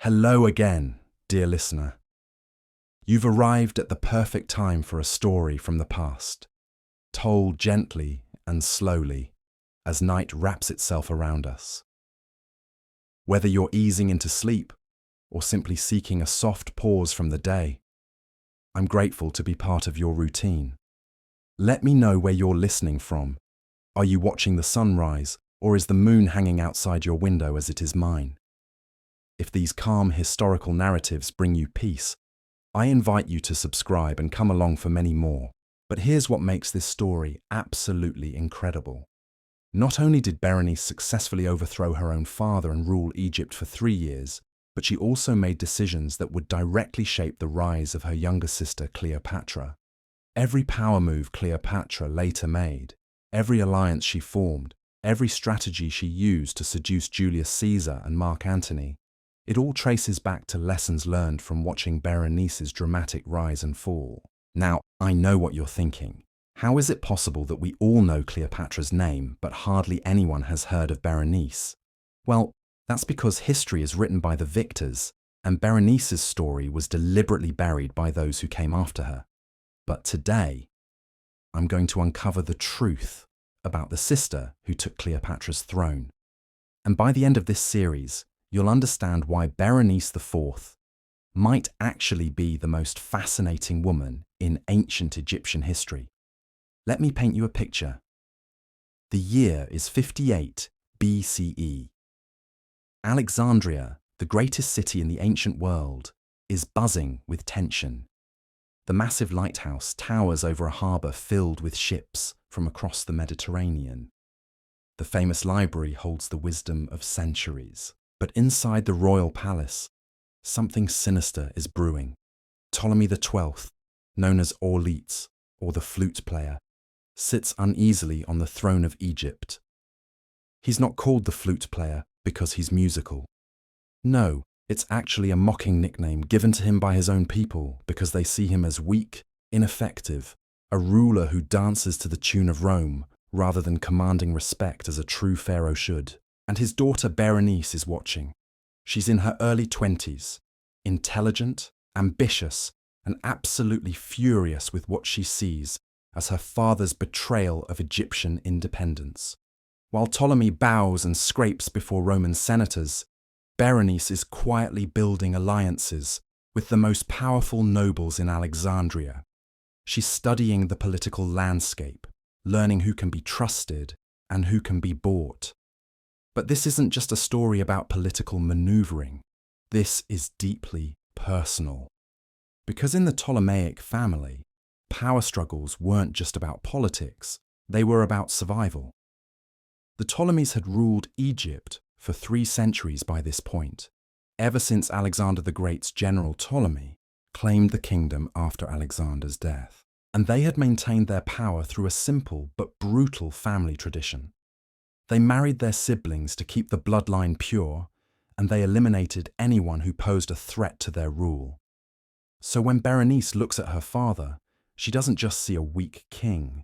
Hello again, dear listener. You've arrived at the perfect time for a story from the past, told gently and slowly as night wraps itself around us. Whether you're easing into sleep or simply seeking a soft pause from the day, I'm grateful to be part of your routine. Let me know where you're listening from. Are you watching the sunrise, or is the moon hanging outside your window as it is mine? If these calm historical narratives bring you peace, I invite you to subscribe and come along for many more. But here's what makes this story absolutely incredible. Not only did Berenice successfully overthrow her own father and rule Egypt for 3 years, but she also made decisions that would directly shape the rise of her younger sister Cleopatra. Every power move Cleopatra later made, every alliance she formed, every strategy she used to seduce Julius Caesar and Mark Antony, it all traces back to lessons learned from watching Berenice's dramatic rise and fall. Now, I know what you're thinking. How is it possible that we all know Cleopatra's name, but hardly anyone has heard of Berenice? Well, that's because history is written by the victors, and Berenice's story was deliberately buried by those who came after her. But today, I'm going to uncover the truth about the sister who took Cleopatra's throne. And by the end of this series, you'll understand why Berenice IV might actually be the most fascinating woman in ancient Egyptian history. Let me paint you a picture. The year is 58 BCE. Alexandria, the greatest city in the ancient world, is buzzing with tension. The massive lighthouse towers over a harbour filled with ships from across the Mediterranean. The famous library holds the wisdom of centuries. But inside the royal palace, something sinister is brewing. Ptolemy XII, known as Orleats, or the flute player, sits uneasily on the throne of Egypt. He's not called the flute player because he's musical. No, it's actually a mocking nickname given to him by his own people because they see him as weak, ineffective, a ruler who dances to the tune of Rome rather than commanding respect as a true pharaoh should. And his daughter Berenice is watching. She's in her early 20s, intelligent, ambitious, and absolutely furious with what she sees as her father's betrayal of Egyptian independence. While Ptolemy bows and scrapes before Roman senators, Berenice is quietly building alliances with the most powerful nobles in Alexandria. She's studying the political landscape, learning who can be trusted and who can be bought. But this isn't just a story about political maneuvering. This is deeply personal. Because in the Ptolemaic family, power struggles weren't just about politics, they were about survival. The Ptolemies had ruled Egypt for 3 centuries by this point, ever since Alexander the Great's general Ptolemy claimed the kingdom after Alexander's death. And they had maintained their power through a simple but brutal family tradition. They married their siblings to keep the bloodline pure, and they eliminated anyone who posed a threat to their rule. So when Berenice looks at her father, she doesn't just see a weak king.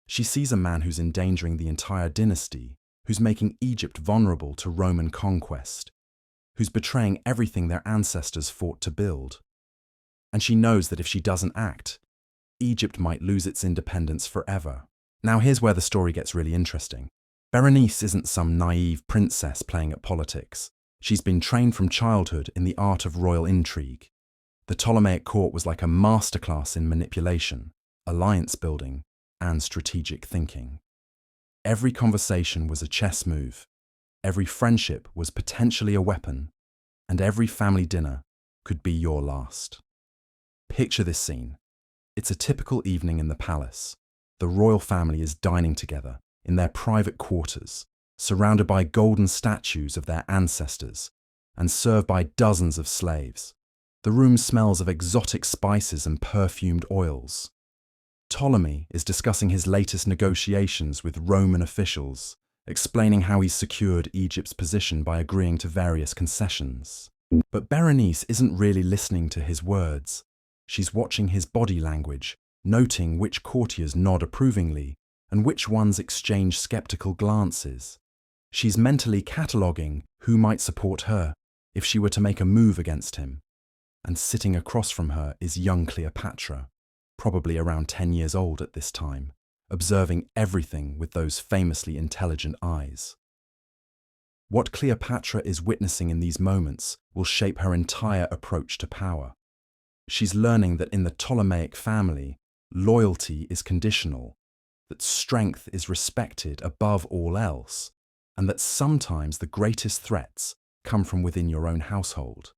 She sees a man who's endangering the entire dynasty, who's making Egypt vulnerable to Roman conquest, who's betraying everything their ancestors fought to build. And she knows that if she doesn't act, Egypt might lose its independence forever. Now here's where the story gets really interesting. Berenice isn't some naive princess playing at politics. She's been trained from childhood in the art of royal intrigue. The Ptolemaic court was like a masterclass in manipulation, alliance building, and strategic thinking. Every conversation was a chess move, every friendship was potentially a weapon, and every family dinner could be your last. Picture this scene. It's a typical evening in the palace. The royal family is dining together in their private quarters, surrounded by golden statues of their ancestors, and served by dozens of slaves. The room smells of exotic spices and perfumed oils. Ptolemy is discussing his latest negotiations with Roman officials, explaining how he's secured Egypt's position by agreeing to various concessions. But Berenice isn't really listening to his words. She's watching his body language, noting which courtiers nod approvingly and which ones exchange skeptical glances. She's mentally cataloguing who might support her, if she were to make a move against him. And sitting across from her is young Cleopatra, probably around 10 years old at this time, observing everything with those famously intelligent eyes. What Cleopatra is witnessing in these moments will shape her entire approach to power. She's learning that in the Ptolemaic family, loyalty is conditional, that strength is respected above all else, and that sometimes the greatest threats come from within your own household.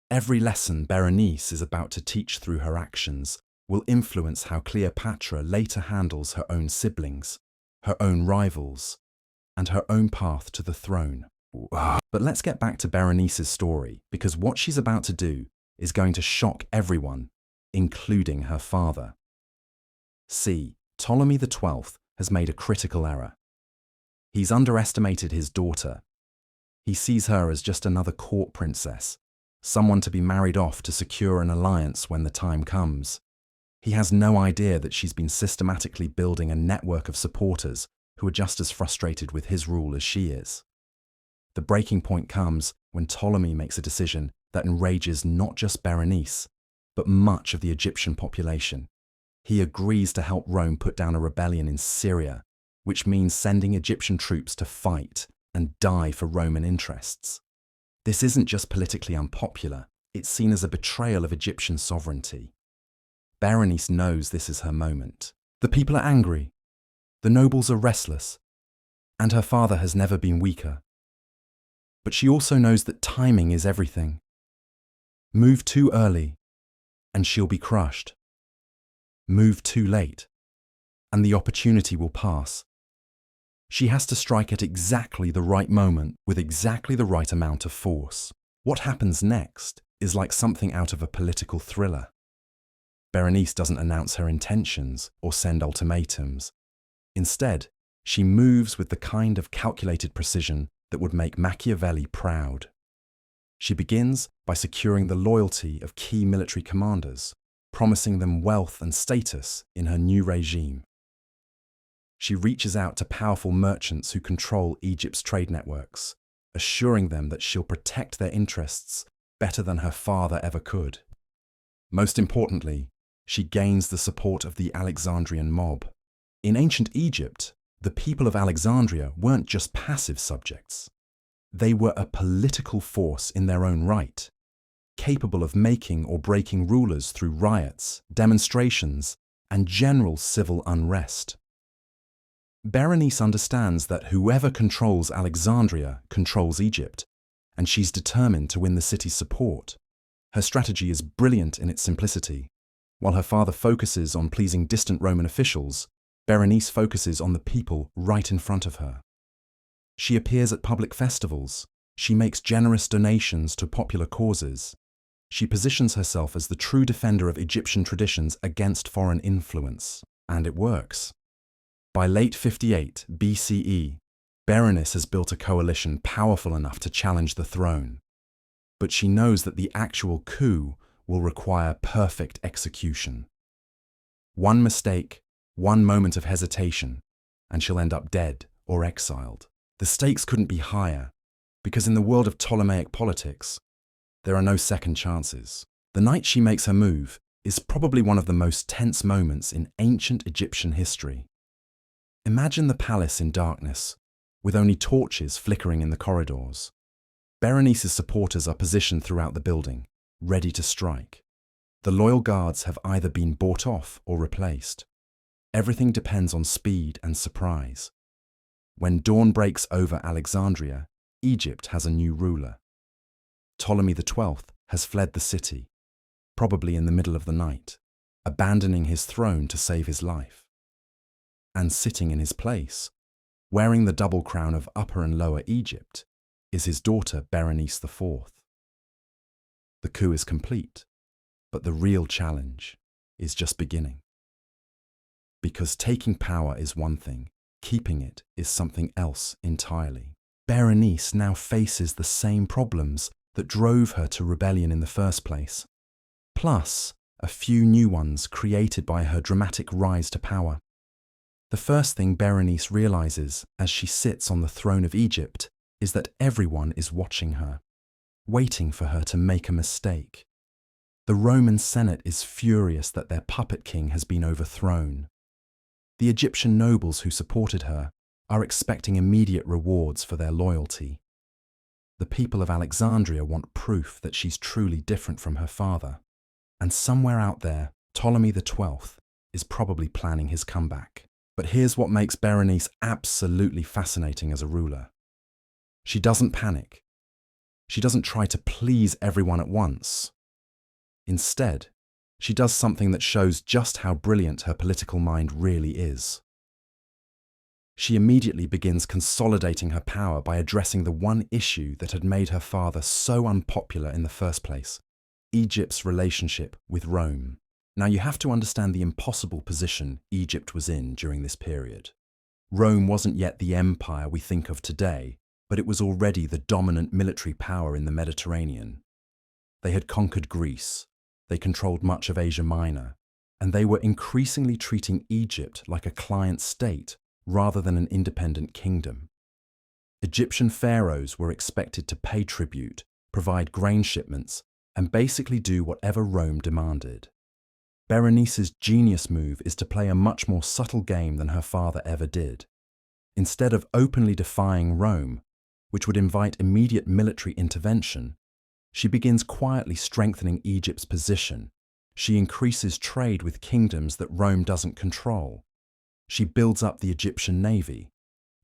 Every lesson Berenice is about to teach through her actions will influence how Cleopatra later handles her own siblings, her own rivals, and her own path to the throne. But let's get back to Berenice's story, because what she's about to do is going to shock everyone, including her father. See, Ptolemy XII has made a critical error. He's underestimated his daughter. He sees her as just another court princess, someone to be married off to secure an alliance when the time comes. He has no idea that she's been systematically building a network of supporters who are just as frustrated with his rule as she is. The breaking point comes when Ptolemy makes a decision that enrages not just Berenice, but much of the Egyptian population. He agrees to help Rome put down a rebellion in Syria, which means sending Egyptian troops to fight and die for Roman interests. This isn't just politically unpopular, it's seen as a betrayal of Egyptian sovereignty. Berenice knows this is her moment. The people are angry, the nobles are restless, and her father has never been weaker. But she also knows that timing is everything. Move too early, and she'll be crushed. Move too late, and the opportunity will pass. She has to strike at exactly the right moment with exactly the right amount of force. What happens next is like something out of a political thriller. Berenice doesn't announce her intentions or send ultimatums. Instead, she moves with the kind of calculated precision that would make Machiavelli proud. She begins by securing the loyalty of key military commanders, promising them wealth and status in her new regime. She reaches out to powerful merchants who control Egypt's trade networks, assuring them that she'll protect their interests better than her father ever could. Most importantly, she gains the support of the Alexandrian mob. In ancient Egypt, the people of Alexandria weren't just passive subjects. They were a political force in their own right, capable of making or breaking rulers through riots, demonstrations, and general civil unrest. Berenice understands that whoever controls Alexandria controls Egypt, and she's determined to win the city's support. Her strategy is brilliant in its simplicity. While her father focuses on pleasing distant Roman officials, Berenice focuses on the people right in front of her. She appears at public festivals. She makes generous donations to popular causes. She positions herself as the true defender of Egyptian traditions against foreign influence. And it works. By late 58 BCE, Berenice has built a coalition powerful enough to challenge the throne. But she knows that the actual coup will require perfect execution. One mistake, one moment of hesitation, and she'll end up dead or exiled. The stakes couldn't be higher, because in the world of Ptolemaic politics, there are no second chances. The night she makes her move is probably one of the most tense moments in ancient Egyptian history. Imagine the palace in darkness, with only torches flickering in the corridors. Berenice's supporters are positioned throughout the building, ready to strike. The loyal guards have either been bought off or replaced. Everything depends on speed and surprise. When dawn breaks over Alexandria, Egypt has a new ruler. Ptolemy XII has fled the city, probably in the middle of the night, abandoning his throne to save his life. And sitting in his place, wearing the double crown of Upper and Lower Egypt, is his daughter Berenice IV. The coup is complete, but the real challenge is just beginning. Because taking power is one thing, keeping it is something else entirely. Berenice now faces the same problems that drove her to rebellion in the first place, plus a few new ones created by her dramatic rise to power. The first thing Berenice realizes as she sits on the throne of Egypt is that everyone is watching her. waiting for her to make a mistake. The Roman Senate is furious that their puppet king has been overthrown. The Egyptian nobles who supported her are expecting immediate rewards for their loyalty. The people of Alexandria want proof that she's truly different from her father. And somewhere out there, Ptolemy XII is probably planning his comeback. But here's what makes Berenice absolutely fascinating as a ruler. She doesn't panic. She doesn't try to please everyone at once. Instead, she does something that shows just how brilliant her political mind really is. She immediately begins consolidating her power by addressing the one issue that had made her father so unpopular in the first place: Egypt's relationship with Rome. Now you have to understand the impossible position Egypt was in during this period. Rome wasn't yet the empire we think of today, but it was already the dominant military power in the Mediterranean. They had conquered Greece, they controlled much of Asia Minor, and they were increasingly treating Egypt like a client state rather than an independent kingdom. Egyptian pharaohs were expected to pay tribute, provide grain shipments, and basically do whatever Rome demanded. Berenice's genius move is to play a much more subtle game than her father ever did. Instead of openly defying Rome, which would invite immediate military intervention, she begins quietly strengthening Egypt's position. She increases trade with kingdoms that Rome doesn't control. She builds up the Egyptian navy.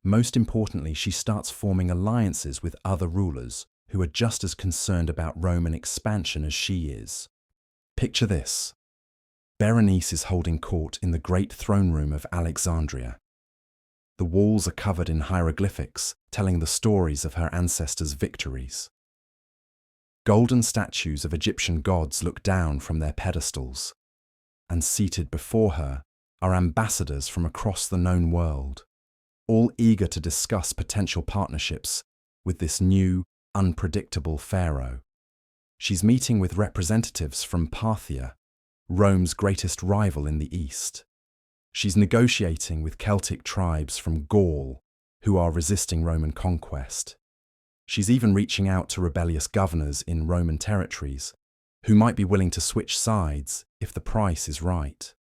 Most importantly, she starts forming alliances with other rulers who are just as concerned about Roman expansion as she is. Picture this. Berenice is holding court in the great throne room of Alexandria. The walls are covered in hieroglyphics telling the stories of her ancestors' victories. Golden statues of Egyptian gods look down from their pedestals, and seated before her are ambassadors from across the known world, all eager to discuss potential partnerships with this new, unpredictable pharaoh. She's meeting with representatives from Parthia, Rome's greatest rival in the east. She's negotiating with Celtic tribes from Gaul who are resisting Roman conquest. She's even reaching out to rebellious governors in Roman territories who might be willing to switch sides if the price is right.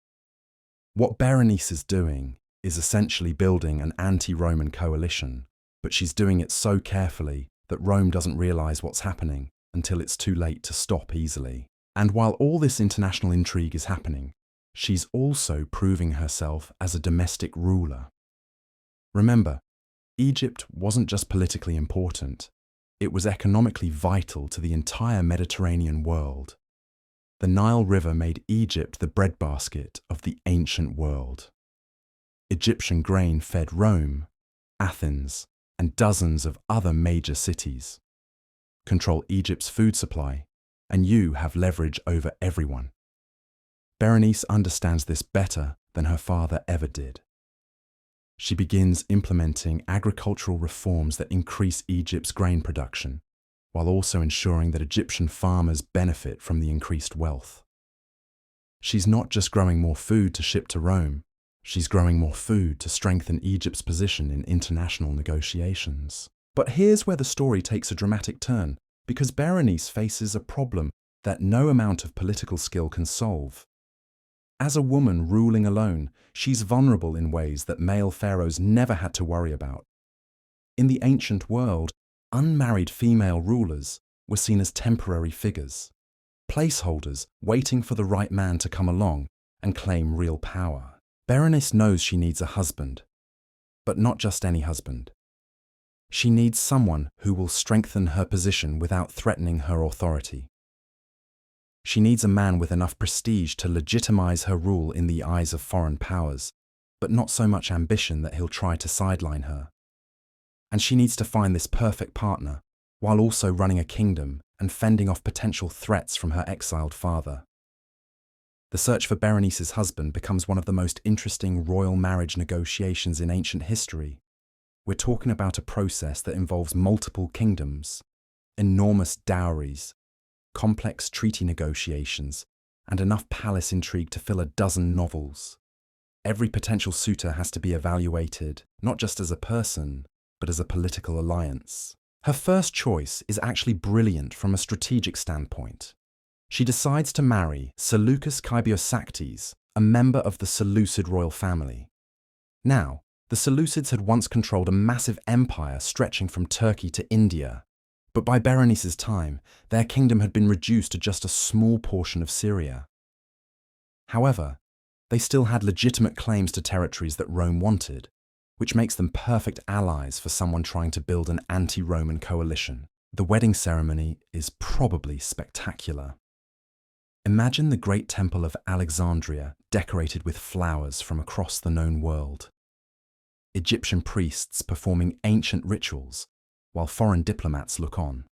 What Berenice is doing is essentially building an anti-Roman coalition, but she's doing it so carefully that Rome doesn't realize what's happening until it's too late to stop easily. And while all this international intrigue is happening, she's also proving herself as a domestic ruler. Remember, Egypt wasn't just politically important, it was economically vital to the entire Mediterranean world. The Nile River made Egypt the breadbasket of the ancient world. Egyptian grain fed Rome, Athens, and dozens of other major cities. Control Egypt's food supply, and you have leverage over everyone. Berenice understands this better than her father ever did. She begins implementing agricultural reforms that increase Egypt's grain production, while also ensuring that Egyptian farmers benefit from the increased wealth. She's not just growing more food to ship to Rome, she's growing more food to strengthen Egypt's position in international negotiations. But here's where the story takes a dramatic turn, because Berenice faces a problem that no amount of political skill can solve. As a woman ruling alone, she's vulnerable in ways that male pharaohs never had to worry about. In the ancient world, unmarried female rulers were seen as temporary figures, placeholders waiting for the right man to come along and claim real power. Berenice knows she needs a husband, but not just any husband. She needs someone who will strengthen her position without threatening her authority. She needs a man with enough prestige to legitimize her rule in the eyes of foreign powers, but not so much ambition that he'll try to sideline her. And she needs to find this perfect partner, while also running a kingdom and fending off potential threats from her exiled father. The search for Berenice's husband becomes one of the most interesting royal marriage negotiations in ancient history. We're talking about a process that involves multiple kingdoms, enormous dowries, complex treaty negotiations, and enough palace intrigue to fill a dozen novels. Every potential suitor has to be evaluated, not just as a person, but as a political alliance. Her first choice is actually brilliant from a strategic standpoint. She decides to marry Seleucus Kaibiosactes, a member of the Seleucid royal family. Now, the Seleucids had once controlled a massive empire stretching from Turkey to India, but by Berenice's time, their kingdom had been reduced to just a small portion of Syria. However, they still had legitimate claims to territories that Rome wanted, which makes them perfect allies for someone trying to build an anti-Roman coalition. The wedding ceremony is probably spectacular. Imagine the great temple of Alexandria decorated with flowers from across the known world. Egyptian priests performing ancient rituals, while foreign diplomats look on.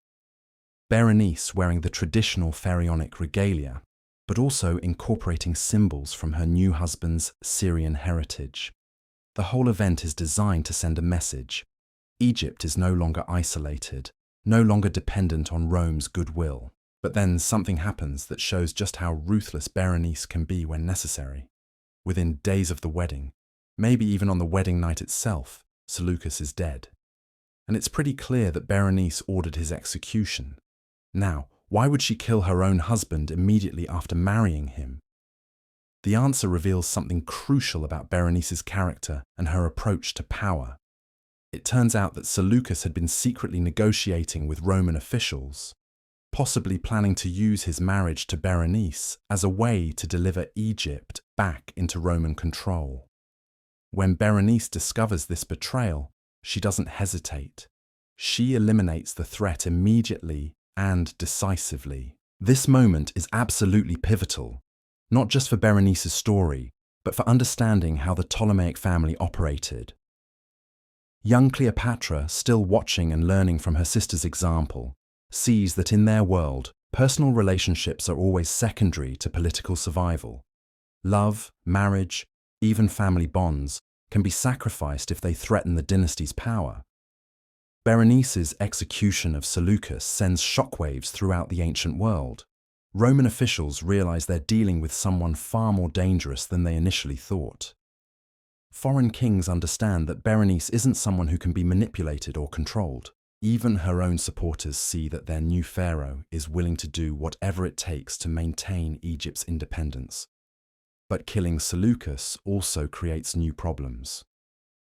Berenice wearing the traditional pharaonic regalia, but also incorporating symbols from her new husband's Syrian heritage. The whole event is designed to send a message. Egypt is no longer isolated, no longer dependent on Rome's goodwill. But then something happens that shows just how ruthless Berenice can be when necessary. Within days of the wedding, maybe even on the wedding night itself, Seleucus is dead. And it's pretty clear that Berenice ordered his execution. Now, why would she kill her own husband immediately after marrying him? The answer reveals something crucial about Berenice's character and her approach to power. It turns out that Seleucus had been secretly negotiating with Roman officials, possibly planning to use his marriage to Berenice as a way to deliver Egypt back into Roman control. When Berenice discovers this betrayal, she doesn't hesitate. She eliminates the threat immediately and decisively. This moment is absolutely pivotal, not just for Berenice's story, but for understanding how the Ptolemaic family operated. Young Cleopatra, still watching and learning from her sister's example, sees that in their world, personal relationships are always secondary to political survival. Love, marriage, even family bonds can be sacrificed if they threaten the dynasty's power. Berenice's execution of Seleucus sends shockwaves throughout the ancient world. Roman officials realize they're dealing with someone far more dangerous than they initially thought. Foreign kings understand that Berenice isn't someone who can be manipulated or controlled. Even her own supporters see that their new pharaoh is willing to do whatever it takes to maintain Egypt's independence. But killing Seleucus also creates new problems.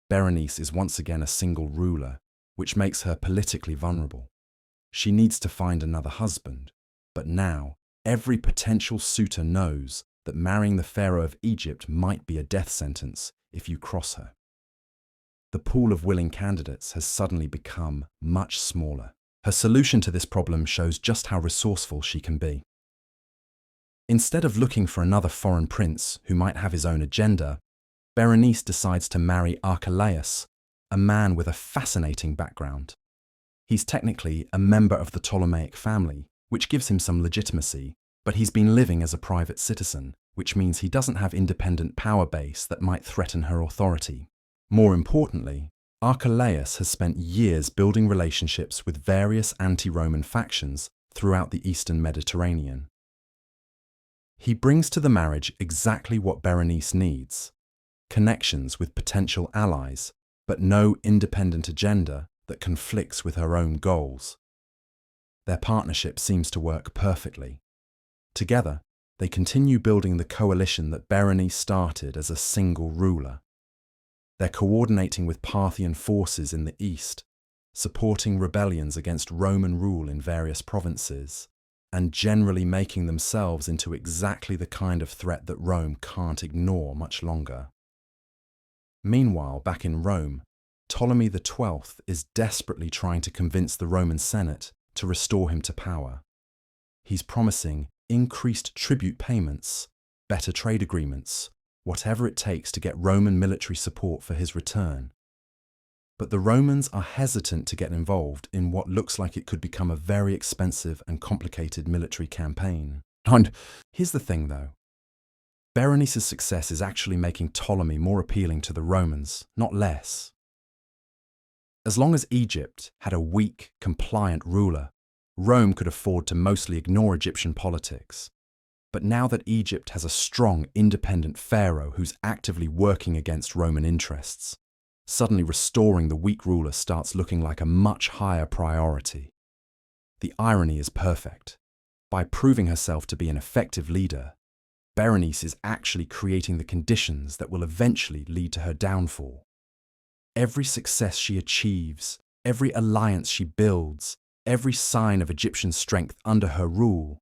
Berenice is once again a single ruler, which makes her politically vulnerable. She needs to find another husband, but now every potential suitor knows that marrying the pharaoh of Egypt might be a death sentence if you cross her. The pool of willing candidates has suddenly become much smaller. Her solution to this problem shows just how resourceful she can be. Instead of looking for another foreign prince who might have his own agenda, Berenice decides to marry Archelaus, a man with a fascinating background. He's technically a member of the Ptolemaic family, which gives him some legitimacy, but he's been living as a private citizen, which means he doesn't have independent power base that might threaten her authority. More importantly, Archelaus has spent years building relationships with various anti-Roman factions throughout the Eastern Mediterranean. He brings to the marriage exactly what Berenice needs: connections with potential allies, but no independent agenda that conflicts with her own goals. Their partnership seems to work perfectly. Together, they continue building the coalition that Berenice started as a single ruler. They're coordinating with Parthian forces in the east, supporting rebellions against Roman rule in various provinces, and generally making themselves into exactly the kind of threat that Rome can't ignore much longer. Meanwhile, back in Rome, Ptolemy XII is desperately trying to convince the Roman Senate to restore him to power. He's promising increased tribute payments, better trade agreements, whatever it takes to get Roman military support for his return. But the Romans are hesitant to get involved in what looks like it could become a very expensive and complicated military campaign. And here's the thing though. Berenice's success is actually making Ptolemy more appealing to the Romans, not less. As long as Egypt had a weak, compliant ruler, Rome could afford to mostly ignore Egyptian politics. But now that Egypt has a strong, independent pharaoh who's actively working against Roman interests, Suddenly restoring the weak ruler starts looking like a much higher priority. The irony is perfect. By proving herself to be an effective leader, Berenice is actually creating the conditions that will eventually lead to her downfall. Every success she achieves, every alliance she builds, every sign of Egyptian strength under her rule,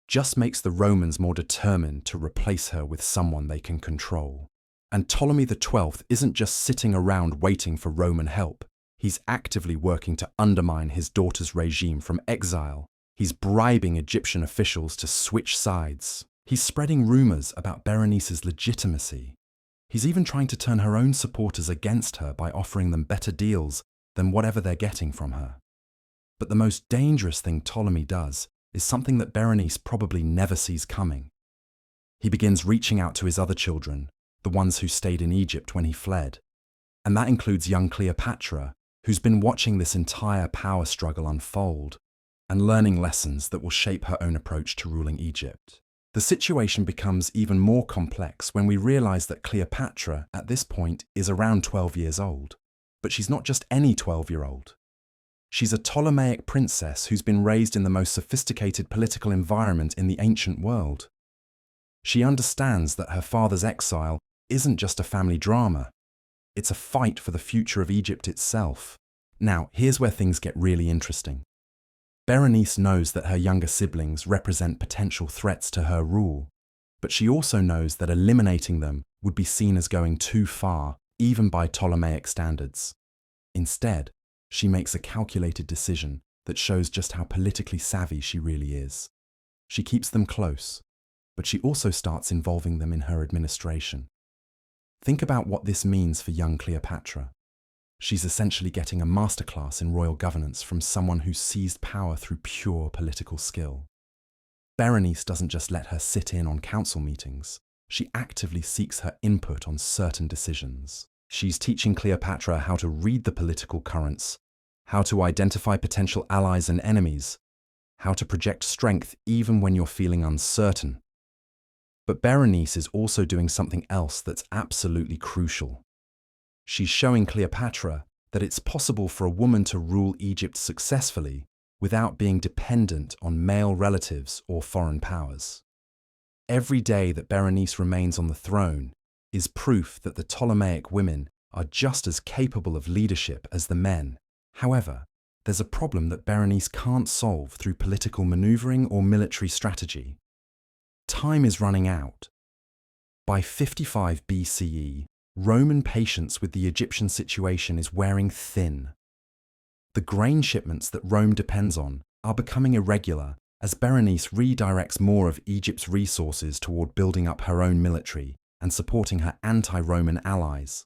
just makes the Romans more determined to replace her with someone they can control. And Ptolemy XII isn't just sitting around waiting for Roman help. He's actively working to undermine his daughter's regime from exile. He's bribing Egyptian officials to switch sides. He's spreading rumors about Berenice's legitimacy. He's even trying to turn her own supporters against her by offering them better deals than whatever they're getting from her. But the most dangerous thing Ptolemy does is something that Berenice probably never sees coming. He begins reaching out to his other children, the ones who stayed in Egypt when he fled. And that includes young Cleopatra, who's been watching this entire power struggle unfold and learning lessons that will shape her own approach to ruling Egypt. The situation becomes even more complex when we realize that Cleopatra, at this point, is around 12 years old. But she's not just any 12-year-old. She's a Ptolemaic princess who's been raised in the most sophisticated political environment in the ancient world. She understands that her father's exile isn't just a family drama. It's a fight for the future of Egypt itself. Now, here's where things get really interesting. Berenice knows that her younger siblings represent potential threats to her rule, but she also knows that eliminating them would be seen as going too far, even by Ptolemaic standards. Instead, she makes a calculated decision that shows just how politically savvy she really is. She keeps them close, but she also starts involving them in her administration. Think about what this means for young Cleopatra. She's essentially getting a masterclass in royal governance from someone who seized power through pure political skill. Berenice doesn't just let her sit in on council meetings. She actively seeks her input on certain decisions. She's teaching Cleopatra how to read the political currents, how to identify potential allies and enemies, how to project strength even when you're feeling uncertain. But Berenice is also doing something else that's absolutely crucial. She's showing Cleopatra that it's possible for a woman to rule Egypt successfully without being dependent on male relatives or foreign powers. Every day that Berenice remains on the throne is proof that the Ptolemaic women are just as capable of leadership as the men. However, there's a problem that Berenice can't solve through political maneuvering or military strategy. Time is running out. By 55 BCE, Roman patience with the Egyptian situation is wearing thin. The grain shipments that Rome depends on are becoming irregular as Berenice redirects more of Egypt's resources toward building up her own military and supporting her anti-Roman allies.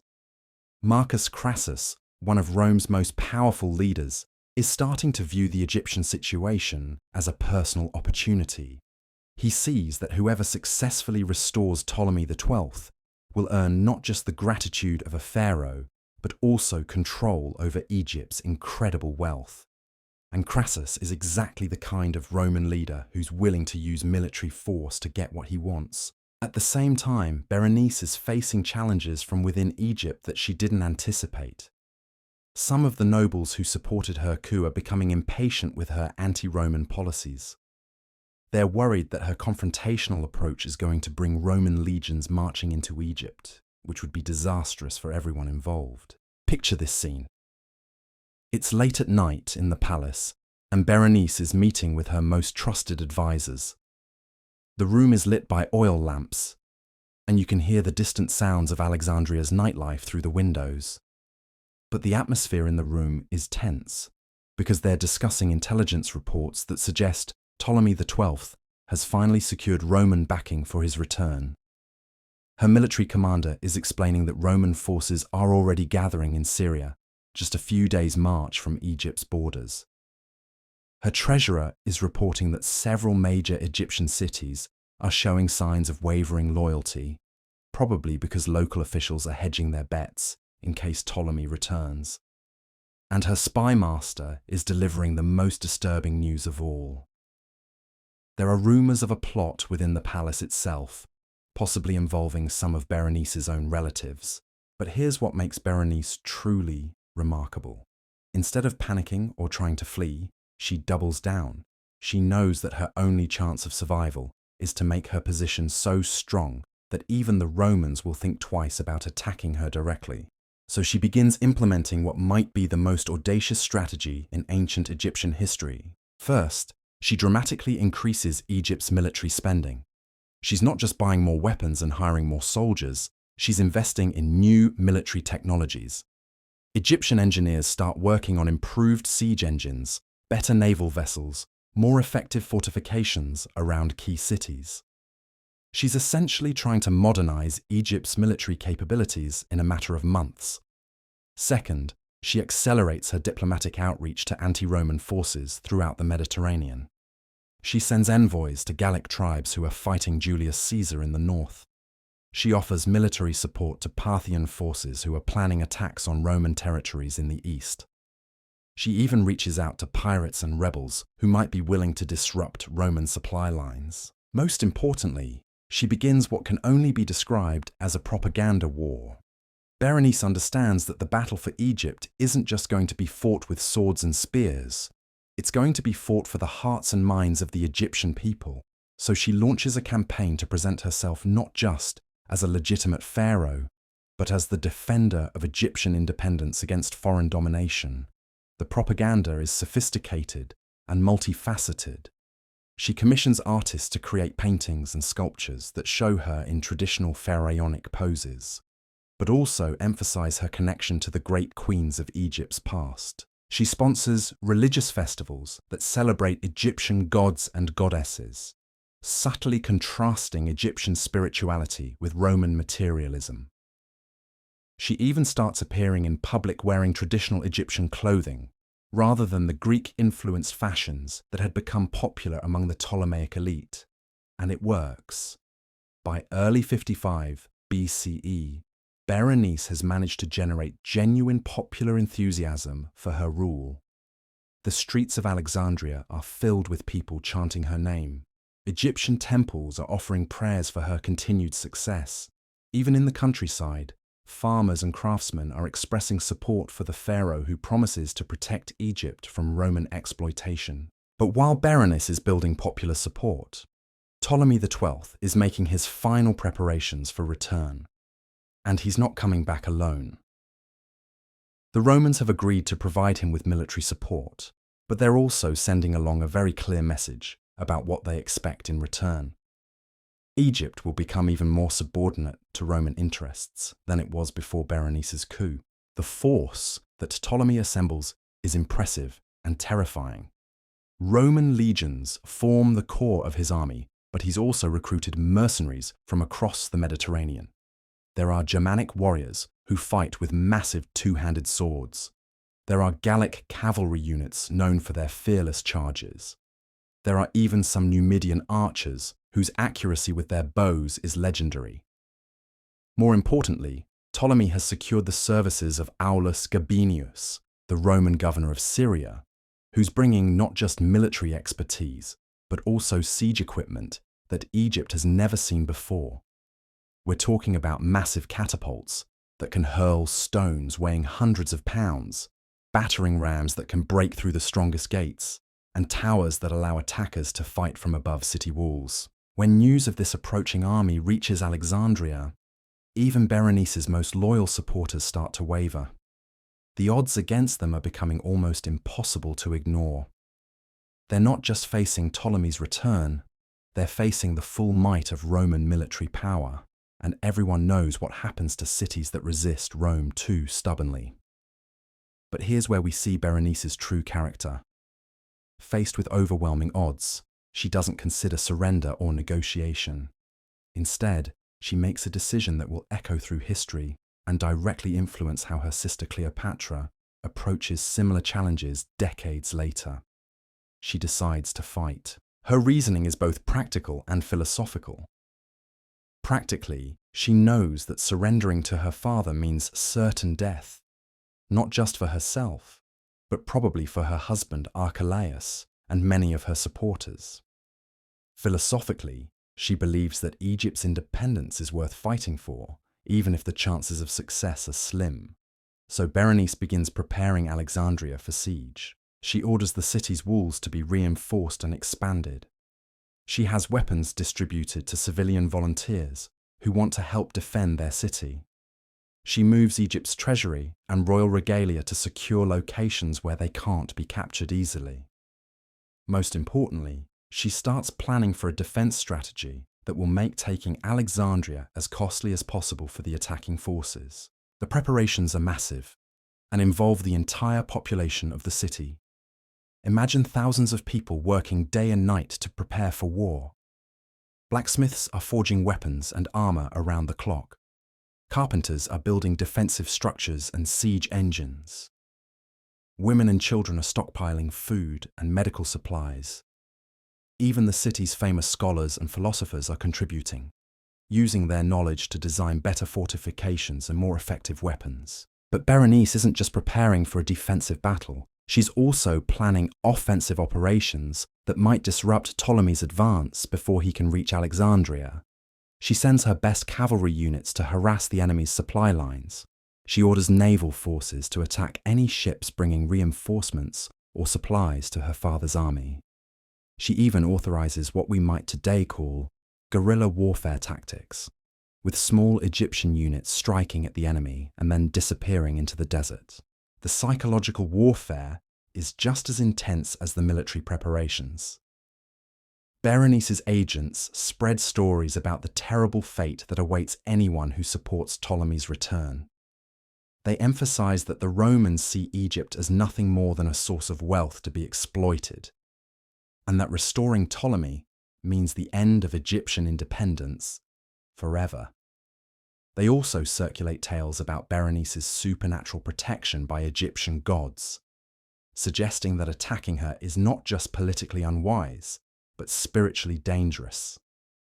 Marcus Crassus, one of Rome's most powerful leaders, is starting to view the Egyptian situation as a personal opportunity. He sees that whoever successfully restores Ptolemy XII will earn not just the gratitude of a pharaoh, but also control over Egypt's incredible wealth. And Crassus is exactly the kind of Roman leader who's willing to use military force to get what he wants. At the same time, Berenice is facing challenges from within Egypt that she didn't anticipate. Some of the nobles who supported her coup are becoming impatient with her anti-Roman policies. They're worried that her confrontational approach is going to bring Roman legions marching into Egypt, which would be disastrous for everyone involved. Picture this scene. It's late at night in the palace, and Berenice is meeting with her most trusted advisors. The room is lit by oil lamps, and you can hear the distant sounds of Alexandria's nightlife through the windows. But the atmosphere in the room is tense, because they're discussing intelligence reports that suggest Ptolemy XII has finally secured Roman backing for his return. Her military commander is explaining that Roman forces are already gathering in Syria, just a few days' march from Egypt's borders. Her treasurer is reporting that several major Egyptian cities are showing signs of wavering loyalty, probably because local officials are hedging their bets in case Ptolemy returns. And her spy master is delivering the most disturbing news of all. There are rumors of a plot within the palace itself, possibly involving some of Berenice's own relatives. But here's what makes Berenice truly remarkable. Instead of panicking or trying to flee, she doubles down. She knows that her only chance of survival is to make her position so strong that even the Romans will think twice about attacking her directly. So she begins implementing what might be the most audacious strategy in ancient Egyptian history. First, she dramatically increases Egypt's military spending. She's not just buying more weapons and hiring more soldiers, she's investing in new military technologies. Egyptian engineers start working on improved siege engines, better naval vessels, more effective fortifications around key cities. She's essentially trying to modernize Egypt's military capabilities in a matter of months. Second, she accelerates her diplomatic outreach to anti-Roman forces throughout the Mediterranean. She sends envoys to Gallic tribes who are fighting Julius Caesar in the north. She offers military support to Parthian forces who are planning attacks on Roman territories in the east. She even reaches out to pirates and rebels who might be willing to disrupt Roman supply lines. Most importantly, she begins what can only be described as a propaganda war. Berenice understands that the battle for Egypt isn't just going to be fought with swords and spears. It's going to be fought for the hearts and minds of the Egyptian people. So she launches a campaign to present herself not just as a legitimate pharaoh, but as the defender of Egyptian independence against foreign domination. The propaganda is sophisticated and multifaceted. She commissions artists to create paintings and sculptures that show her in traditional pharaonic poses, but also emphasize her connection to the great queens of Egypt's past. She sponsors religious festivals that celebrate Egyptian gods and goddesses, subtly contrasting Egyptian spirituality with Roman materialism. She even starts appearing in public wearing traditional Egyptian clothing, rather than the Greek-influenced fashions that had become popular among the Ptolemaic elite. And it works. By early 55 BCE, Berenice has managed to generate genuine popular enthusiasm for her rule. The streets of Alexandria are filled with people chanting her name. Egyptian temples are offering prayers for her continued success. Even in the countryside, farmers and craftsmen are expressing support for the pharaoh who promises to protect Egypt from Roman exploitation. But while Berenice is building popular support, Ptolemy XII is making his final preparations for return. And he's not coming back alone. The Romans have agreed to provide him with military support, but they're also sending along a very clear message about what they expect in return. Egypt will become even more subordinate to Roman interests than it was before Berenice's coup. The force that Ptolemy assembles is impressive and terrifying. Roman legions form the core of his army, but he's also recruited mercenaries from across the Mediterranean. There are Germanic warriors who fight with massive two-handed swords. There are Gallic cavalry units known for their fearless charges. There are even some Numidian archers whose accuracy with their bows is legendary. More importantly, Ptolemy has secured the services of Aulus Gabinius, the Roman governor of Syria, who's bringing not just military expertise, but also siege equipment that Egypt has never seen before. We're talking about massive catapults that can hurl stones weighing hundreds of pounds, battering rams that can break through the strongest gates, and towers that allow attackers to fight from above city walls. When news of this approaching army reaches Alexandria, even Berenice's most loyal supporters start to waver. The odds against them are becoming almost impossible to ignore. They're not just facing Ptolemy's return, they're facing the full might of Roman military power, and everyone knows what happens to cities that resist Rome too stubbornly. But here's where we see Berenice's true character. Faced with overwhelming odds, she doesn't consider surrender or negotiation. Instead, she makes a decision that will echo through history and directly influence how her sister Cleopatra approaches similar challenges decades later. She decides to fight. Her reasoning is both practical and philosophical. Practically, she knows that surrendering to her father means certain death, not just for herself, but probably for her husband Archelaus and many of her supporters. Philosophically, she believes that Egypt's independence is worth fighting for, even if the chances of success are slim. So Berenice begins preparing Alexandria for siege. She orders the city's walls to be reinforced and expanded. She has weapons distributed to civilian volunteers who want to help defend their city. She moves Egypt's treasury and royal regalia to secure locations where they can't be captured easily. Most importantly, she starts planning for a defense strategy that will make taking Alexandria as costly as possible for the attacking forces. The preparations are massive and involve the entire population of the city. Imagine thousands of people working day and night to prepare for war. Blacksmiths are forging weapons and armor around the clock. Carpenters are building defensive structures and siege engines. Women and children are stockpiling food and medical supplies. Even the city's famous scholars and philosophers are contributing, using their knowledge to design better fortifications and more effective weapons. But Berenice isn't just preparing for a defensive battle. She's also planning offensive operations that might disrupt Ptolemy's advance before he can reach Alexandria. She sends her best cavalry units to harass the enemy's supply lines. She orders naval forces to attack any ships bringing reinforcements or supplies to her father's army. She even authorizes what we might today call guerrilla warfare tactics, with small Egyptian units striking at the enemy and then disappearing into the desert. The psychological warfare is just as intense as the military preparations. Berenice's agents spread stories about the terrible fate that awaits anyone who supports Ptolemy's return. They emphasize that the Romans see Egypt as nothing more than a source of wealth to be exploited, and that restoring Ptolemy means the end of Egyptian independence forever. They also circulate tales about Berenice's supernatural protection by Egyptian gods, suggesting that attacking her is not just politically unwise, but spiritually dangerous.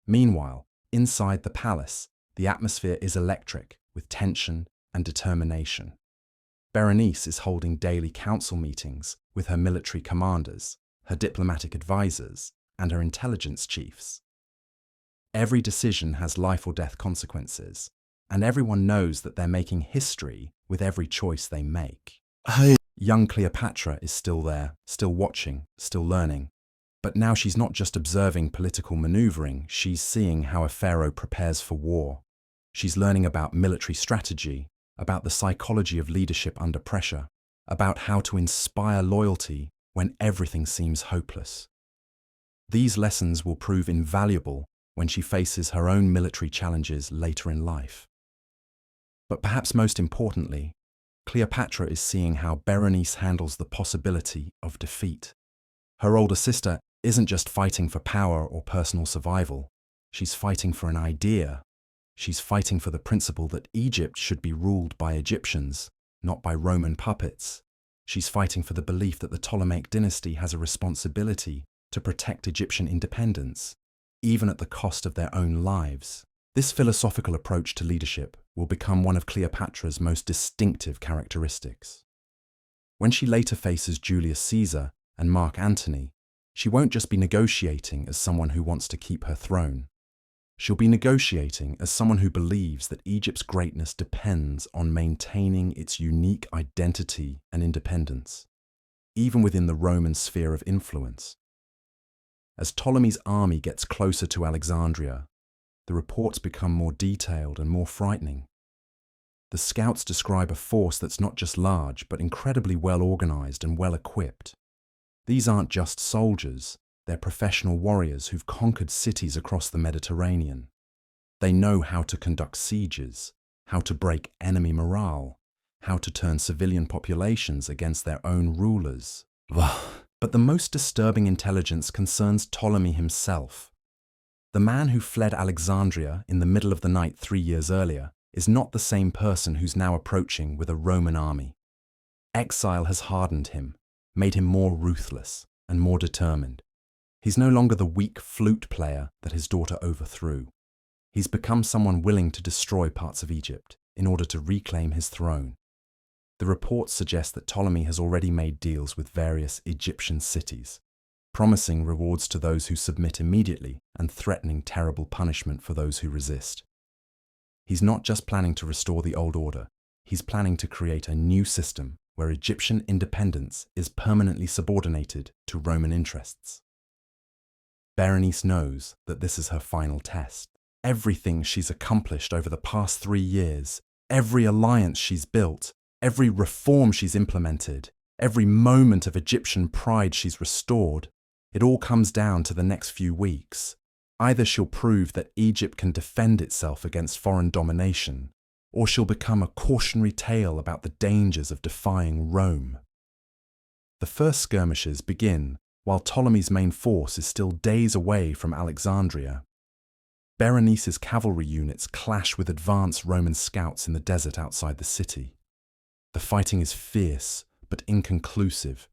Meanwhile, inside the palace, the atmosphere is electric with tension and determination. Berenice is holding daily council meetings with her military commanders, her diplomatic advisors, and her intelligence chiefs. Every decision has life or death consequences, and everyone knows that they're making history with every choice they make. Young Cleopatra is still there, still watching, still learning. But now she's not just observing political maneuvering, she's seeing how a pharaoh prepares for war. She's learning about military strategy, about the psychology of leadership under pressure, about how to inspire loyalty when everything seems hopeless. These lessons will prove invaluable when she faces her own military challenges later in life. But perhaps most importantly, Cleopatra is seeing how Berenice handles the possibility of defeat. Her older sister isn't just fighting for power or personal survival. She's fighting for an idea. She's fighting for the principle that Egypt should be ruled by Egyptians, not by Roman puppets. She's fighting for the belief that the Ptolemaic dynasty has a responsibility to protect Egyptian independence, even at the cost of their own lives. This philosophical approach to leadership will become one of Cleopatra's most distinctive characteristics. When she later faces Julius Caesar and Mark Antony, she won't just be negotiating as someone who wants to keep her throne. She'll be negotiating as someone who believes that Egypt's greatness depends on maintaining its unique identity and independence, even within the Roman sphere of influence. As Ptolemy's army gets closer to Alexandria, the reports become more detailed and more frightening. The scouts describe a force that's not just large, but incredibly well organized and well equipped. These aren't just soldiers, they're professional warriors who've conquered cities across the Mediterranean. They know how to conduct sieges, how to break enemy morale, how to turn civilian populations against their own rulers. But the most disturbing intelligence concerns Ptolemy himself. The man who fled Alexandria in the middle of the night 3 years earlier is not the same person who's now approaching with a Roman army. Exile has hardened him, made him more ruthless and more determined. He's no longer the weak flute player that his daughter overthrew. He's become someone willing to destroy parts of Egypt in order to reclaim his throne. The reports suggest that Ptolemy has already made deals with various Egyptian cities, promising rewards to those who submit immediately and threatening terrible punishment for those who resist. He's not just planning to restore the old order, he's planning to create a new system where Egyptian independence is permanently subordinated to Roman interests. Berenice knows that this is her final test. Everything she's accomplished over the past 3 years, every alliance she's built, every reform she's implemented, every moment of Egyptian pride she's restored, it all comes down to the next few weeks. Either she'll prove that Egypt can defend itself against foreign domination, or she'll become a cautionary tale about the dangers of defying Rome. The first skirmishes begin while Ptolemy's main force is still days away from Alexandria. Berenice's cavalry units clash with advanced Roman scouts in the desert outside the city. The fighting is fierce but inconclusive,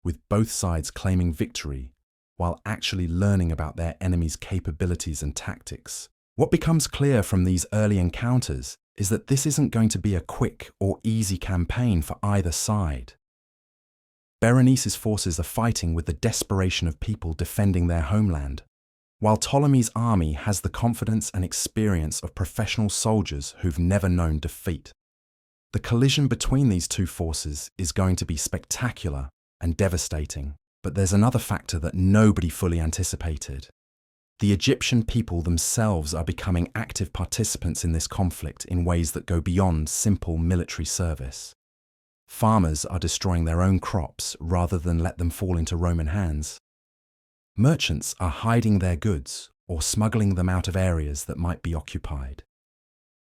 with both sides claiming victory while actually learning about their enemy's capabilities and tactics. What becomes clear from these early encounters is that this isn't going to be a quick or easy campaign for either side. Berenice's forces are fighting with the desperation of people defending their homeland, while Ptolemy's army has the confidence and experience of professional soldiers who've never known defeat. The collision between these two forces is going to be spectacular and devastating, but there's another factor that nobody fully anticipated. The Egyptian people themselves are becoming active participants in this conflict in ways that go beyond simple military service. Farmers are destroying their own crops rather than let them fall into Roman hands. Merchants are hiding their goods or smuggling them out of areas that might be occupied.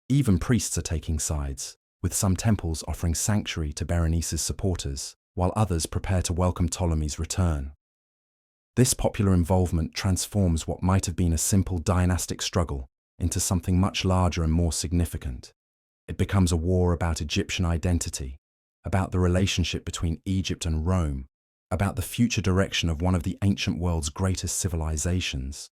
Even priests are taking sides, with some temples offering sanctuary to Berenice's supporters, while others prepare to welcome Ptolemy's return. This popular involvement transforms what might have been a simple dynastic struggle into something much larger and more significant. It becomes a war about Egyptian identity, about the relationship between Egypt and Rome, about the future direction of one of the ancient world's greatest civilizations.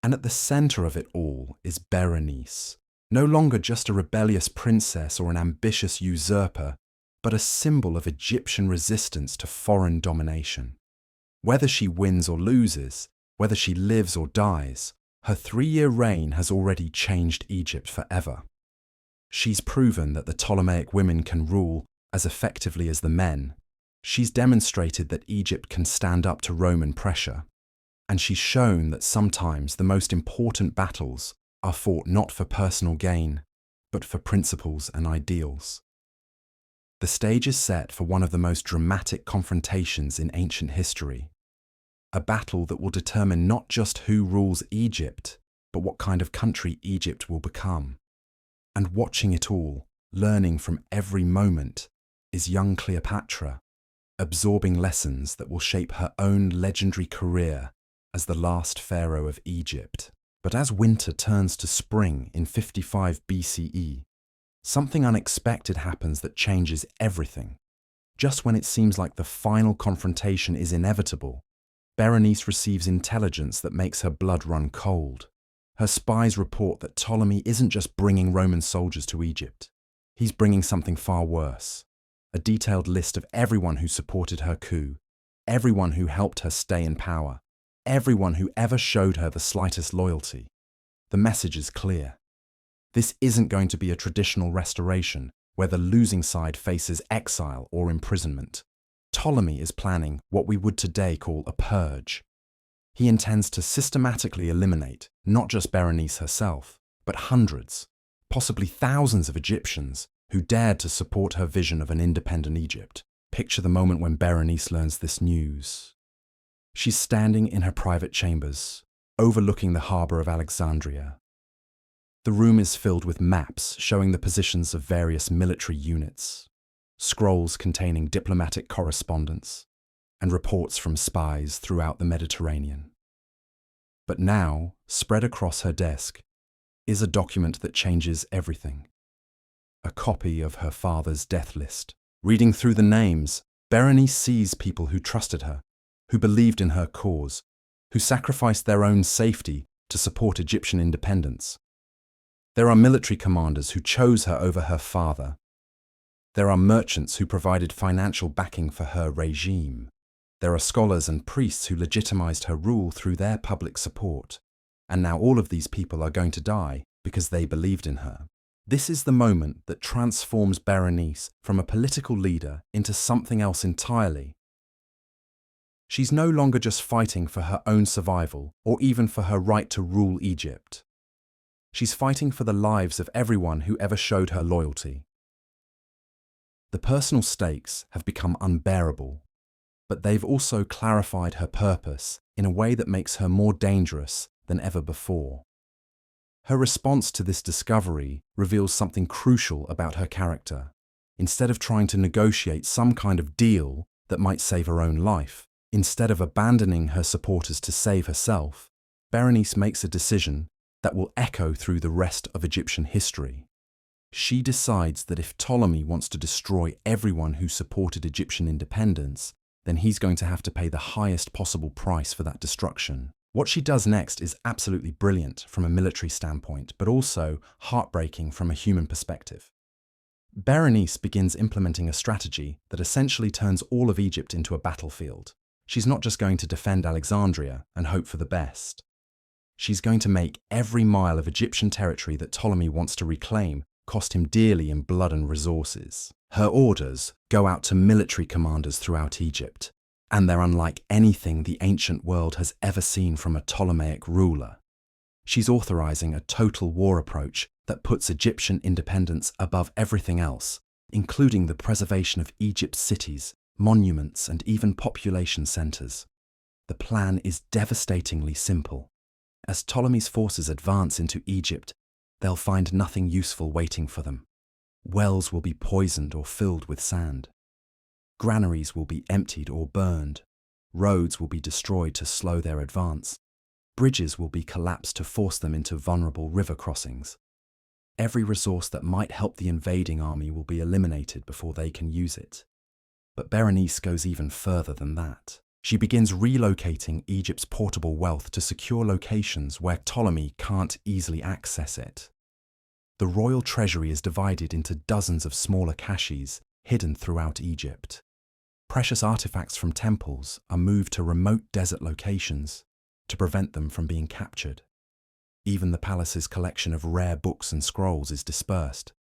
And at the center of it all is Berenice, no longer just a rebellious princess or an ambitious usurper, but a symbol of Egyptian resistance to foreign domination. Whether she wins or loses, whether she lives or dies, her 3-year reign has already changed Egypt forever. She's proven that the Ptolemaic women can rule as effectively as the men. She's demonstrated that Egypt can stand up to Roman pressure. And she's shown that sometimes the most important battles are fought not for personal gain, but for principles and ideals. The stage is set for one of the most dramatic confrontations in ancient history. A battle that will determine not just who rules Egypt, but what kind of country Egypt will become. And watching it all, learning from every moment, is young Cleopatra, absorbing lessons that will shape her own legendary career as the last pharaoh of Egypt. But as winter turns to spring in 55 BCE, something unexpected happens that changes everything. Just when it seems like the final confrontation is inevitable, Berenice receives intelligence that makes her blood run cold. Her spies report that Ptolemy isn't just bringing Roman soldiers to Egypt. He's bringing something far worse. A detailed list of everyone who supported her coup, everyone who helped her stay in power, everyone who ever showed her the slightest loyalty. The message is clear. This isn't going to be a traditional restoration where the losing side faces exile or imprisonment. Ptolemy is planning what we would today call a purge. He intends to systematically eliminate not just Berenice herself, but hundreds, possibly thousands of Egyptians who dared to support her vision of an independent Egypt. Picture the moment when Berenice learns this news. She's standing in her private chambers, overlooking the harbour of Alexandria. The room is filled with maps showing the positions of various military units, scrolls containing diplomatic correspondence, and reports from spies throughout the Mediterranean. But now, spread across her desk, is a document that changes everything. A copy of her father's death list. Reading through the names, Berenice sees people who trusted her, who believed in her cause, who sacrificed their own safety to support Egyptian independence. There are military commanders who chose her over her father. There are merchants who provided financial backing for her regime. There are scholars and priests who legitimized her rule through their public support. And now all of these people are going to die because they believed in her. This is the moment that transforms Berenice from a political leader into something else entirely. She's no longer just fighting for her own survival or even for her right to rule Egypt. She's fighting for the lives of everyone who ever showed her loyalty. The personal stakes have become unbearable, but they've also clarified her purpose in a way that makes her more dangerous than ever before. Her response to this discovery reveals something crucial about her character. Instead of trying to negotiate some kind of deal that might save her own life, instead of abandoning her supporters to save herself, Berenice makes a decision that will echo through the rest of Egyptian history. She decides that if Ptolemy wants to destroy everyone who supported Egyptian independence, then he's going to have to pay the highest possible price for that destruction. What she does next is absolutely brilliant from a military standpoint, but also heartbreaking from a human perspective. Berenice begins implementing a strategy that essentially turns all of Egypt into a battlefield. She's not just going to defend Alexandria and hope for the best. She's going to make every mile of Egyptian territory that Ptolemy wants to reclaim cost him dearly in blood and resources. Her orders go out to military commanders throughout Egypt, and they're unlike anything the ancient world has ever seen from a Ptolemaic ruler. She's authorizing a total war approach that puts Egyptian independence above everything else, including the preservation of Egypt's cities, monuments, and even population centers. The plan is devastatingly simple. As Ptolemy's forces advance into Egypt, they'll find nothing useful waiting for them. Wells will be poisoned or filled with sand. Granaries will be emptied or burned. Roads will be destroyed to slow their advance. Bridges will be collapsed to force them into vulnerable river crossings. Every resource that might help the invading army will be eliminated before they can use it. But Berenice goes even further than that. She begins relocating Egypt's portable wealth to secure locations where Ptolemy can't easily access it. The royal treasury is divided into dozens of smaller caches hidden throughout Egypt. Precious artifacts from temples are moved to remote desert locations to prevent them from being captured. Even the palace's collection of rare books and scrolls is dispersed.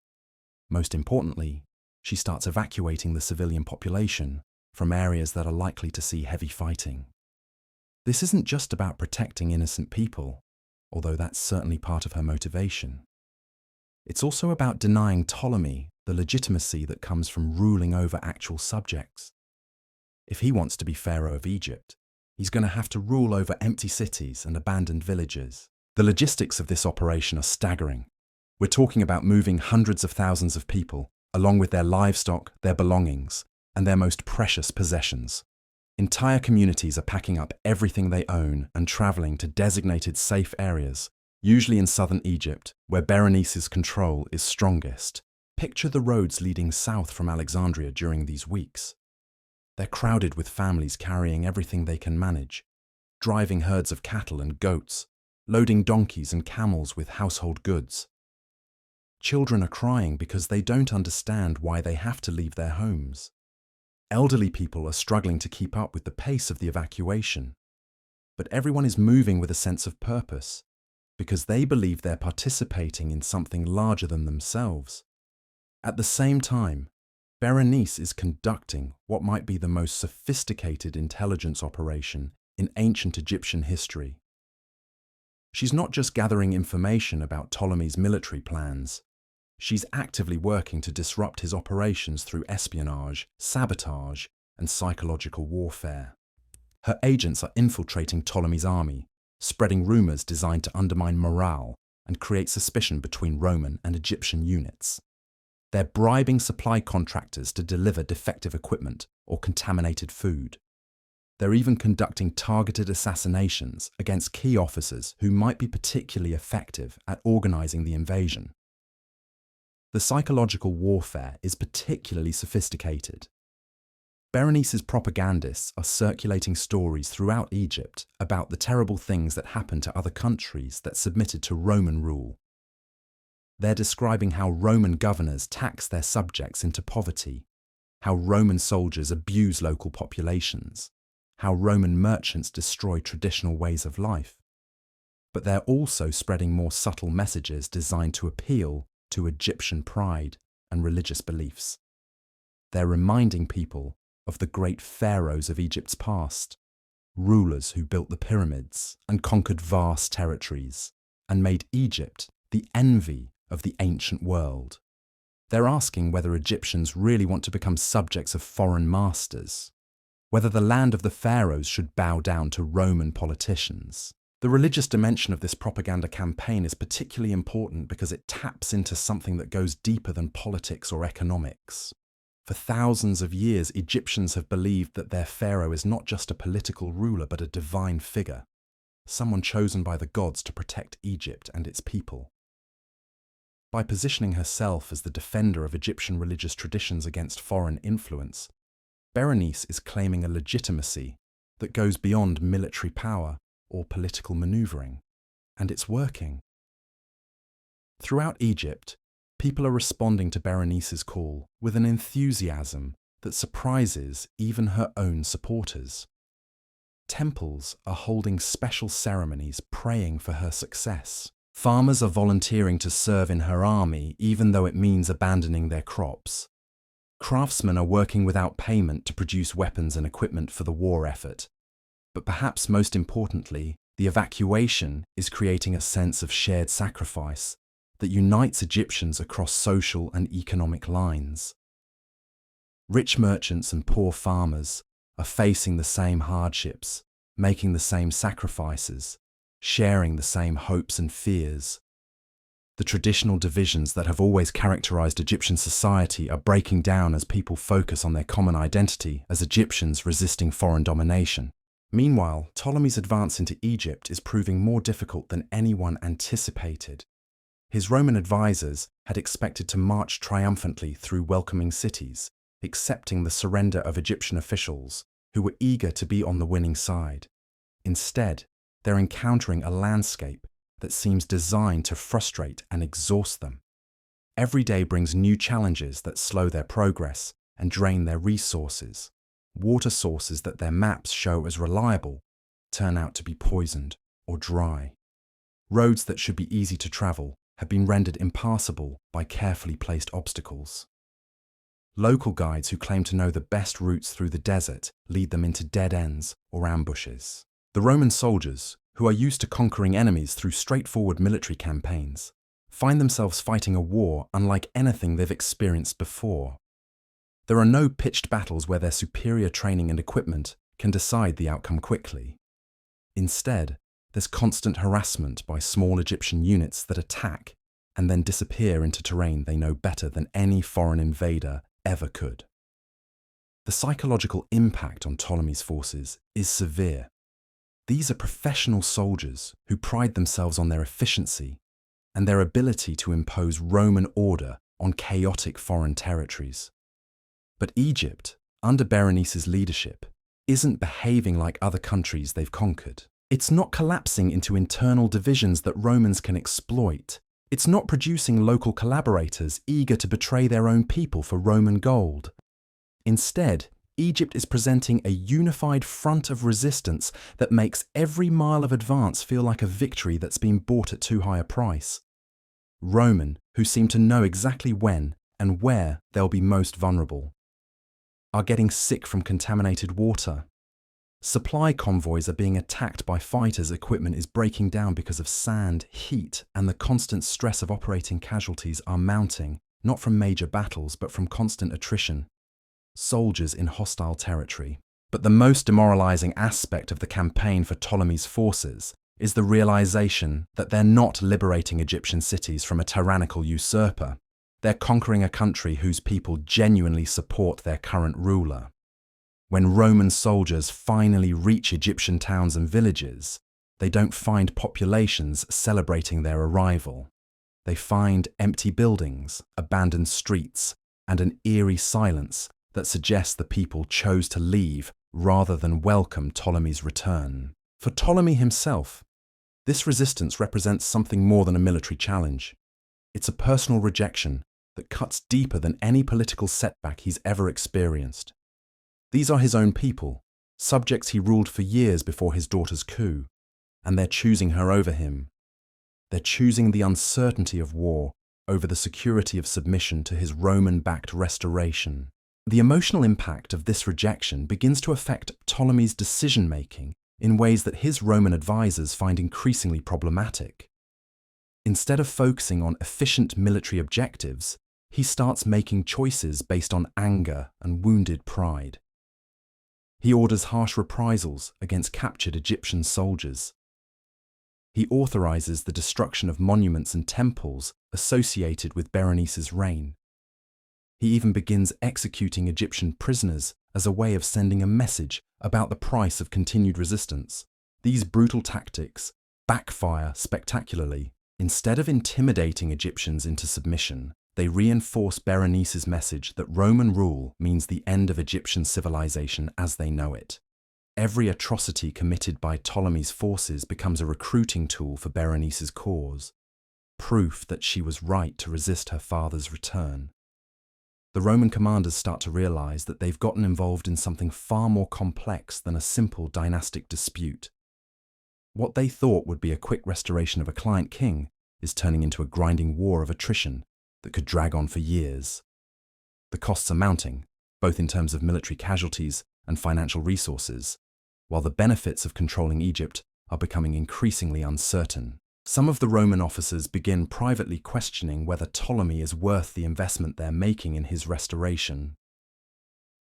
Most importantly, she starts evacuating the civilian population from areas that are likely to see heavy fighting. This isn't just about protecting innocent people, although that's certainly part of her motivation. It's also about denying Ptolemy the legitimacy that comes from ruling over actual subjects. If he wants to be pharaoh of Egypt, he's going to have to rule over empty cities and abandoned villages. The logistics of this operation are staggering. We're talking about moving hundreds of thousands of people, along with their livestock, their belongings, and their most precious possessions. Entire communities are packing up everything they own and traveling to designated safe areas, usually in southern Egypt, where Berenice's control is strongest. Picture the roads leading south from Alexandria during these weeks. They're crowded with families carrying everything they can manage, driving herds of cattle and goats, loading donkeys and camels with household goods. Children are crying because they don't understand why they have to leave their homes. Elderly people are struggling to keep up with the pace of the evacuation. But everyone is moving with a sense of purpose, because they believe they're participating in something larger than themselves. At the same time, Berenice is conducting what might be the most sophisticated intelligence operation in ancient Egyptian history. She's not just gathering information about Ptolemy's military plans. She's actively working to disrupt his operations through espionage, sabotage, and psychological warfare. Her agents are infiltrating Ptolemy's army, spreading rumors designed to undermine morale and create suspicion between Roman and Egyptian units. They're bribing supply contractors to deliver defective equipment or contaminated food. They're even conducting targeted assassinations against key officers who might be particularly effective at organizing the invasion. The psychological warfare is particularly sophisticated. Berenice's propagandists are circulating stories throughout Egypt about the terrible things that happened to other countries that submitted to Roman rule. They're describing how Roman governors tax their subjects into poverty, how Roman soldiers abuse local populations, how Roman merchants destroy traditional ways of life. but they're also spreading more subtle messages designed to appeal to Egyptian pride and religious beliefs. They're reminding people of the great pharaohs of Egypt's past, rulers who built the pyramids and conquered vast territories and made Egypt the envy of the ancient world. They're asking whether Egyptians really want to become subjects of foreign masters, whether the land of the pharaohs should bow down to Roman politicians. The religious dimension of this propaganda campaign is particularly important because it taps into something that goes deeper than politics or economics. For thousands of years, Egyptians have believed that their pharaoh is not just a political ruler but a divine figure, someone chosen by the gods to protect Egypt and its people. By positioning herself as the defender of Egyptian religious traditions against foreign influence, Berenice is claiming a legitimacy that goes beyond military power or political maneuvering, and it's working. Throughout Egypt, people are responding to Berenice's call with an enthusiasm that surprises even her own supporters. Temples are holding special ceremonies praying for her success. Farmers are volunteering to serve in her army even though it means abandoning their crops. Craftsmen are working without payment to produce weapons and equipment for the war effort. But perhaps most importantly, the evacuation is creating a sense of shared sacrifice that unites Egyptians across social and economic lines. Rich merchants and poor farmers are facing the same hardships, making the same sacrifices, sharing the same hopes and fears. The traditional divisions that have always characterized Egyptian society are breaking down as people focus on their common identity as Egyptians resisting foreign domination. Meanwhile, Ptolemy's advance into Egypt is proving more difficult than anyone anticipated. His Roman advisors had expected to march triumphantly through welcoming cities, accepting the surrender of Egyptian officials who were eager to be on the winning side. Instead, they're encountering a landscape that seems designed to frustrate and exhaust them. Every day brings new challenges that slow their progress and drain their resources. Water sources that their maps show as reliable turn out to be poisoned or dry. Roads that should be easy to travel have been rendered impassable by carefully placed obstacles. Local guides who claim to know the best routes through the desert lead them into dead ends or ambushes. The Roman soldiers, who are used to conquering enemies through straightforward military campaigns, find themselves fighting a war unlike anything they've experienced before. There are no pitched battles where their superior training and equipment can decide the outcome quickly. Instead, there's constant harassment by small Egyptian units that attack and then disappear into terrain they know better than any foreign invader ever could. The psychological impact on Ptolemy's forces is severe. These are professional soldiers who pride themselves on their efficiency and their ability to impose Roman order on chaotic foreign territories. But Egypt, under Berenice's leadership, isn't behaving like other countries they've conquered. It's not collapsing into internal divisions that Romans can exploit. It's not producing local collaborators eager to betray their own people for Roman gold. Instead, Egypt is presenting a unified front of resistance that makes every mile of advance feel like a victory that's been bought at too high a price. Roman, who seem to know exactly when and where they'll be most vulnerable, are getting sick from contaminated water. Supply convoys are being attacked by fighters' equipment is breaking down because of sand, heat, and the constant stress of operating casualties are mounting, not from major battles but from constant attrition. Soldiers in hostile territory. But the most demoralizing aspect of the campaign for Ptolemy's forces is the realization that they're not liberating Egyptian cities from a tyrannical usurper. They're conquering a country whose people genuinely support their current ruler. When Roman soldiers finally reach Egyptian towns and villages, they don't find populations celebrating their arrival. They find empty buildings, abandoned streets, and an eerie silence that suggests the people chose to leave rather than welcome Ptolemy's return. For Ptolemy himself, this resistance represents something more than a military challenge. It's a personal rejection that cuts deeper than any political setback he's ever experienced. These are his own people, subjects he ruled for years before his daughter's coup. and they're choosing her over him. They're choosing the uncertainty of war over the security of submission to his Roman-backed restoration. The emotional impact of this rejection begins to affect Ptolemy's decision-making in ways that his Roman advisors find increasingly problematic. Instead of focusing on efficient military objectives, he starts making choices based on anger and wounded pride. He orders harsh reprisals against captured Egyptian soldiers. He authorizes the destruction of monuments and temples associated with Berenice's reign. He even begins executing Egyptian prisoners as a way of sending a message about the price of continued resistance. These brutal tactics backfire spectacularly. Instead of intimidating Egyptians into submission, they reinforce Berenice's message that Roman rule means the end of Egyptian civilization as they know it. Every atrocity committed by Ptolemy's forces becomes a recruiting tool for Berenice's cause, proof that she was right to resist her father's return. The Roman commanders start to realize that they've gotten involved in something far more complex than a simple dynastic dispute. What they thought would be a quick restoration of a client king is turning into a grinding war of attrition that could drag on for years. The costs are mounting, both in terms of military casualties and financial resources, while the benefits of controlling Egypt are becoming increasingly uncertain. Some of the Roman officers begin privately questioning whether Ptolemy is worth the investment they're making in his restoration.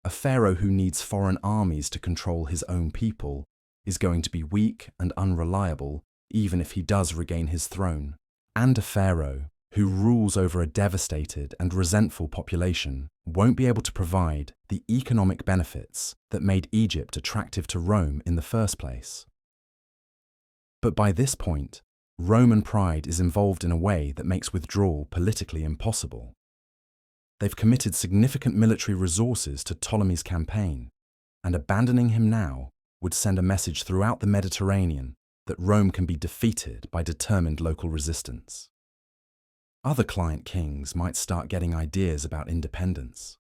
A pharaoh who needs foreign armies to control his own people is going to be weak and unreliable even if he does regain his throne. And a pharaoh who rules over a devastated and resentful population won't be able to provide the economic benefits that made Egypt attractive to Rome in the first place. But by this point, Roman pride is involved in a way that makes withdrawal politically impossible. They've committed significant military resources to Ptolemy's campaign, and abandoning him now would send a message throughout the Mediterranean that Rome can be defeated by determined local resistance. Other client kings might start getting ideas about independence.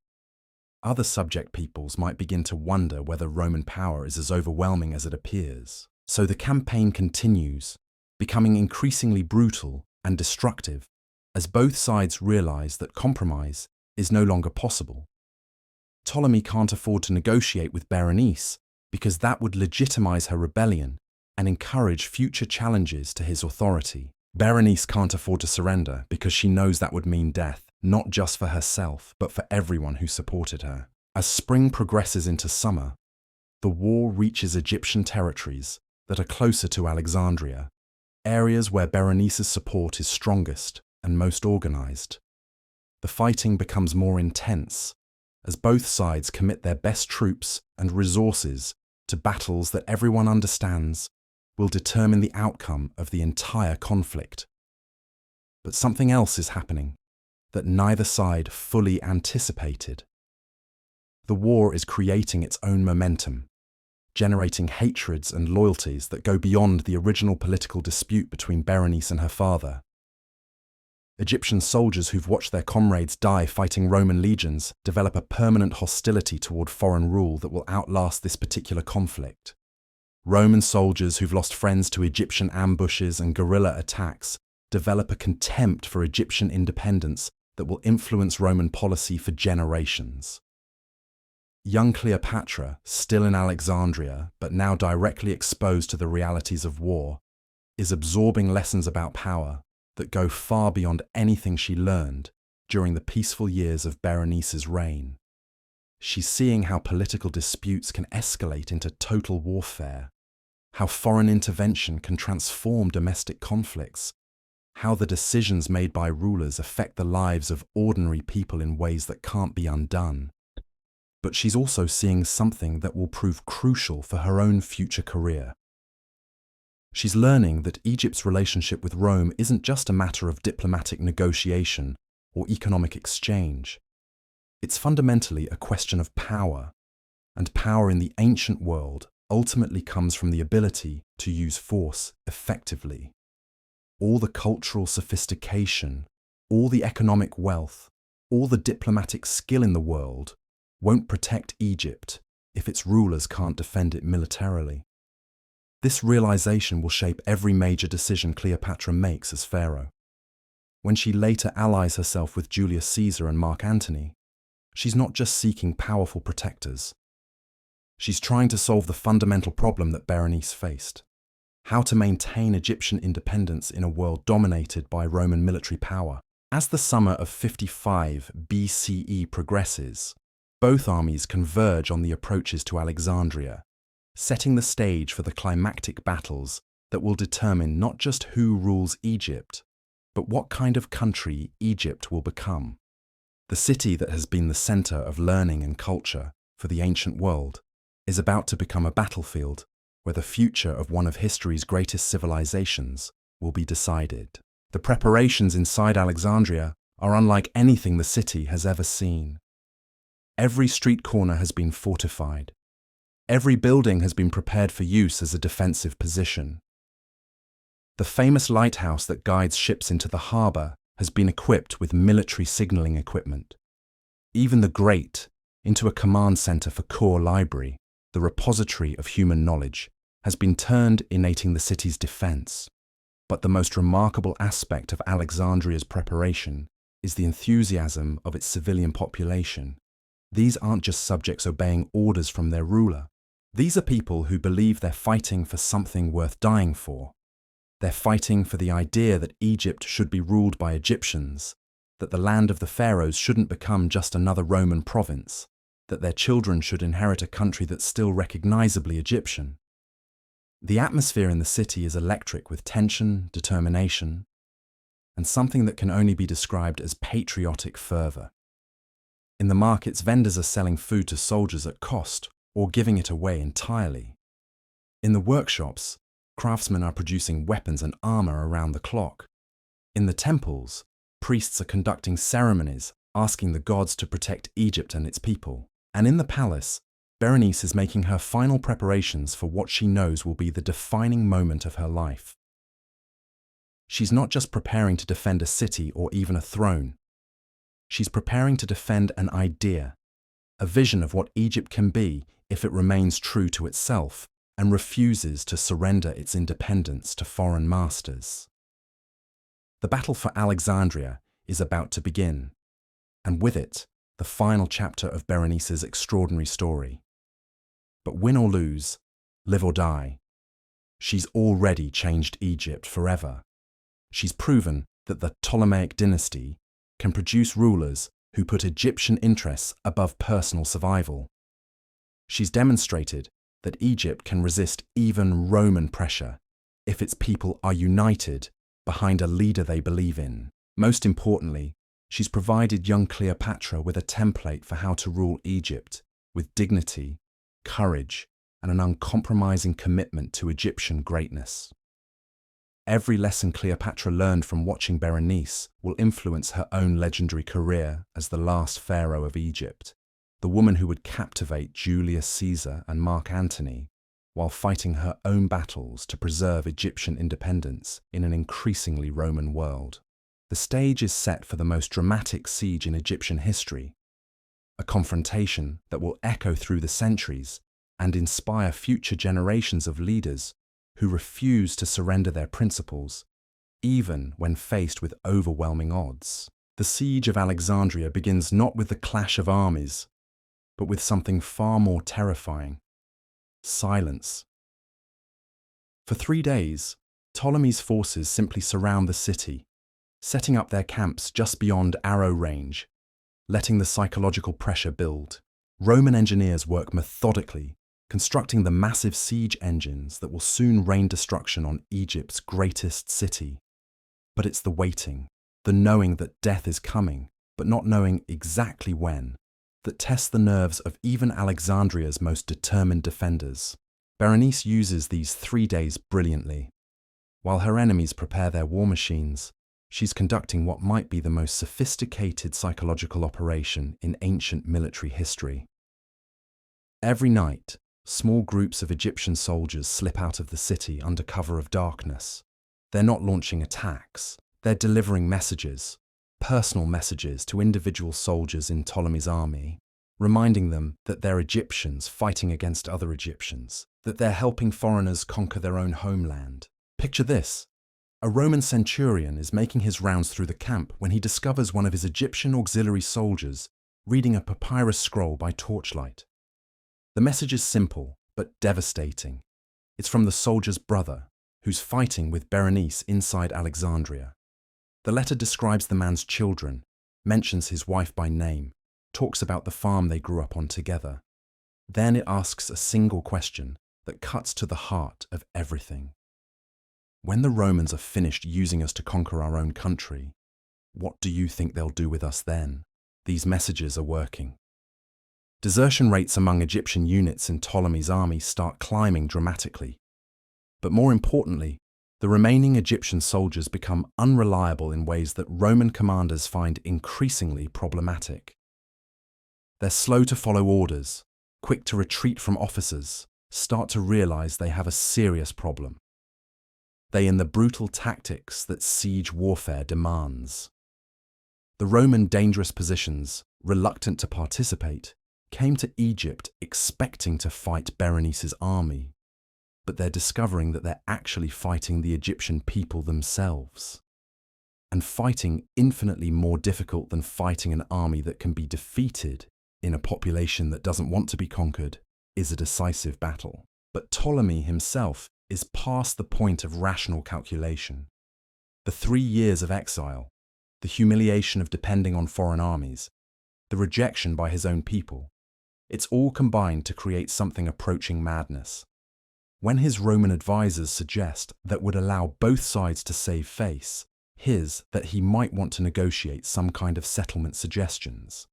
Other subject peoples might begin to wonder whether Roman power is as overwhelming as it appears. So the campaign continues, becoming increasingly brutal and destructive as both sides realize that compromise is no longer possible. Ptolemy can't afford to negotiate with Berenice because that would legitimize her rebellion and encourage future challenges to his authority. Berenice can't afford to surrender because she knows that would mean death, not just for herself, but for everyone who supported her. As spring progresses into summer, the war reaches Egyptian territories that are closer to Alexandria, areas where Berenice's support is strongest and most organized. The fighting becomes more intense as both sides commit their best troops and resources to battles that everyone understands will determine the outcome of the entire conflict. But something else is happening that neither side fully anticipated. The war is creating its own momentum, generating hatreds and loyalties that go beyond the original political dispute between Berenice and her father. Egyptian soldiers who've watched their comrades die fighting Roman legions develop a permanent hostility toward foreign rule that will outlast this particular conflict. Roman soldiers who've lost friends to Egyptian ambushes and guerrilla attacks develop a contempt for Egyptian independence that will influence Roman policy for generations. Young Cleopatra, still in Alexandria, but now directly exposed to the realities of war, is absorbing lessons about power that go far beyond anything she learned during the peaceful years of Berenice's reign. She's seeing how political disputes can escalate into total warfare, how foreign intervention can transform domestic conflicts, how the decisions made by rulers affect the lives of ordinary people in ways that can't be undone. But she's also seeing something that will prove crucial for her own future career. She's learning that Egypt's relationship with Rome isn't just a matter of diplomatic negotiation or economic exchange. It's fundamentally a question of power, and power in the ancient world ultimately comes from the ability to use force effectively. All the cultural sophistication, all the economic wealth, all the diplomatic skill in the world won't protect Egypt if its rulers can't defend it militarily. This realization will shape every major decision Cleopatra makes as pharaoh. When she later allies herself with Julius Caesar and Mark Antony, she's not just seeking powerful protectors. She's trying to solve the fundamental problem that Berenice faced: how to maintain Egyptian independence in a world dominated by Roman military power. As the summer of 55 BCE progresses, both armies converge on the approaches to Alexandria, setting the stage for the climactic battles that will determine not just who rules Egypt, but what kind of country Egypt will become. The city that has been the center of learning and culture for the ancient world is about to become a battlefield where the future of one of history's greatest civilizations will be decided. The preparations inside Alexandria are unlike anything the city has ever seen. Every street corner has been fortified. Every building has been prepared for use as a defensive position. The famous lighthouse that guides ships into the harbor has been equipped with military signaling equipment. Even the grate into a command center for core library, the repository of human knowledge, has been turned, innating the city's defense. But the most remarkable aspect of Alexandria's preparation is the enthusiasm of its civilian population. These aren't just subjects obeying orders from their ruler. These are people who believe they're fighting for something worth dying for. They're fighting for the idea that Egypt should be ruled by Egyptians, that the land of the pharaohs shouldn't become just another Roman province, that their children should inherit a country that's still recognizably Egyptian. The atmosphere in the city is electric with tension, determination, and something that can only be described as patriotic fervor. In the markets, vendors are selling food to soldiers at cost or giving it away entirely. In the workshops, craftsmen are producing weapons and armor around the clock. In the temples, priests are conducting ceremonies, asking the gods to protect Egypt and its people. And in the palace, Berenice is making her final preparations for what she knows will be the defining moment of her life. She's not just preparing to defend a city or even a throne. She's preparing to defend an idea, a vision of what Egypt can be if it remains true to itself and refuses to surrender its independence to foreign masters. The battle for Alexandria is about to begin, and with it, the final chapter of Berenice's extraordinary story. But win or lose, live or die, she's already changed Egypt forever. She's proven that the Ptolemaic dynasty can produce rulers who put Egyptian interests above personal survival. She's demonstrated that Egypt can resist even Roman pressure if its people are united behind a leader they believe in. Most importantly, she's provided young Cleopatra with a template for how to rule Egypt with dignity, courage, and an uncompromising commitment to Egyptian greatness. Every lesson Cleopatra learned from watching Berenice will influence her own legendary career as the last pharaoh of Egypt, the woman who would captivate Julius Caesar and Mark Antony while fighting her own battles to preserve Egyptian independence in an increasingly Roman world. The stage is set for the most dramatic siege in Egyptian history, a confrontation that will echo through the centuries and inspire future generations of leaders who refuse to surrender their principles, even when faced with overwhelming odds. The siege of Alexandria begins not with the clash of armies, but with something far more terrifying: silence. For 3 days, Ptolemy's forces simply surround the city, setting up their camps just beyond arrow range, letting the psychological pressure build. Roman engineers work methodically, constructing the massive siege engines that will soon rain destruction on Egypt's greatest city. But it's the waiting, the knowing that death is coming, but not knowing exactly when, that tests the nerves of even Alexandria's most determined defenders. Berenice uses these 3 days brilliantly. While her enemies prepare their war machines, she's conducting what might be the most sophisticated psychological operation in ancient military history. Every night, small groups of Egyptian soldiers slip out of the city under cover of darkness. They're not launching attacks, they're delivering messages, personal messages to individual soldiers in Ptolemy's army. reminding them that they're Egyptians fighting against other Egyptians, that they're helping foreigners conquer their own homeland. Picture this. A Roman centurion is making his rounds through the camp when he discovers one of his Egyptian auxiliary soldiers reading a papyrus scroll by torchlight. The message is simple, but devastating. It's from the soldier's brother, who's fighting with Berenice inside Alexandria. The letter describes the man's children, mentions his wife by name, talks about the farm they grew up on together. Then it asks a single question that cuts to the heart of everything. When the Romans are finished using us to conquer our own country, what do you think they'll do with us then? These messages are working. Desertion rates among Egyptian units in Ptolemy's army start climbing dramatically. But more importantly, the remaining Egyptian soldiers become unreliable in ways that Roman commanders find increasingly problematic. They're slow to follow orders, quick to retreat from officers, start to realize they have a serious problem. They in the brutal tactics that siege warfare demands. The Roman dangerous positions, reluctant to participate, came to Egypt expecting to fight Berenice's army, but they're discovering that they're actually fighting the Egyptian people themselves. And fighting infinitely more difficult than fighting an army that can be defeated in a population that doesn't want to be conquered is a decisive battle. But Ptolemy himself is past the point of rational calculation. The 3 years of exile, the humiliation of depending on foreign armies, the rejection by his own people, it's all combined to create something approaching madness. When his Roman advisors suggest that would allow both sides to save face, his that he might want to negotiate some kind of settlement suggestions.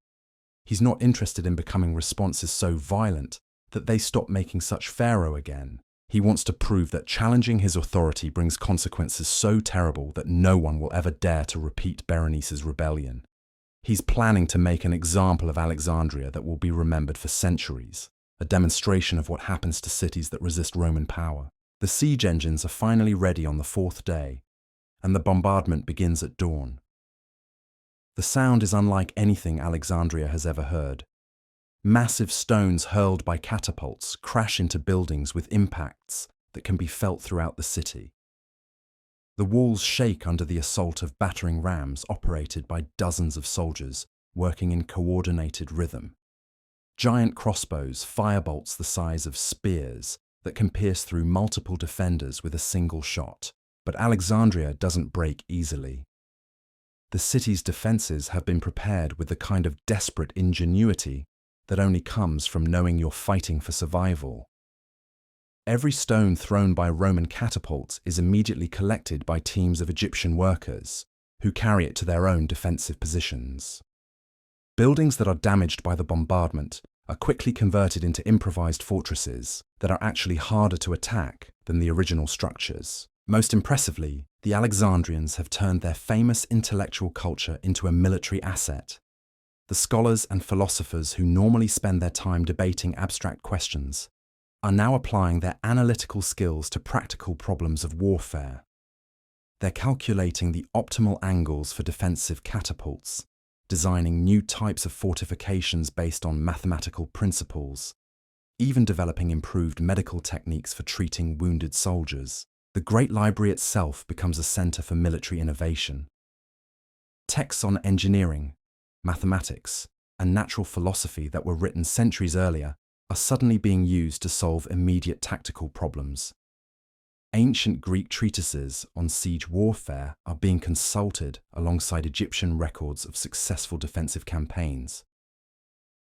He's not interested in becoming responses so violent that they stop making such pharaoh again. He wants to prove that challenging his authority brings consequences so terrible that no one will ever dare to repeat Berenice's rebellion. He's planning to make an example of Alexandria that will be remembered for centuries, a demonstration of what happens to cities that resist Roman power. The siege engines are finally ready on the 4th day, and the bombardment begins at dawn. The sound is unlike anything Alexandria has ever heard. Massive stones hurled by catapults crash into buildings with impacts that can be felt throughout the city. The walls shake under the assault of battering rams operated by dozens of soldiers working in coordinated rhythm. Giant crossbows fire bolts the size of spears that can pierce through multiple defenders with a single shot. But Alexandria doesn't break easily. The city's defenses have been prepared with the kind of desperate ingenuity that only comes from knowing you're fighting for survival. Every stone thrown by Roman catapults is immediately collected by teams of Egyptian workers, who carry it to their own defensive positions. Buildings that are damaged by the bombardment are quickly converted into improvised fortresses that are actually harder to attack than the original structures. Most impressively, the Alexandrians have turned their famous intellectual culture into a military asset. The scholars and philosophers who normally spend their time debating abstract questions are now applying their analytical skills to practical problems of warfare. They're calculating the optimal angles for defensive catapults, designing new types of fortifications based on mathematical principles, even developing improved medical techniques for treating wounded soldiers. The Great Library itself becomes a center for military innovation. Texts on engineering, mathematics, and natural philosophy that were written centuries earlier are suddenly being used to solve immediate tactical problems. Ancient Greek treatises on siege warfare are being consulted alongside Egyptian records of successful defensive campaigns.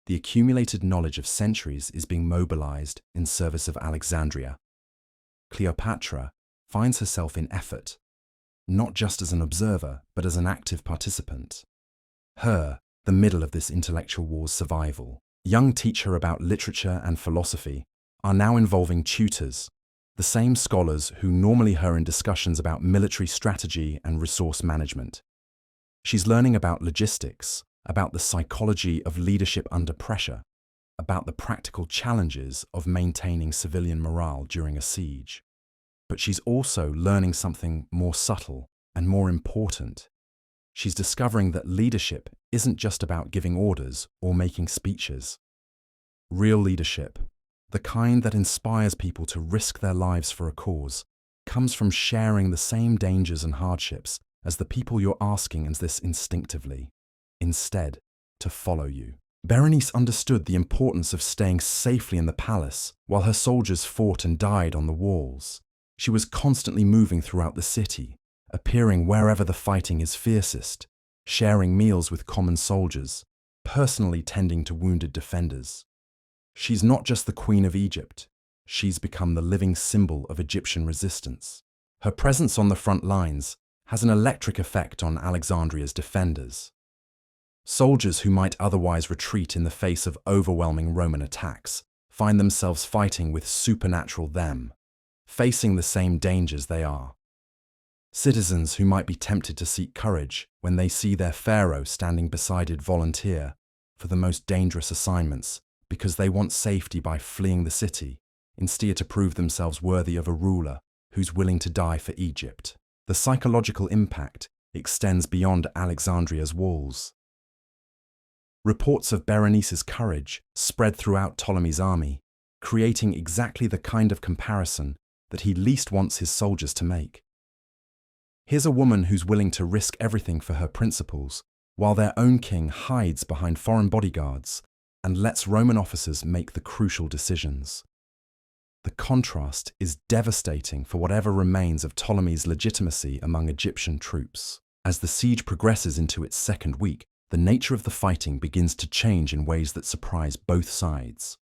The accumulated knowledge of centuries is being mobilized in service of Alexandria. Cleopatra finds herself in effort, not just as an observer, but as an active participant. Her, the middle of this intellectual war's survival. Young teach her about literature and philosophy are now involving tutors, the same scholars who normally hear in discussions about military strategy and resource management. She's learning about logistics, about the psychology of leadership under pressure, about the practical challenges of maintaining civilian morale during a siege. But she's also learning something more subtle and more important. she's discovering that leadership isn't just about giving orders or making speeches. Real leadership, the kind that inspires people to risk their lives for a cause, comes from sharing the same dangers and hardships as the people you're asking and this instinctively, instead, to follow you. Berenice understood the importance of staying safely in the palace while her soldiers fought and died on the walls. She was constantly moving throughout the city, appearing wherever the fighting is fiercest, sharing meals with common soldiers, personally tending to wounded defenders. She's not just the Queen of Egypt, she's become the living symbol of Egyptian resistance. Her presence on the front lines has an electric effect on Alexandria's defenders. Soldiers who might otherwise retreat in the face of overwhelming Roman attacks find themselves fighting with supernatural them, facing the same dangers they are. Citizens who might be tempted to seek courage when they see their pharaoh standing beside it volunteer for the most dangerous assignments because they want safety by fleeing the city, instead to prove themselves worthy of a ruler who's willing to die for Egypt. The psychological impact extends beyond Alexandria's walls. Reports of Berenice's courage spread throughout Ptolemy's army, creating exactly the kind of comparison that he least wants his soldiers to make. Here's a woman who's willing to risk everything for her principles, while their own king hides behind foreign bodyguards and lets Roman officers make the crucial decisions. The contrast is devastating for whatever remains of Ptolemy's legitimacy among Egyptian troops. As the siege progresses into its second week, the nature of the fighting begins to change in ways that surprise both sides.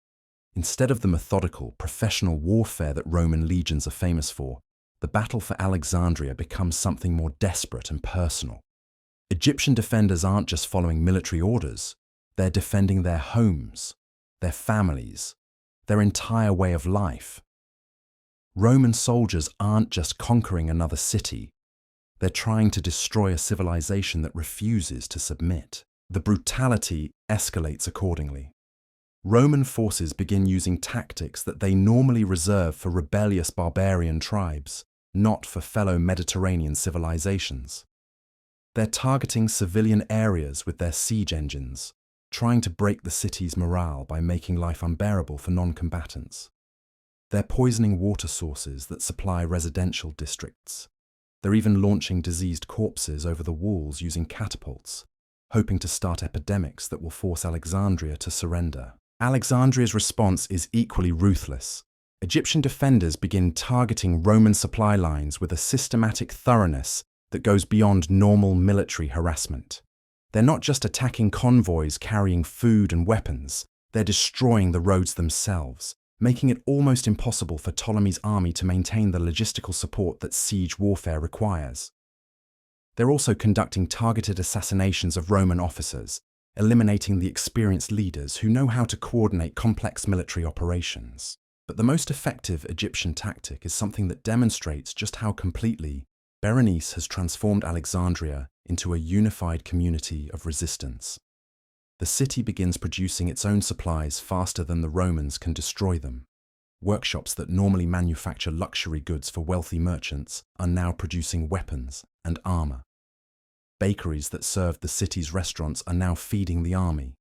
Instead of the methodical, professional warfare that Roman legions are famous for, the battle for Alexandria becomes something more desperate and personal. Egyptian defenders aren't just following military orders, they're defending their homes, their families, their entire way of life. Roman soldiers aren't just conquering another city, they're trying to destroy a civilization that refuses to submit. The brutality escalates accordingly. Roman forces begin using tactics that they normally reserve for rebellious barbarian tribes, not for fellow Mediterranean civilizations. They're targeting civilian areas with their siege engines, trying to break the city's morale by making life unbearable for non-combatants. They're poisoning water sources that supply residential districts. They're even launching diseased corpses over the walls using catapults, hoping to start epidemics that will force Alexandria to surrender. Alexandria's response is equally ruthless. Egyptian defenders begin targeting Roman supply lines with a systematic thoroughness that goes beyond normal military harassment. They're not just attacking convoys carrying food and weapons, they're destroying the roads themselves, making it almost impossible for Ptolemy's army to maintain the logistical support that siege warfare requires. They're also conducting targeted assassinations of Roman officers, eliminating the experienced leaders who know how to coordinate complex military operations. But the most effective Egyptian tactic is something that demonstrates just how completely Berenice has transformed Alexandria into a unified community of resistance. The city begins producing its own supplies faster than the Romans can destroy them. Workshops that normally manufacture luxury goods for wealthy merchants are now producing weapons and armor. Bakeries that served the city's restaurants are now feeding the army.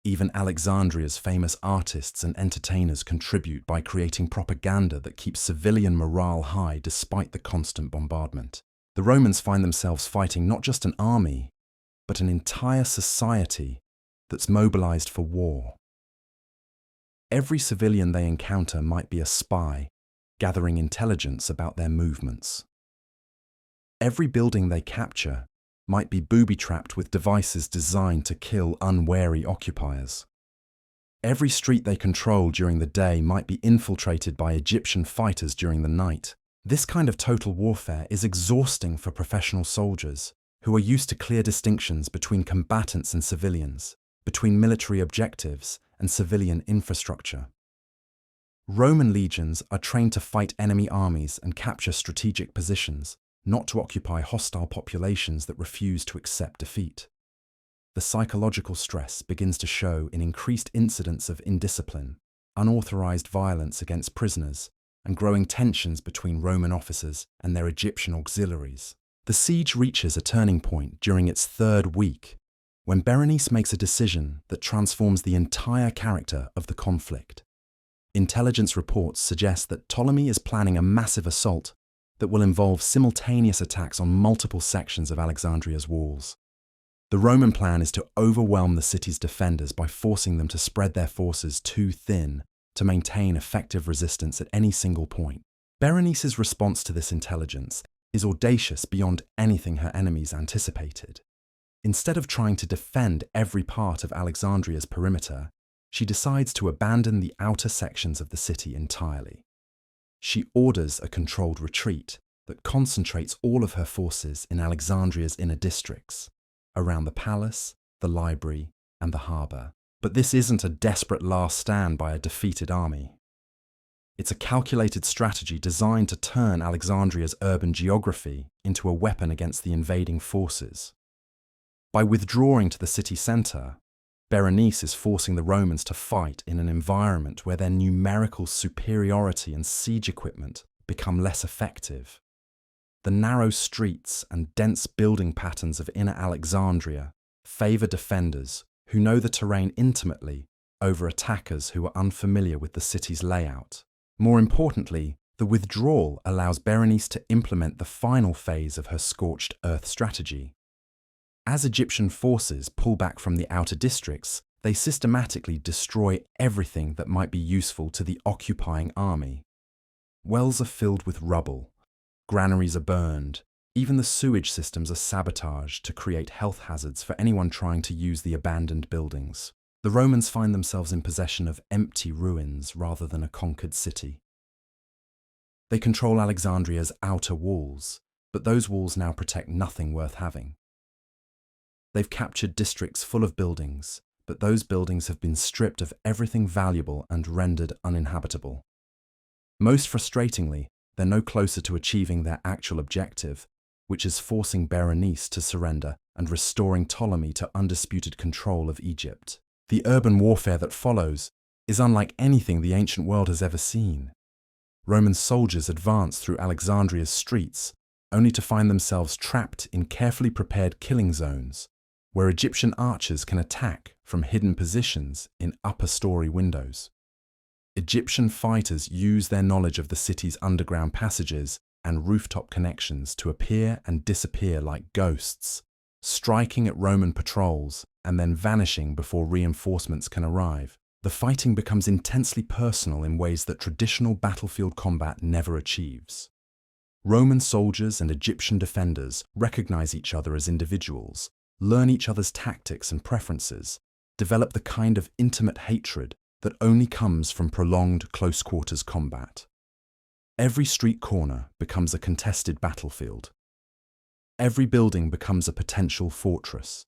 Even Alexandria's famous artists and entertainers contribute by creating propaganda that keeps civilian morale high despite the constant bombardment. The Romans find themselves fighting not just an army, but an entire society that's mobilized for war. Every civilian they encounter might be a spy, gathering intelligence about their movements. Every building they capture might be booby-trapped with devices designed to kill unwary occupiers. Every street they control during the day might be infiltrated by Egyptian fighters during the night. This kind of total warfare is exhausting for professional soldiers, who are used to clear distinctions between combatants and civilians, between military objectives and civilian infrastructure. Roman legions are trained to fight enemy armies and capture strategic positions, not to occupy hostile populations that refuse to accept defeat. The psychological stress begins to show in increased incidents of indiscipline, unauthorized violence against prisoners, and growing tensions between Roman officers and their Egyptian auxiliaries. The siege reaches a turning point during its third week, when Berenice makes a decision that transforms the entire character of the conflict. Intelligence reports suggest that Ptolemy is planning a massive assault that will involve simultaneous attacks on multiple sections of Alexandria's walls. The Roman plan is to overwhelm the city's defenders by forcing them to spread their forces too thin to maintain effective resistance at any single point. Berenice's response to this intelligence is audacious beyond anything her enemies anticipated. Instead of trying to defend every part of Alexandria's perimeter, she decides to abandon the outer sections of the city entirely. She orders a controlled retreat that concentrates all of her forces in Alexandria's inner districts, around the palace, the library, and the harbour. But this isn't a desperate last stand by a defeated army. It's a calculated strategy designed to turn Alexandria's urban geography into a weapon against the invading forces. By withdrawing to the city centre, Berenice is forcing the Romans to fight in an environment where their numerical superiority and siege equipment become less effective. The narrow streets and dense building patterns of inner Alexandria favour defenders who know the terrain intimately over attackers who are unfamiliar with the city's layout. More importantly, the withdrawal allows Berenice to implement the final phase of her scorched earth strategy. As Egyptian forces pull back from the outer districts, they systematically destroy everything that might be useful to the occupying army. Wells are filled with rubble, granaries are burned, even the sewage systems are sabotaged to create health hazards for anyone trying to use the abandoned buildings. The Romans find themselves in possession of empty ruins rather than a conquered city. They control Alexandria's outer walls, but those walls now protect nothing worth having. They've captured districts full of buildings, but those buildings have been stripped of everything valuable and rendered uninhabitable. Most frustratingly, they're no closer to achieving their actual objective, which is forcing Berenice to surrender and restoring Ptolemy to undisputed control of Egypt. The urban warfare that follows is unlike anything the ancient world has ever seen. Roman soldiers advance through Alexandria's streets, only to find themselves trapped in carefully prepared killing zones, where Egyptian archers can attack from hidden positions in upper-story windows. Egyptian fighters use their knowledge of the city's underground passages and rooftop connections to appear and disappear like ghosts, striking at Roman patrols and then vanishing before reinforcements can arrive. The fighting becomes intensely personal in ways that traditional battlefield combat never achieves. Roman soldiers and Egyptian defenders recognize each other as individuals, learn each other's tactics and preferences, develop the kind of intimate hatred that only comes from prolonged close-quarters combat. Every street corner becomes a contested battlefield. Every building becomes a potential fortress.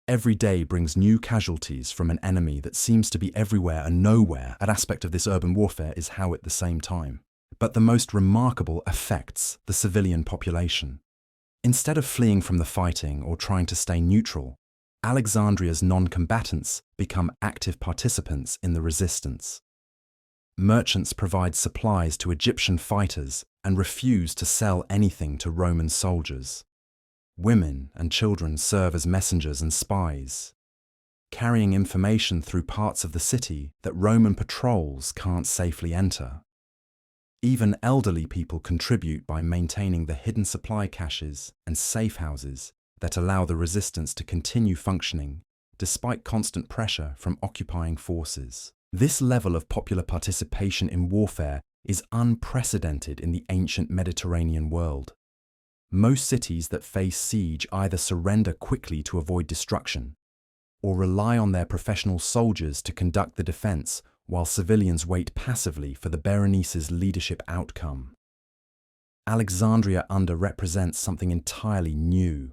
Every day brings new casualties from an enemy that seems to be everywhere and nowhere. An aspect of this urban warfare is how at the same time. But the most remarkable affects the civilian population. Instead of fleeing from the fighting or trying to stay neutral, Alexandria's non-combatants become active participants in the resistance. Merchants provide supplies to Egyptian fighters and refuse to sell anything to Roman soldiers. Women and children serve as messengers and spies, carrying information through parts of the city that Roman patrols can't safely enter. Even elderly people contribute by maintaining the hidden supply caches and safe houses that allow the resistance to continue functioning despite constant pressure from occupying forces. This level of popular participation in warfare is unprecedented in the ancient Mediterranean world. Most cities that face siege either surrender quickly to avoid destruction or rely on their professional soldiers to conduct the defense while civilians wait passively for the Berenice's leadership outcome. Alexandria underrepresents something entirely new,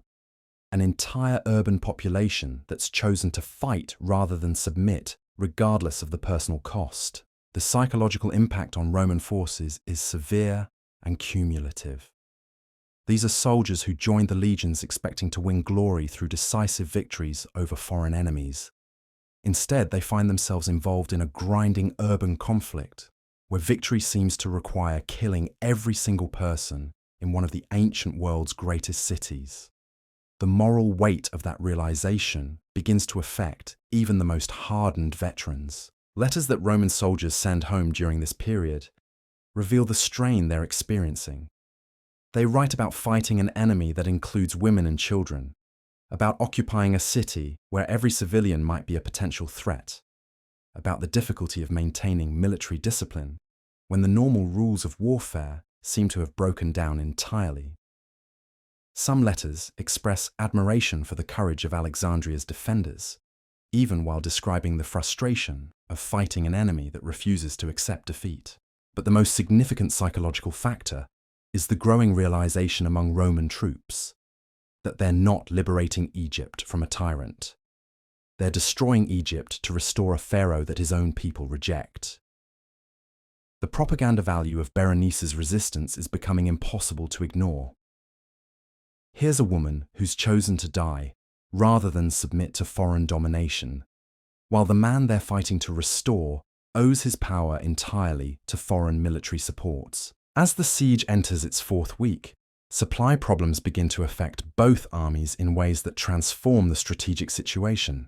an entire urban population that's chosen to fight rather than submit, regardless of the personal cost. The psychological impact on Roman forces is severe and cumulative. These are soldiers who joined the legions expecting to win glory through decisive victories over foreign enemies. Instead, they find themselves involved in a grinding urban conflict, where victory seems to require killing every single person in one of the ancient world's greatest cities. The moral weight of that realization begins to affect even the most hardened veterans. Letters that Roman soldiers send home during this period reveal the strain they're experiencing. They write about fighting an enemy that includes women and children, about occupying a city where every civilian might be a potential threat, about the difficulty of maintaining military discipline when the normal rules of warfare seem to have broken down entirely. Some letters express admiration for the courage of Alexandria's defenders, even while describing the frustration of fighting an enemy that refuses to accept defeat. But the most significant psychological factor is the growing realization among Roman troops that they're not liberating Egypt from a tyrant. They're destroying Egypt to restore a pharaoh that his own people reject. The propaganda value of Berenice's resistance is becoming impossible to ignore. Here's a woman who's chosen to die rather than submit to foreign domination, while the man they're fighting to restore owes his power entirely to foreign military supports. As the siege enters its fourth week, supply problems begin to affect both armies in ways that transform the strategic situation.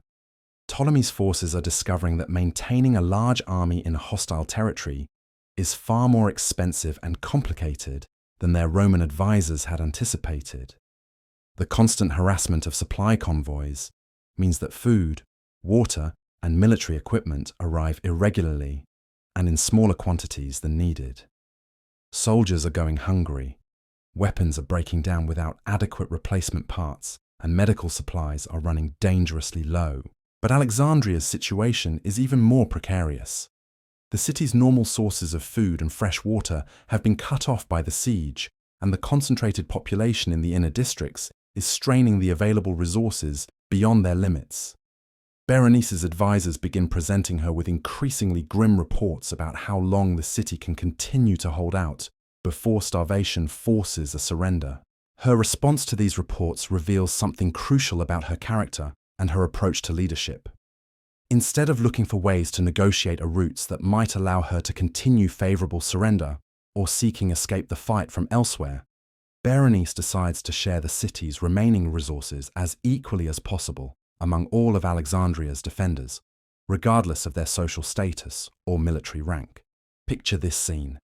Ptolemy's forces are discovering that maintaining a large army in hostile territory is far more expensive and complicated than their Roman advisors had anticipated. The constant harassment of supply convoys means that food, water, and military equipment arrive irregularly and in smaller quantities than needed. Soldiers are going hungry, weapons are breaking down without adequate replacement parts, and medical supplies are running dangerously low. But Alexandria's situation is even more precarious. The city's normal sources of food and fresh water have been cut off by the siege, and the concentrated population in the inner districts is straining the available resources beyond their limits. Berenice's advisors begin presenting her with increasingly grim reports about how long the city can continue to hold out before starvation forces a surrender. Her response to these reports reveals something crucial about her character and her approach to leadership. Instead of looking for ways to negotiate a route that might allow her to continue favorable surrender or seeking escape the fight from elsewhere, Berenice decides to share the city's remaining resources as equally as possible among all of Alexandria's defenders, regardless of their social status or military rank. Picture this scene: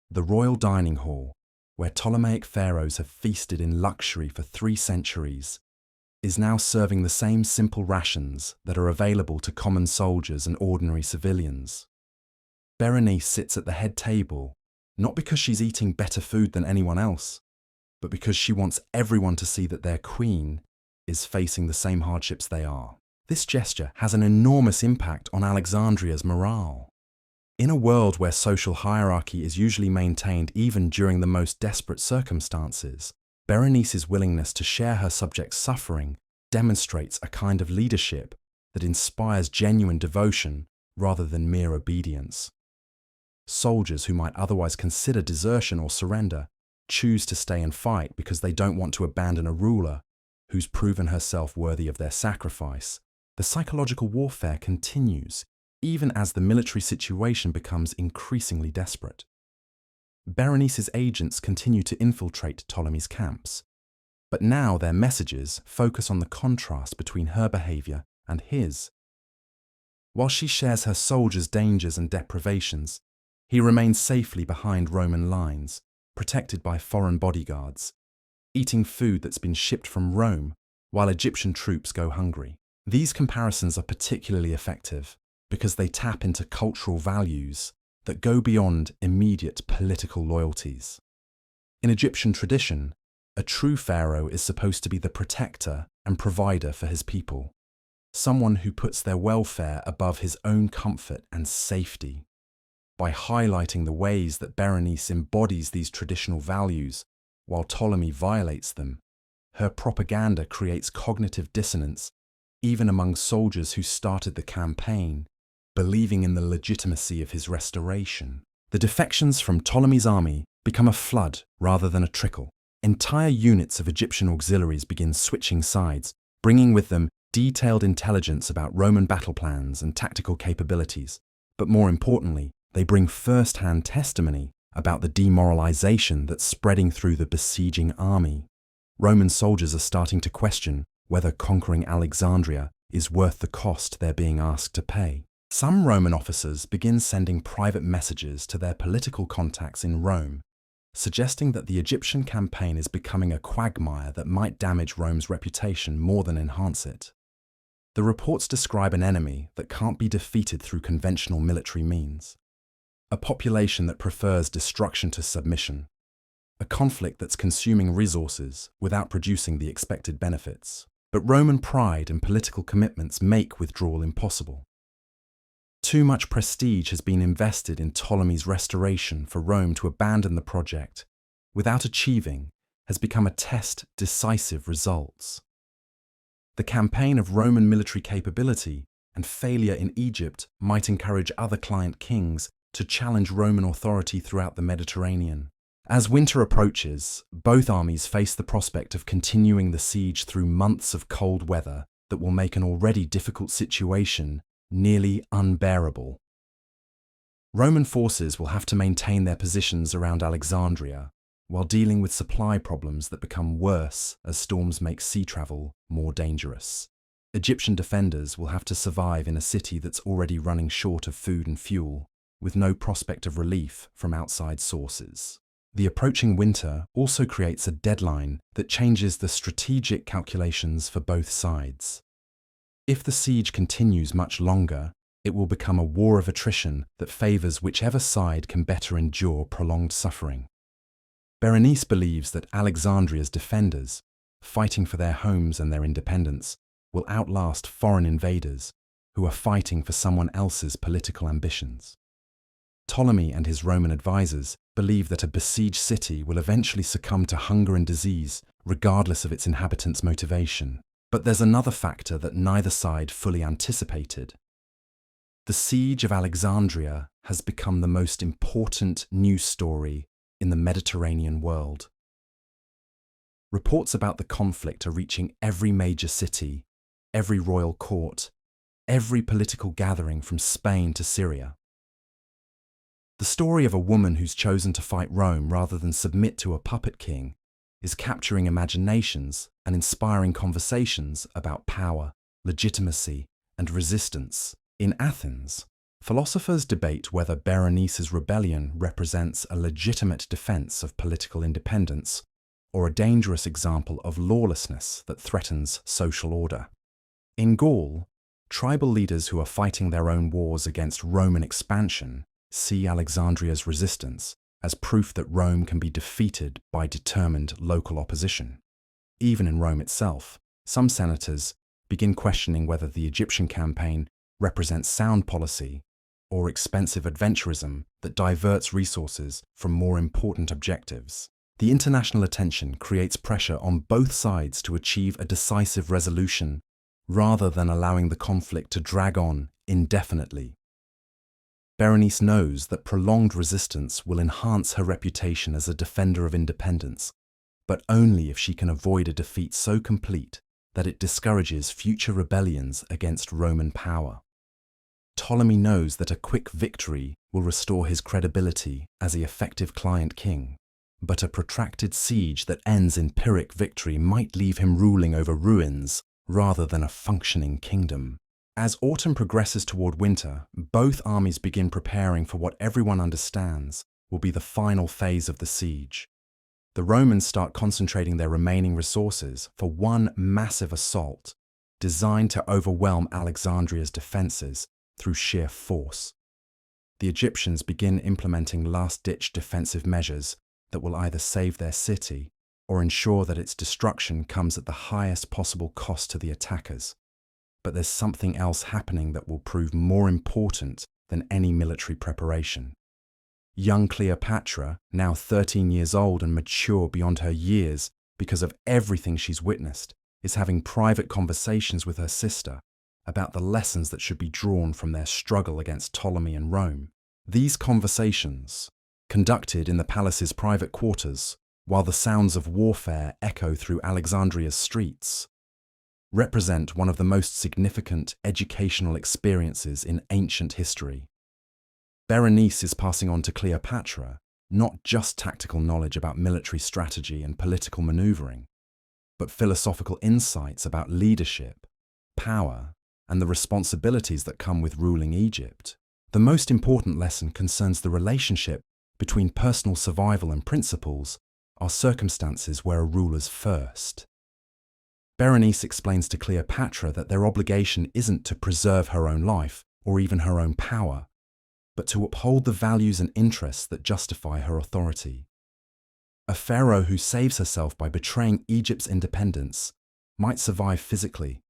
the royal dining hall, where Ptolemaic pharaohs have feasted in luxury for 3 centuries, is now serving the same simple rations that are available to common soldiers and ordinary civilians. Berenice sits at the head table, not because she's eating better food than anyone else, but because she wants everyone to see that their queen is facing the same hardships they are. This gesture has an enormous impact on Alexandria's morale. In a world where social hierarchy is usually maintained even during the most desperate circumstances, Berenice's willingness to share her subjects' suffering demonstrates a kind of leadership that inspires genuine devotion rather than mere obedience. Soldiers who might otherwise consider desertion or surrender choose to stay and fight because they don't want to abandon a ruler who's proven herself worthy of their sacrifice. The psychological warfare continues, even as the military situation becomes increasingly desperate. Berenice's agents continue to infiltrate Ptolemy's camps, but now their messages focus on the contrast between her behavior and his. While she shares her soldiers' dangers and deprivations, he remains safely behind Roman lines, protected by foreign bodyguards, eating food that's been shipped from Rome while Egyptian troops go hungry. These comparisons are particularly effective because they tap into cultural values that go beyond immediate political loyalties. In Egyptian tradition, a true pharaoh is supposed to be the protector and provider for his people, someone who puts their welfare above his own comfort and safety. By highlighting the ways that Berenice embodies these traditional values while Ptolemy violates them, her propaganda creates cognitive dissonance even among soldiers who started the campaign, believing in the legitimacy of his restoration. The defections from Ptolemy's army become a flood rather than a trickle. Entire units of Egyptian auxiliaries begin switching sides, bringing with them detailed intelligence about Roman battle plans and tactical capabilities. But more importantly, they bring first-hand testimony about the demoralization that's spreading through the besieging army. Roman soldiers are starting to question whether conquering Alexandria is worth the cost they're being asked to pay. Some Roman officers begin sending private messages to their political contacts in Rome, suggesting that the Egyptian campaign is becoming a quagmire that might damage Rome's reputation more than enhance it. The reports describe an enemy that can't be defeated through conventional military means, a population that prefers destruction to submission, a conflict that's consuming resources without producing the expected benefits. But Roman pride and political commitments make withdrawal impossible. Too much prestige has been invested in Ptolemy's restoration for Rome to abandon the project without achieving has become a test decisive results. The campaign of Roman military capability and failure in Egypt might encourage other client kings to challenge Roman authority throughout the Mediterranean. As winter approaches, both armies face the prospect of continuing the siege through months of cold weather that will make an already difficult situation nearly unbearable. Roman forces will have to maintain their positions around Alexandria while dealing with supply problems that become worse as storms make sea travel more dangerous. Egyptian defenders will have to survive in a city that's already running short of food and fuel, with no prospect of relief from outside sources. The approaching winter also creates a deadline that changes the strategic calculations for both sides. If the siege continues much longer, it will become a war of attrition that favors whichever side can better endure prolonged suffering. Berenice believes that Alexandria's defenders, fighting for their homes and their independence, will outlast foreign invaders who are fighting for someone else's political ambitions. Ptolemy and his Roman advisors believe that a besieged city will eventually succumb to hunger and disease, regardless of its inhabitants' motivation. But there's another factor that neither side fully anticipated. The siege of Alexandria has become the most important news story in the Mediterranean world. Reports about the conflict are reaching every major city, every royal court, every political gathering from Spain to Syria. The story of a woman who's chosen to fight Rome rather than submit to a puppet king is capturing imaginations and inspiring conversations about power, legitimacy, and resistance. In Athens, philosophers debate whether Berenice's rebellion represents a legitimate defense of political independence or a dangerous example of lawlessness that threatens social order. In Gaul, tribal leaders who are fighting their own wars against Roman expansion see Alexandria's resistance as proof that Rome can be defeated by determined local opposition. Even in Rome itself, some senators begin questioning whether the Egyptian campaign represents sound policy or expensive adventurism that diverts resources from more important objectives. The international attention creates pressure on both sides to achieve a decisive resolution rather than allowing the conflict to drag on indefinitely. Berenice knows that prolonged resistance will enhance her reputation as a defender of independence, but only if she can avoid a defeat so complete that it discourages future rebellions against Roman power. Ptolemy knows that a quick victory will restore his credibility as the effective client king, but a protracted siege that ends in Pyrrhic victory might leave him ruling over ruins rather than a functioning kingdom. As autumn progresses toward winter, both armies begin preparing for what everyone understands will be the final phase of the siege. The Romans start concentrating their remaining resources for one massive assault designed to overwhelm Alexandria's defenses through sheer force. The Egyptians begin implementing last-ditch defensive measures that will either save their city or ensure that its destruction comes at the highest possible cost to the attackers. But there's something else happening that will prove more important than any military preparation. Young Cleopatra, now 13 years old and mature beyond her years because of everything she's witnessed, is having private conversations with her sister about the lessons that should be drawn from their struggle against Ptolemy and Rome. These conversations, conducted in the palace's private quarters while the sounds of warfare echo through Alexandria's streets, represent one of the most significant educational experiences in ancient history. Berenice is passing on to Cleopatra not just tactical knowledge about military strategy and political maneuvering, but philosophical insights about leadership, power, and the responsibilities that come with ruling Egypt. The most important lesson concerns the relationship between personal survival and principles are circumstances where a ruler's first. Berenice explains to Cleopatra that their obligation isn't to preserve her own life or even her own power, but to uphold the values and interests that justify her authority. A pharaoh who saves herself by betraying Egypt's independence might survive physically,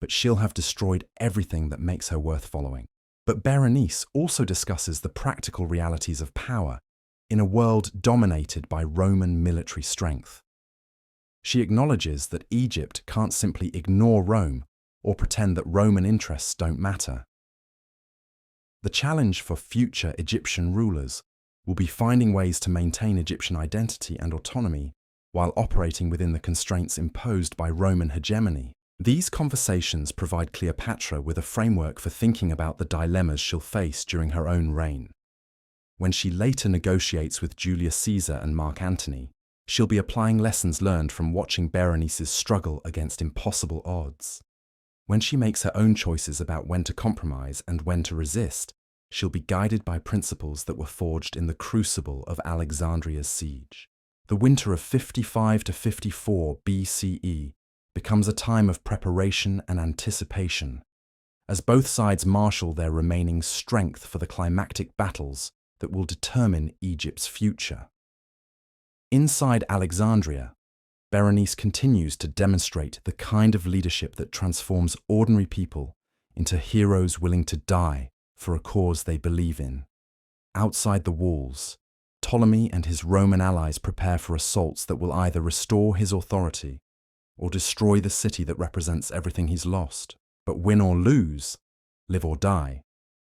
but she'll have destroyed everything that makes her worth following. But Berenice also discusses the practical realities of power in a world dominated by Roman military strength. She acknowledges that Egypt can't simply ignore Rome or pretend that Roman interests don't matter. The challenge for future Egyptian rulers will be finding ways to maintain Egyptian identity and autonomy while operating within the constraints imposed by Roman hegemony. These conversations provide Cleopatra with a framework for thinking about the dilemmas she'll face during her own reign. When she later negotiates with Julius Caesar and Mark Antony, she'll be applying lessons learned from watching Berenice's struggle against impossible odds. When she makes her own choices about when to compromise and when to resist, she'll be guided by principles that were forged in the crucible of Alexandria's siege. The winter of 55 to 54 BCE becomes a time of preparation and anticipation, as both sides marshal their remaining strength for the climactic battles that will determine Egypt's future. Inside Alexandria, Berenice continues to demonstrate the kind of leadership that transforms ordinary people into heroes willing to die for a cause they believe in. Outside the walls, Ptolemy and his Roman allies prepare for assaults that will either restore his authority or destroy the city that represents everything he's lost. But win or lose, live or die,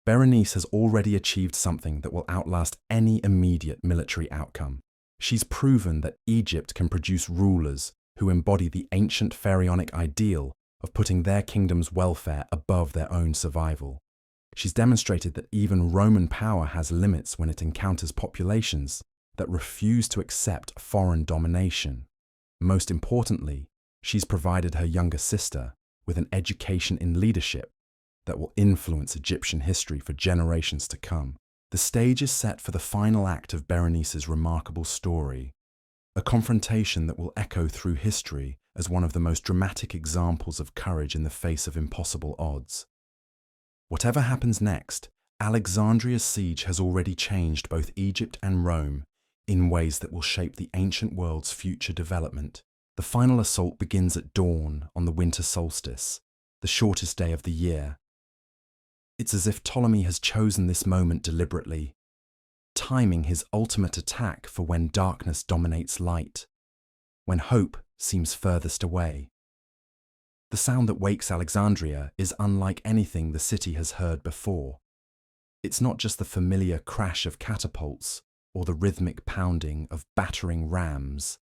Berenice has already achieved something that will outlast any immediate military outcome. She's proven that Egypt can produce rulers who embody the ancient pharaonic ideal of putting their kingdom's welfare above their own survival. She's demonstrated that even Roman power has limits when it encounters populations that refuse to accept foreign domination. Most importantly, she's provided her younger sister with an education in leadership that will influence Egyptian history for generations to come. The stage is set for the final act of Berenice's remarkable story, a confrontation that will echo through history as one of the most dramatic examples of courage in the face of impossible odds. Whatever happens next, Alexandria's siege has already changed both Egypt and Rome in ways that will shape the ancient world's future development. The final assault begins at dawn on the winter solstice, the shortest day of the year. It's as if Ptolemy has chosen this moment deliberately, timing his ultimate attack for when darkness dominates light, when hope seems furthest away. The sound that wakes Alexandria is unlike anything the city has heard before. It's not just the familiar crash of catapults or the rhythmic pounding of battering rams.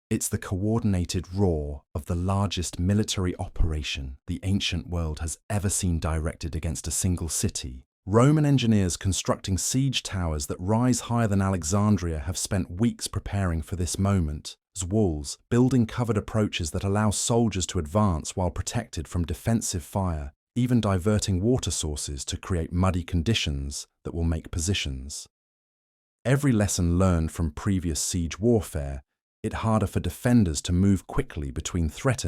It's the coordinated roar of the largest military operation the ancient world has ever seen directed against a single city. Roman engineers constructing siege towers that rise higher than Alexandria have spent weeks preparing for this moment. As walls, building covered approaches that allow soldiers to advance while protected from defensive fire, even diverting water sources to create muddy conditions that will make positions. Every lesson learned from previous siege warfare, it harder for defenders to move quickly between threats,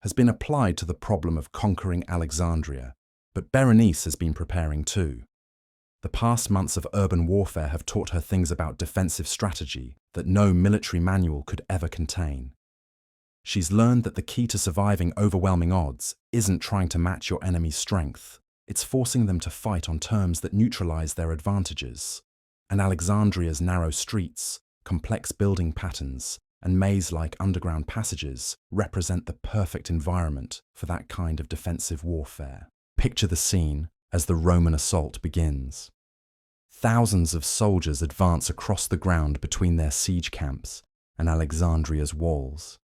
has been applied to the problem of conquering Alexandria. But Berenice has been preparing too. The past months of urban warfare have taught her things about defensive strategy that no military manual could ever contain. She's learned that the key to surviving overwhelming odds isn't trying to match your enemy's strength, it's forcing them to fight on terms that neutralize their advantages. And Alexandria's narrow streets, complex building patterns, and maze-like underground passages represent the perfect environment for that kind of defensive warfare. Picture the scene as the Roman assault begins. Thousands of soldiers advance across the ground between their siege camps and Alexandria's walls,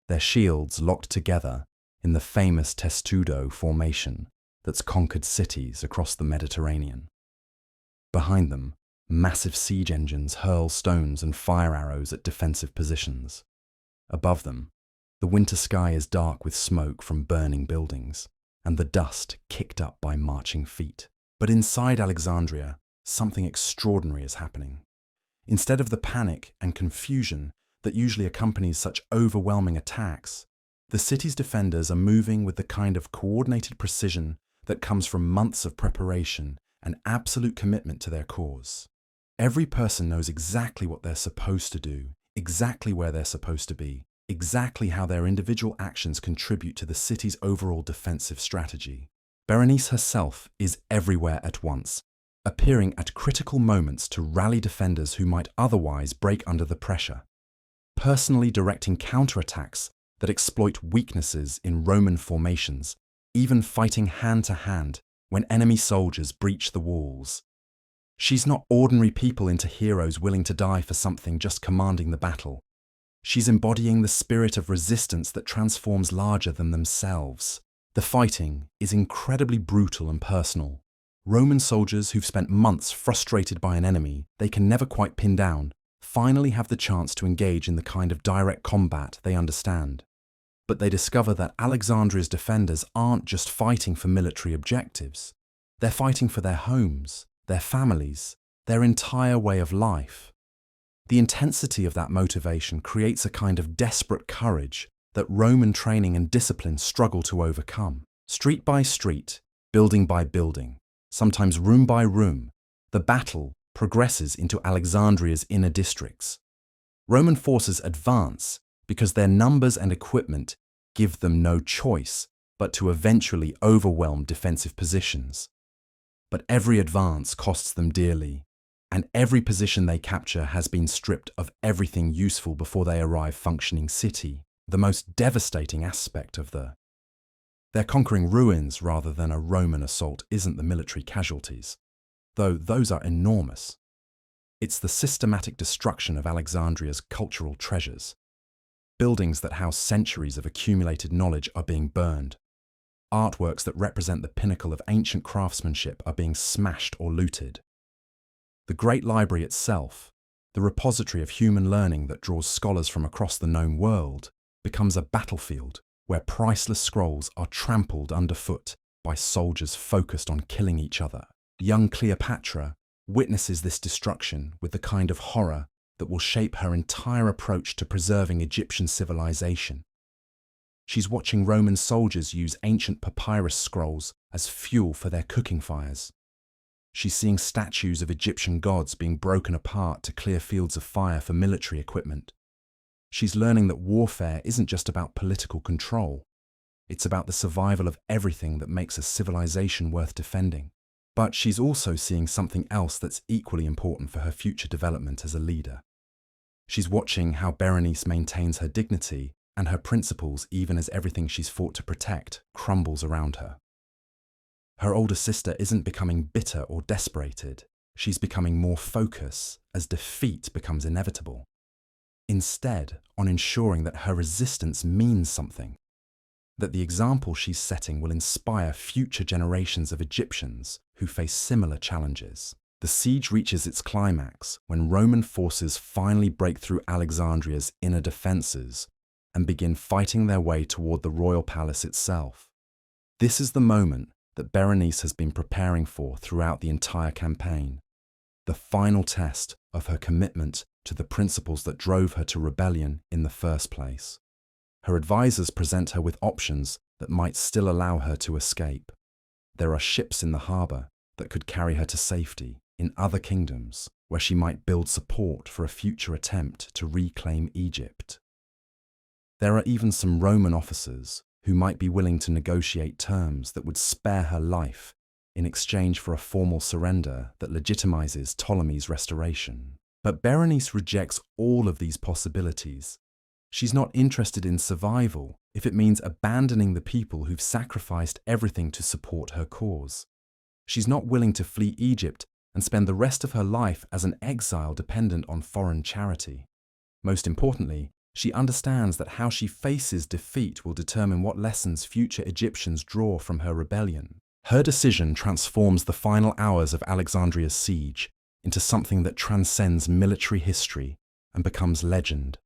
their shields locked together in the famous testudo formation that's conquered cities across the Mediterranean. Behind them, Massive siege engines hurl stones and fire arrows at defensive positions. Above them, the winter sky is dark with smoke from burning buildings, and the dust kicked up by marching feet. But inside Alexandria, something extraordinary is happening. Instead of the panic and confusion that usually accompanies such overwhelming attacks, the city's defenders are moving with the kind of coordinated precision that comes from months of preparation and absolute commitment to their cause. Every person knows exactly what they're supposed to do, exactly where they're supposed to be, exactly how their individual actions contribute to the city's overall defensive strategy. Berenice herself is everywhere at once, appearing at critical moments to rally defenders who might otherwise break under the pressure, personally directing counterattacks that exploit weaknesses in Roman formations, even fighting hand-to-hand when enemy soldiers breach the walls. She's not ordinary people into heroes willing to die for something just commanding the battle. She's embodying the spirit of resistance that transforms larger than themselves. The fighting is incredibly brutal and personal. Roman soldiers who've spent months frustrated by an enemy they can never quite pin down finally have the chance to engage in the kind of direct combat they understand. But they discover that Alexandria's defenders aren't just fighting for military objectives. They're fighting for their homes, their families, their entire way of life. The intensity of that motivation creates a kind of desperate courage that Roman training and discipline struggle to overcome. Street by street, building by building, sometimes room by room, the battle progresses into Alexandria's inner districts. Roman forces advance because their numbers and equipment give them no choice but to eventually overwhelm defensive positions. But every advance costs them dearly, and every position they capture has been stripped of everything useful before they arrive functioning city. The most devastating aspect of they're conquering ruins rather than a Roman assault isn't the military casualties, though those are enormous. It's the systematic destruction of Alexandria's cultural treasures. Buildings that house centuries of accumulated knowledge are being burned. Artworks that represent the pinnacle of ancient craftsmanship are being smashed or looted. The Great Library itself, the repository of human learning that draws scholars from across the known world, becomes a battlefield where priceless scrolls are trampled underfoot by soldiers focused on killing each other. Young Cleopatra witnesses this destruction with the kind of horror that will shape her entire approach to preserving Egyptian civilization. She's watching Roman soldiers use ancient papyrus scrolls as fuel for their cooking fires. She's seeing statues of Egyptian gods being broken apart to clear fields of fire for military equipment. She's learning that warfare isn't just about political control. It's about the survival of everything that makes a civilization worth defending. But she's also seeing something else that's equally important for her future development as a leader. She's watching how Berenice maintains her dignity and her principles even as everything she's fought to protect crumbles around her. Her older sister isn't becoming bitter or desperated. She's becoming more focused as defeat becomes inevitable. Instead, on ensuring that her resistance means something, that the example she's setting will inspire future generations of Egyptians who face similar challenges. The siege reaches its climax when Roman forces finally break through Alexandria's inner defenses and begin fighting their way toward the royal palace itself. This is the moment that Berenice has been preparing for throughout the entire campaign, the final test of her commitment to the principles that drove her to rebellion in the first place. Her advisors present her with options that might still allow her to escape. There are ships in the harbour that could carry her to safety in other kingdoms where she might build support for a future attempt to reclaim Egypt. There are even some Roman officers who might be willing to negotiate terms that would spare her life in exchange for a formal surrender that legitimizes Ptolemy's restoration. But Berenice rejects all of these possibilities. She's not interested in survival if it means abandoning the people who've sacrificed everything to support her cause. She's not willing to flee Egypt and spend the rest of her life as an exile dependent on foreign charity. Most importantly, she understands that how she faces defeat will determine what lessons future Egyptians draw from her rebellion. Her decision transforms the final hours of Alexandria's siege, into something that transcends military history and becomes legend.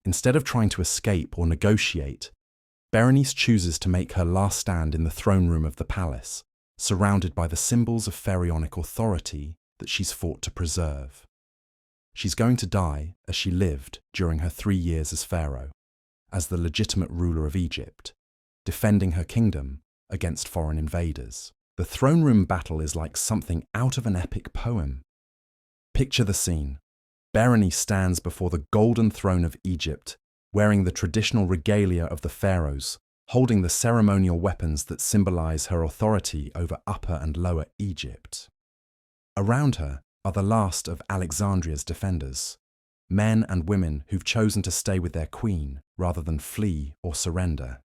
Instead of trying to escape or negotiate, Berenice chooses to make her last stand in the throne room of the palace, surrounded by the symbols of pharaonic authority that she's fought to preserve. She's going to die as she lived during her 3 years as pharaoh, as the legitimate ruler of Egypt, defending her kingdom against foreign invaders. The throne room battle is like something out of an epic poem. Picture the scene. Berenice stands before the golden throne of Egypt, wearing the traditional regalia of the pharaohs, holding the ceremonial weapons that symbolize her authority over Upper and Lower Egypt. Around her are the last of Alexandria's defenders, men and women who've chosen to stay with their queen rather than flee or surrender.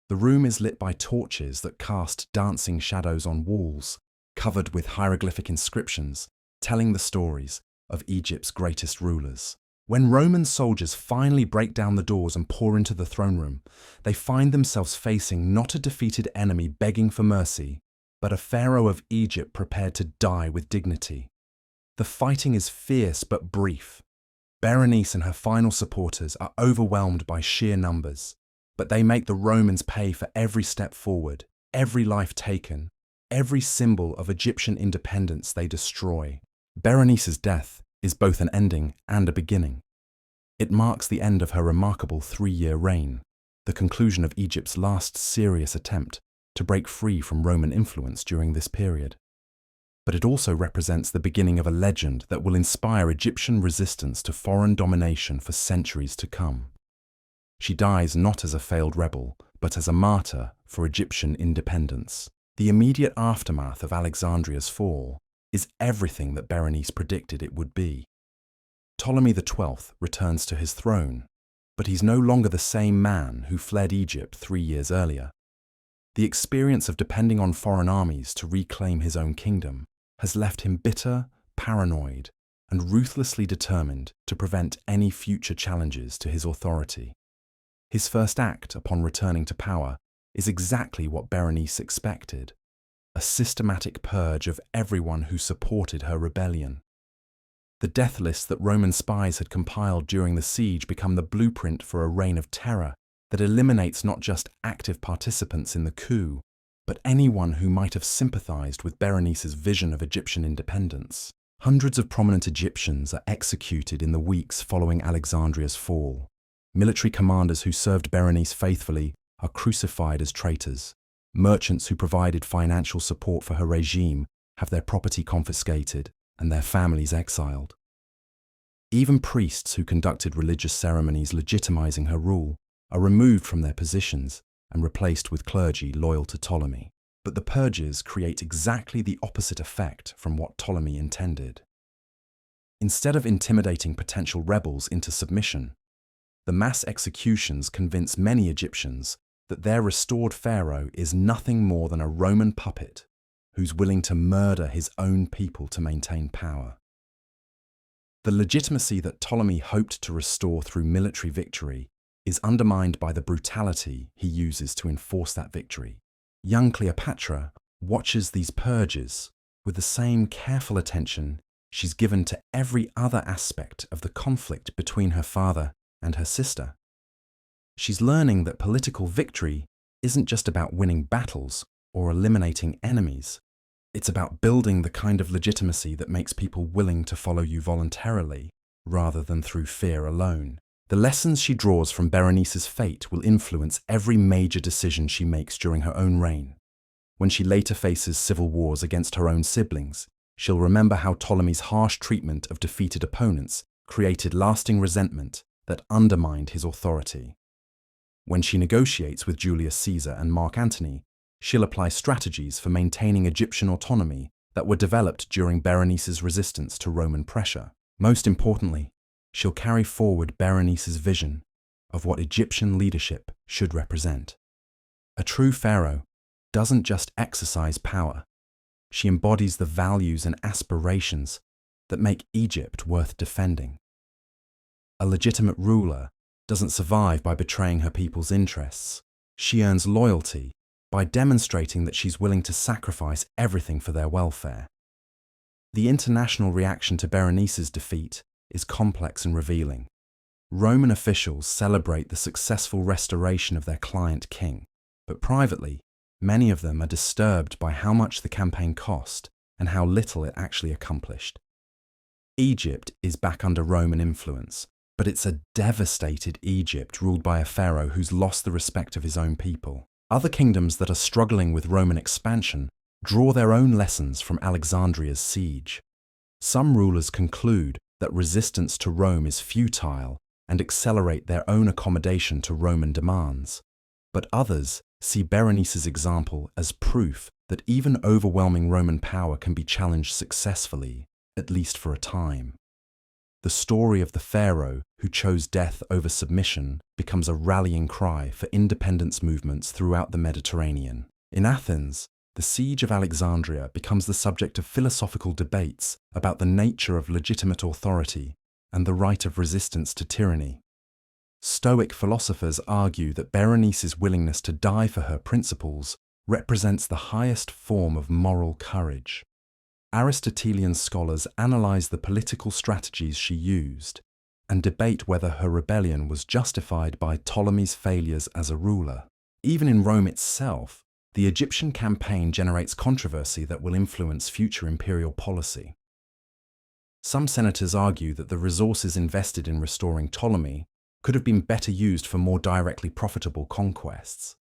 The room is lit by torches that cast dancing shadows on walls, covered with hieroglyphic inscriptions, telling the stories of Egypt's greatest rulers. When Roman soldiers finally break down the doors and pour into the throne room, they find themselves facing not a defeated enemy begging for mercy, but a pharaoh of Egypt prepared to die with dignity. The fighting is fierce but brief. Berenice and her final supporters are overwhelmed by sheer numbers, but they make the Romans pay for every step forward, every life taken, every symbol of Egyptian independence they destroy. Berenice's death is both an ending and a beginning. It marks the end of her remarkable 3-year reign, the conclusion of Egypt's last serious attempt to break free from Roman influence during this period. But it also represents the beginning of a legend that will inspire Egyptian resistance to foreign domination for centuries to come. She dies not as a failed rebel, but as a martyr for Egyptian independence. The immediate aftermath of Alexandria's fall is everything that Berenice predicted it would be. Ptolemy XII returns to his throne, but he's no longer the same man who fled Egypt 3 years earlier. The experience of depending on foreign armies to reclaim his own kingdom has left him bitter, paranoid, and ruthlessly determined to prevent any future challenges to his authority. His first act upon returning to power is exactly what Berenice expected: a systematic purge of everyone who supported her rebellion. The death lists that Roman spies had compiled during the siege become the blueprint for a reign of terror that eliminates not just active participants in the coup, but anyone who might have sympathized with Berenice's vision of Egyptian independence. Hundreds of prominent Egyptians are executed in the weeks following Alexandria's fall. Military commanders who served Berenice faithfully are crucified as traitors. Merchants who provided financial support for her regime have their property confiscated and their families exiled. Even priests who conducted religious ceremonies legitimizing her rule are removed from their positions and replaced with clergy loyal to Ptolemy. But the purges create exactly the opposite effect from what Ptolemy intended. Instead of intimidating potential rebels into submission, the mass executions convince many Egyptians that their restored pharaoh is nothing more than a Roman puppet who's willing to murder his own people to maintain power. The legitimacy that Ptolemy hoped to restore through military victory is undermined by the brutality he uses to enforce that victory. Young Cleopatra watches these purges with the same careful attention she's given to every other aspect of the conflict between her father and her sister. She's learning that political victory isn't just about winning battles or eliminating enemies. It's about building the kind of legitimacy that makes people willing to follow you voluntarily rather than through fear alone. The lessons she draws from Berenice's fate will influence every major decision she makes during her own reign. When she later faces civil wars against her own siblings, she'll remember how Ptolemy's harsh treatment of defeated opponents created lasting resentment that undermined his authority. When she negotiates with Julius Caesar and Mark Antony, she'll apply strategies for maintaining Egyptian autonomy that were developed during Berenice's resistance to Roman pressure. Most importantly, she'll carry forward Berenice's vision of what Egyptian leadership should represent. A true pharaoh doesn't just exercise power, she embodies the values and aspirations that make Egypt worth defending. A legitimate ruler doesn't survive by betraying her people's interests. She earns loyalty by demonstrating that she's willing to sacrifice everything for their welfare. The international reaction to Berenice's defeat is complex and revealing. Roman officials celebrate the successful restoration of their client king, but privately, many of them are disturbed by how much the campaign cost and how little it actually accomplished. Egypt is back under Roman influence, but it's a devastated Egypt ruled by a pharaoh who's lost the respect of his own people. Other kingdoms that are struggling with Roman expansion draw their own lessons from Alexandria's siege. Some rulers conclude that resistance to Rome is futile and accelerate their own accommodation to Roman demands, but others see Berenice's example as proof that even overwhelming Roman power can be challenged successfully, at least for a time. The story of the pharaoh who chose death over submission becomes a rallying cry for independence movements throughout the Mediterranean. In Athens, the siege of Alexandria becomes the subject of philosophical debates about the nature of legitimate authority and the right of resistance to tyranny. Stoic philosophers argue that Berenice's willingness to die for her principles represents the highest form of moral courage. Aristotelian scholars analyze the political strategies she used and debate whether her rebellion was justified by Ptolemy's failures as a ruler. Even in Rome itself, the Egyptian campaign generates controversy that will influence future imperial policy. Some senators argue that the resources invested in restoring Ptolemy could have been better used for more directly profitable conquests.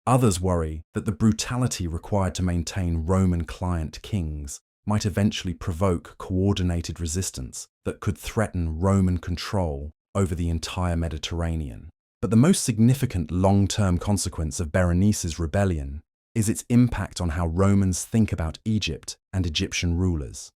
Others worry that the brutality required to maintain Roman client kings might eventually provoke coordinated resistance that could threaten Roman control over the entire Mediterranean. But the most significant long-term consequence of Berenice's rebellion is its impact on how Romans think about Egypt and Egyptian rulers.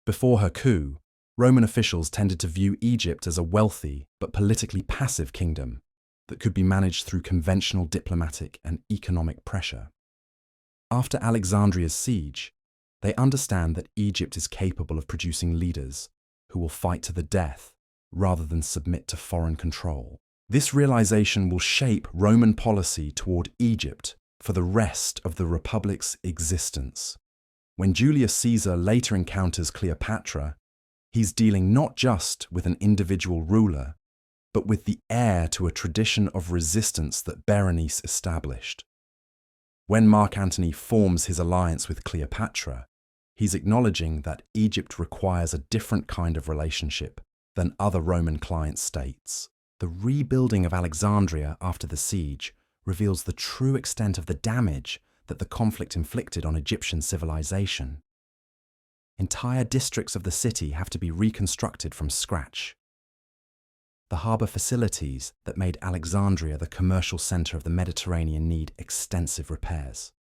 Before her coup, Roman officials tended to view Egypt as a wealthy but politically passive kingdom that could be managed through conventional diplomatic and economic pressure. After Alexandria's siege, they understand that Egypt is capable of producing leaders who will fight to the death rather than submit to foreign control. This realization will shape Roman policy toward Egypt for the rest of the Republic's existence. When Julius Caesar later encounters Cleopatra, he's dealing not just with an individual ruler, but with the heir to a tradition of resistance that Berenice established. When Mark Antony forms his alliance with Cleopatra, he's acknowledging that Egypt requires a different kind of relationship than other Roman client states. The rebuilding of Alexandria after the siege reveals the true extent of the damage that the conflict inflicted on Egyptian civilization. Entire districts of the city have to be reconstructed from scratch. The harbour facilities that made Alexandria the commercial centre of the Mediterranean need extensive repairs.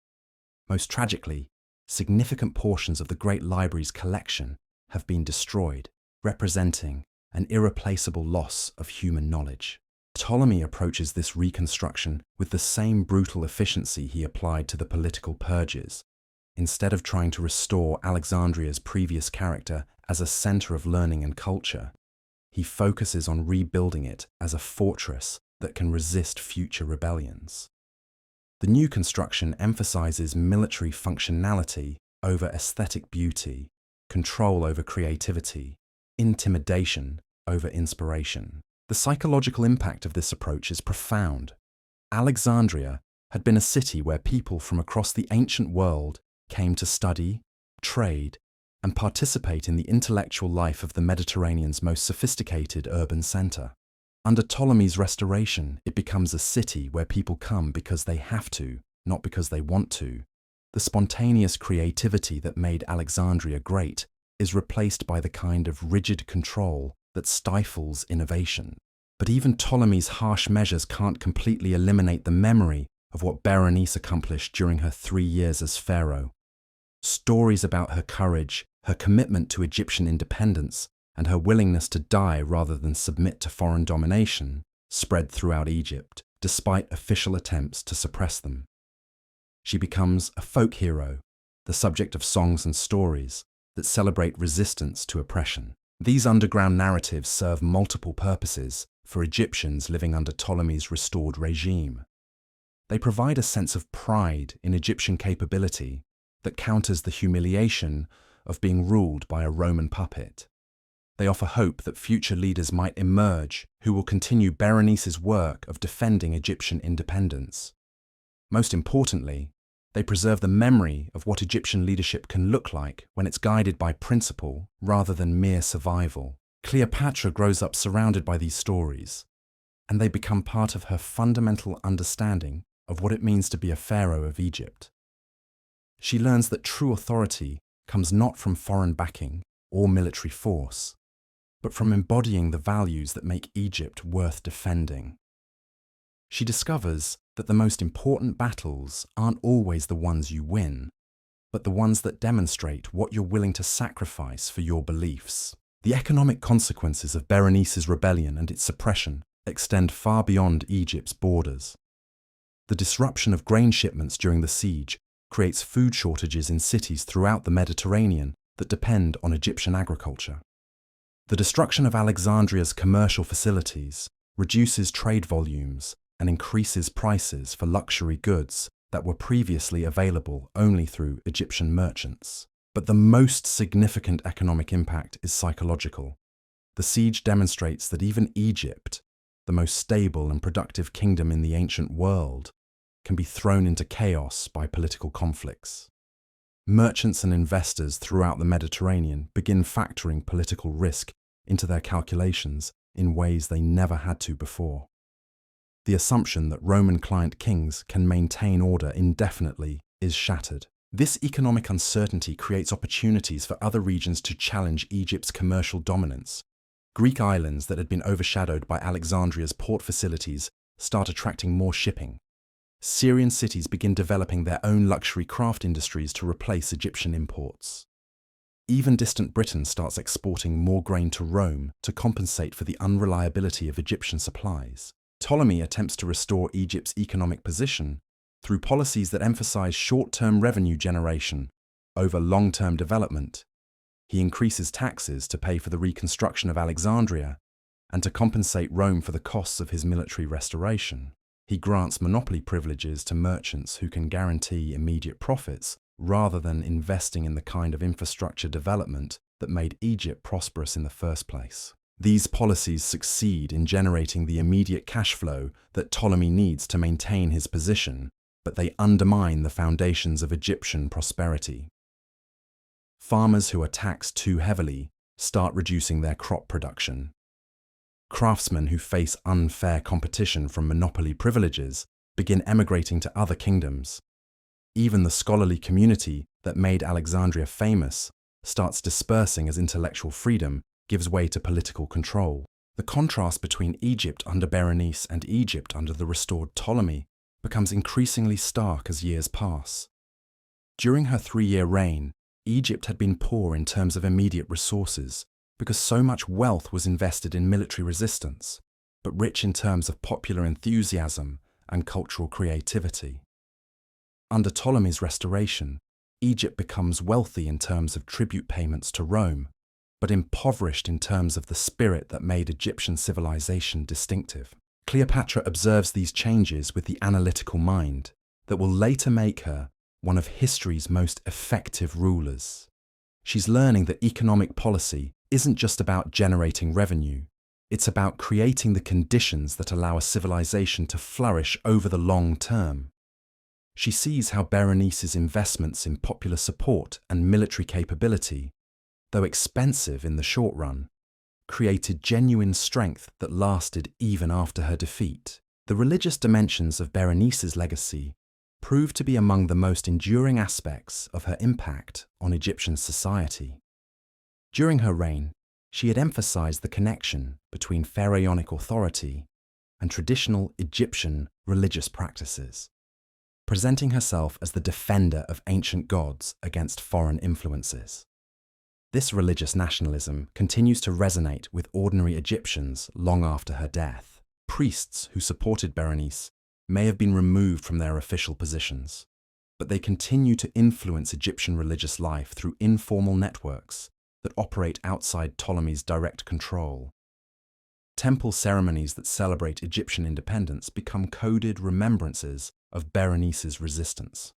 Most tragically, significant portions of the Great Library's collection have been destroyed, representing an irreplaceable loss of human knowledge. Ptolemy approaches this reconstruction with the same brutal efficiency he applied to the political purges. Instead of trying to restore Alexandria's previous character as a centre of learning and culture, he focuses on rebuilding it as a fortress that can resist future rebellions. The new construction emphasizes military functionality over aesthetic beauty, control over creativity, intimidation over inspiration. The psychological impact of this approach is profound. Alexandria had been a city where people from across the ancient world came to study, trade, and participate in the intellectual life of the Mediterranean's most sophisticated urban centre. Under Ptolemy's restoration, it becomes a city where people come because they have to, not because they want to. The spontaneous creativity that made Alexandria great is replaced by the kind of rigid control that stifles innovation. But even Ptolemy's harsh measures can't completely eliminate the memory of what Berenice accomplished during her 3 years as pharaoh. Stories about her courage, her commitment to Egyptian independence, and her willingness to die rather than submit to foreign domination spread throughout Egypt, despite official attempts to suppress them. She becomes a folk hero, the subject of songs and stories that celebrate resistance to oppression. These underground narratives serve multiple purposes for Egyptians living under Ptolemy's restored regime. They provide a sense of pride in Egyptian capability that counters the humiliation of being ruled by a Roman puppet. They offer hope that future leaders might emerge who will continue Berenice's work of defending Egyptian independence. Most importantly, they preserve the memory of what Egyptian leadership can look like when it's guided by principle rather than mere survival. Cleopatra grows up surrounded by these stories, and they become part of her fundamental understanding of what it means to be a pharaoh of Egypt. She learns that true authority comes not from foreign backing or military force, but from embodying the values that make Egypt worth defending. She discovers that the most important battles aren't always the ones you win, but the ones that demonstrate what you're willing to sacrifice for your beliefs. The economic consequences of Berenice's rebellion and its suppression extend far beyond Egypt's borders. The disruption of grain shipments during the siege creates food shortages in cities throughout the Mediterranean that depend on Egyptian agriculture. The destruction of Alexandria's commercial facilities reduces trade volumes and increases prices for luxury goods that were previously available only through Egyptian merchants. But the most significant economic impact is psychological. The siege demonstrates that even Egypt, the most stable and productive kingdom in the ancient world, can be thrown into chaos by political conflicts. Merchants and investors throughout the Mediterranean begin factoring political risk into their calculations in ways they never had to before. The assumption that Roman client kings can maintain order indefinitely is shattered. This economic uncertainty creates opportunities for other regions to challenge Egypt's commercial dominance. Greek islands that had been overshadowed by Alexandria's port facilities start attracting more shipping. Syrian cities begin developing their own luxury craft industries to replace Egyptian imports. Even distant Britain starts exporting more grain to Rome to compensate for the unreliability of Egyptian supplies. Ptolemy attempts to restore Egypt's economic position through policies that emphasize short-term revenue generation over long-term development. He increases taxes to pay for the reconstruction of Alexandria and to compensate Rome for the costs of his military restoration. He grants monopoly privileges to merchants who can guarantee immediate profits rather than investing in the kind of infrastructure development that made Egypt prosperous in the first place. These policies succeed in generating the immediate cash flow that Ptolemy needs to maintain his position, but they undermine the foundations of Egyptian prosperity. Farmers who are taxed too heavily start reducing their crop production. Craftsmen who face unfair competition from monopoly privileges begin emigrating to other kingdoms. Even the scholarly community that made Alexandria famous starts dispersing as intellectual freedom gives way to political control. The contrast between Egypt under Berenice and Egypt under the restored Ptolemy becomes increasingly stark as years pass. During her 3-year reign, Egypt had been poor in terms of immediate resources because so much wealth was invested in military resistance, but rich in terms of popular enthusiasm and cultural creativity. Under Ptolemy's restoration, Egypt becomes wealthy in terms of tribute payments to Rome, but impoverished in terms of the spirit that made Egyptian civilization distinctive. Cleopatra observes these changes with the analytical mind that will later make her one of history's most effective rulers. She's learning that economic policy isn't just about generating revenue, it's about creating the conditions that allow a civilization to flourish over the long term. She sees how Berenice's investments in popular support and military capability, though expensive in the short run, created genuine strength that lasted even after her defeat. The religious dimensions of Berenice's legacy proved to be among the most enduring aspects of her impact on Egyptian society. During her reign, she had emphasized the connection between pharaonic authority and traditional Egyptian religious practices, presenting herself as the defender of ancient gods against foreign influences. This religious nationalism continues to resonate with ordinary Egyptians long after her death. Priests who supported Berenice may have been removed from their official positions, but they continue to influence Egyptian religious life through informal networks that operate outside Ptolemy's direct control. Temple ceremonies that celebrate Egyptian independence become coded remembrances of Berenice's resistance.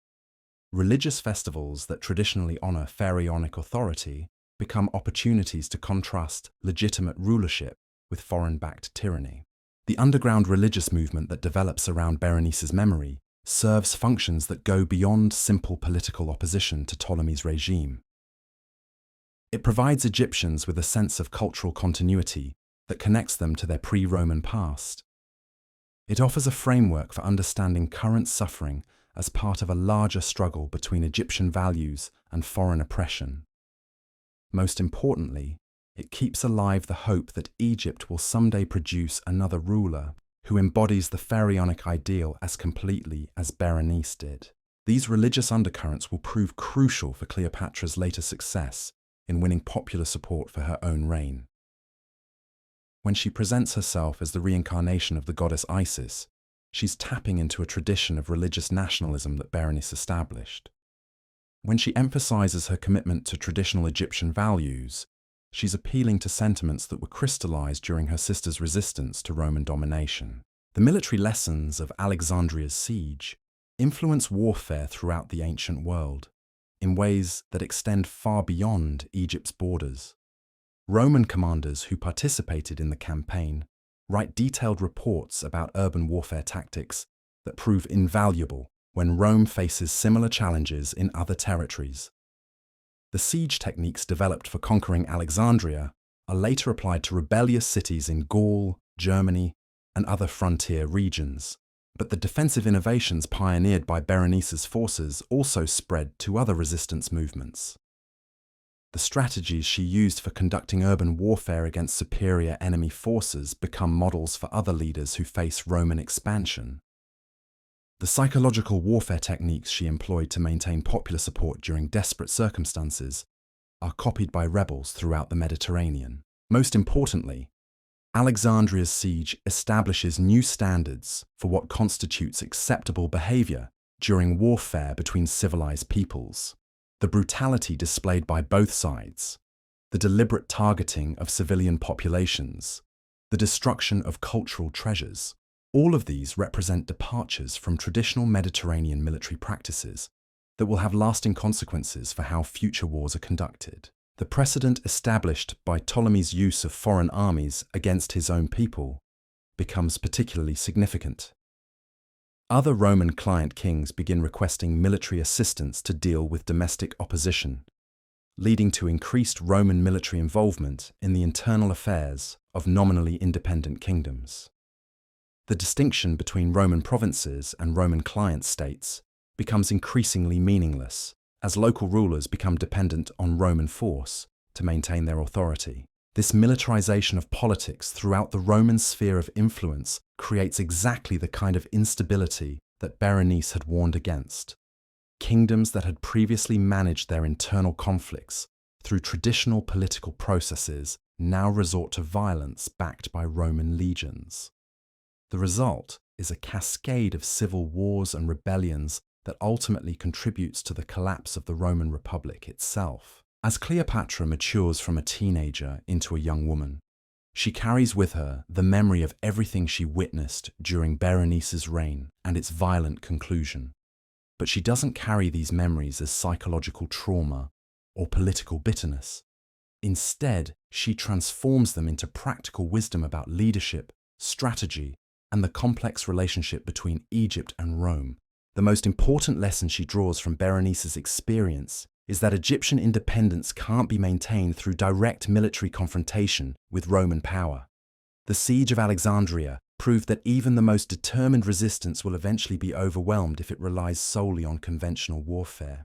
Religious festivals that traditionally honor pharaonic authority become opportunities to contrast legitimate rulership with foreign-backed tyranny. The underground religious movement that develops around Berenice's memory serves functions that go beyond simple political opposition to Ptolemy's regime. It provides Egyptians with a sense of cultural continuity that connects them to their pre-Roman past. It offers a framework for understanding current suffering as part of a larger struggle between Egyptian values and foreign oppression. Most importantly, it keeps alive the hope that Egypt will someday produce another ruler who embodies the pharaonic ideal as completely as Berenice did. These religious undercurrents will prove crucial for Cleopatra's later success in winning popular support for her own reign. When she presents herself as the reincarnation of the goddess Isis, she's tapping into a tradition of religious nationalism that Berenice established. When she emphasizes her commitment to traditional Egyptian values, she's appealing to sentiments that were crystallized during her sister's resistance to Roman domination. The military lessons of Alexandria's siege influence warfare throughout the ancient world in ways that extend far beyond Egypt's borders. Roman commanders who participated in the campaign write detailed reports about urban warfare tactics that prove invaluable when Rome faces similar challenges in other territories. The siege techniques developed for conquering Alexandria are later applied to rebellious cities in Gaul, Germany, and other frontier regions. But the defensive innovations pioneered by Berenice's forces also spread to other resistance movements. The strategies she used for conducting urban warfare against superior enemy forces become models for other leaders who face Roman expansion. The psychological warfare techniques she employed to maintain popular support during desperate circumstances are copied by rebels throughout the Mediterranean. Most importantly, Alexandria's siege establishes new standards for what constitutes acceptable behavior during warfare between civilized peoples. The brutality displayed by both sides, the deliberate targeting of civilian populations, the destruction of cultural treasures, all of these represent departures from traditional Mediterranean military practices that will have lasting consequences for how future wars are conducted. The precedent established by Ptolemy's use of foreign armies against his own people becomes particularly significant. Other Roman client kings begin requesting military assistance to deal with domestic opposition, leading to increased Roman military involvement in the internal affairs of nominally independent kingdoms. The distinction between Roman provinces and Roman client states becomes increasingly meaningless as local rulers become dependent on Roman force to maintain their authority. This militarization of politics throughout the Roman sphere of influence creates exactly the kind of instability that Berenice had warned against. Kingdoms that had previously managed their internal conflicts through traditional political processes now resort to violence backed by Roman legions. The result is a cascade of civil wars and rebellions that ultimately contributes to the collapse of the Roman Republic itself. As Cleopatra matures from a teenager into a young woman, she carries with her the memory of everything she witnessed during Berenice's reign and its violent conclusion. But she doesn't carry these memories as psychological trauma or political bitterness. Instead, she transforms them into practical wisdom about leadership, strategy, and the complex relationship between Egypt and Rome. The most important lesson she draws from Berenice's experience is that Egyptian independence can't be maintained through direct military confrontation with Roman power. The siege of Alexandria proved that even the most determined resistance will eventually be overwhelmed if it relies solely on conventional warfare.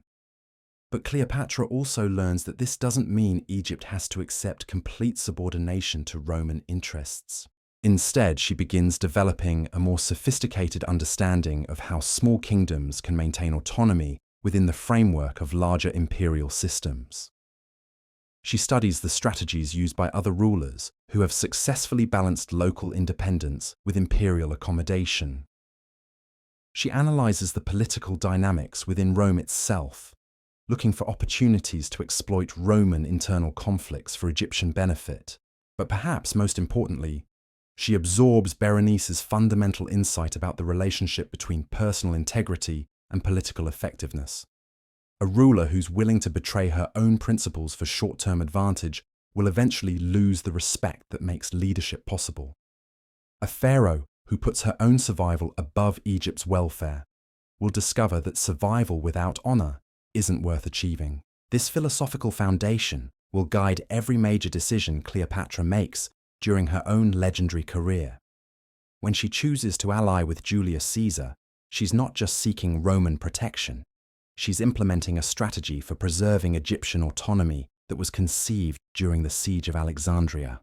But Cleopatra also learns that this doesn't mean Egypt has to accept complete subordination to Roman interests. Instead, she begins developing a more sophisticated understanding of how small kingdoms can maintain autonomy within the framework of larger imperial systems. She studies the strategies used by other rulers who have successfully balanced local independence with imperial accommodation. She analyzes the political dynamics within Rome itself, looking for opportunities to exploit Roman internal conflicts for Egyptian benefit. But perhaps most importantly, she absorbs Berenice's fundamental insight about the relationship between personal integrity and political effectiveness. A ruler who's willing to betray her own principles for short-term advantage will eventually lose the respect that makes leadership possible. A pharaoh who puts her own survival above Egypt's welfare will discover that survival without honor isn't worth achieving. This philosophical foundation will guide every major decision Cleopatra makes during her own legendary career. When she chooses to ally with Julius Caesar, she's not just seeking Roman protection. She's implementing a strategy for preserving Egyptian autonomy that was conceived during the siege of Alexandria.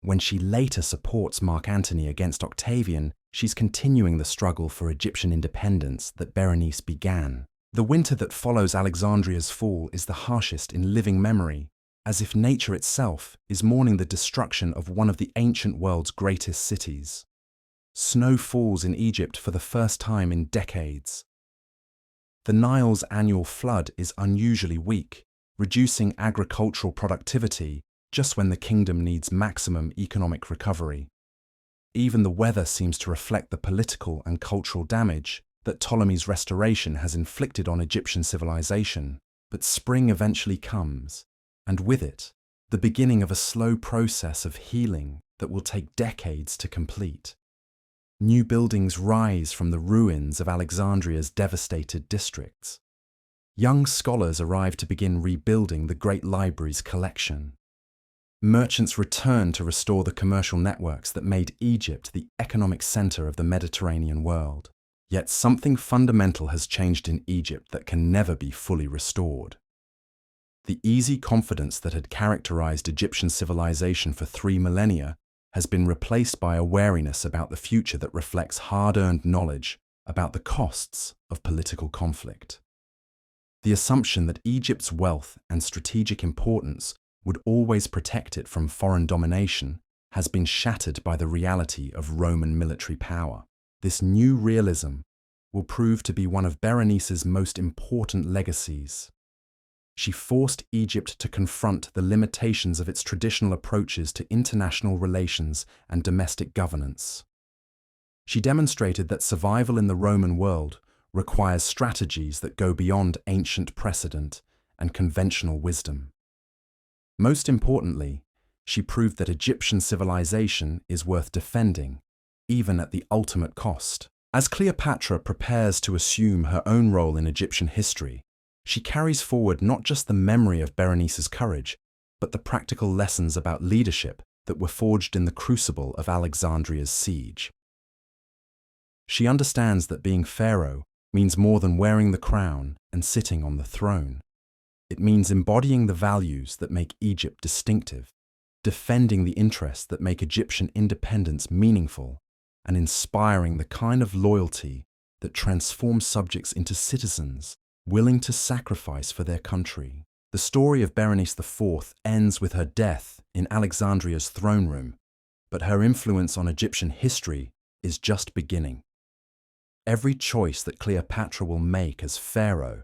When she later supports Mark Antony against Octavian, she's continuing the struggle for Egyptian independence that Berenice began. The winter that follows Alexandria's fall is the harshest in living memory, as if nature itself is mourning the destruction of one of the ancient world's greatest cities. Snow falls in Egypt for the first time in decades. The Nile's annual flood is unusually weak, reducing agricultural productivity just when the kingdom needs maximum economic recovery. Even the weather seems to reflect the political and cultural damage that Ptolemy's restoration has inflicted on Egyptian civilization. But spring eventually comes, and with it, the beginning of a slow process of healing that will take decades to complete. New buildings rise from the ruins of Alexandria's devastated districts. Young scholars arrive to begin rebuilding the Great Library's collection. Merchants return to restore the commercial networks that made Egypt the economic center of the Mediterranean world. Yet something fundamental has changed in Egypt that can never be fully restored. The easy confidence that had characterized Egyptian civilization for 3 millennia has been replaced by a wariness about the future that reflects hard-earned knowledge about the costs of political conflict. The assumption that Egypt's wealth and strategic importance would always protect it from foreign domination has been shattered by the reality of Roman military power. This new realism will prove to be one of Berenice's most important legacies. She forced Egypt to confront the limitations of its traditional approaches to international relations and domestic governance. She demonstrated that survival in the Roman world requires strategies that go beyond ancient precedent and conventional wisdom. Most importantly, she proved that Egyptian civilization is worth defending, even at the ultimate cost. As Cleopatra prepares to assume her own role in Egyptian history, she carries forward not just the memory of Berenice's courage, but the practical lessons about leadership that were forged in the crucible of Alexandria's siege. She understands that being pharaoh means more than wearing the crown and sitting on the throne. It means embodying the values that make Egypt distinctive, defending the interests that make Egyptian independence meaningful, and inspiring the kind of loyalty that transforms subjects into citizens willing to sacrifice for their country. The story of Berenice IV ends with her death in Alexandria's throne room, but her influence on Egyptian history is just beginning. Every choice that Cleopatra will make as pharaoh,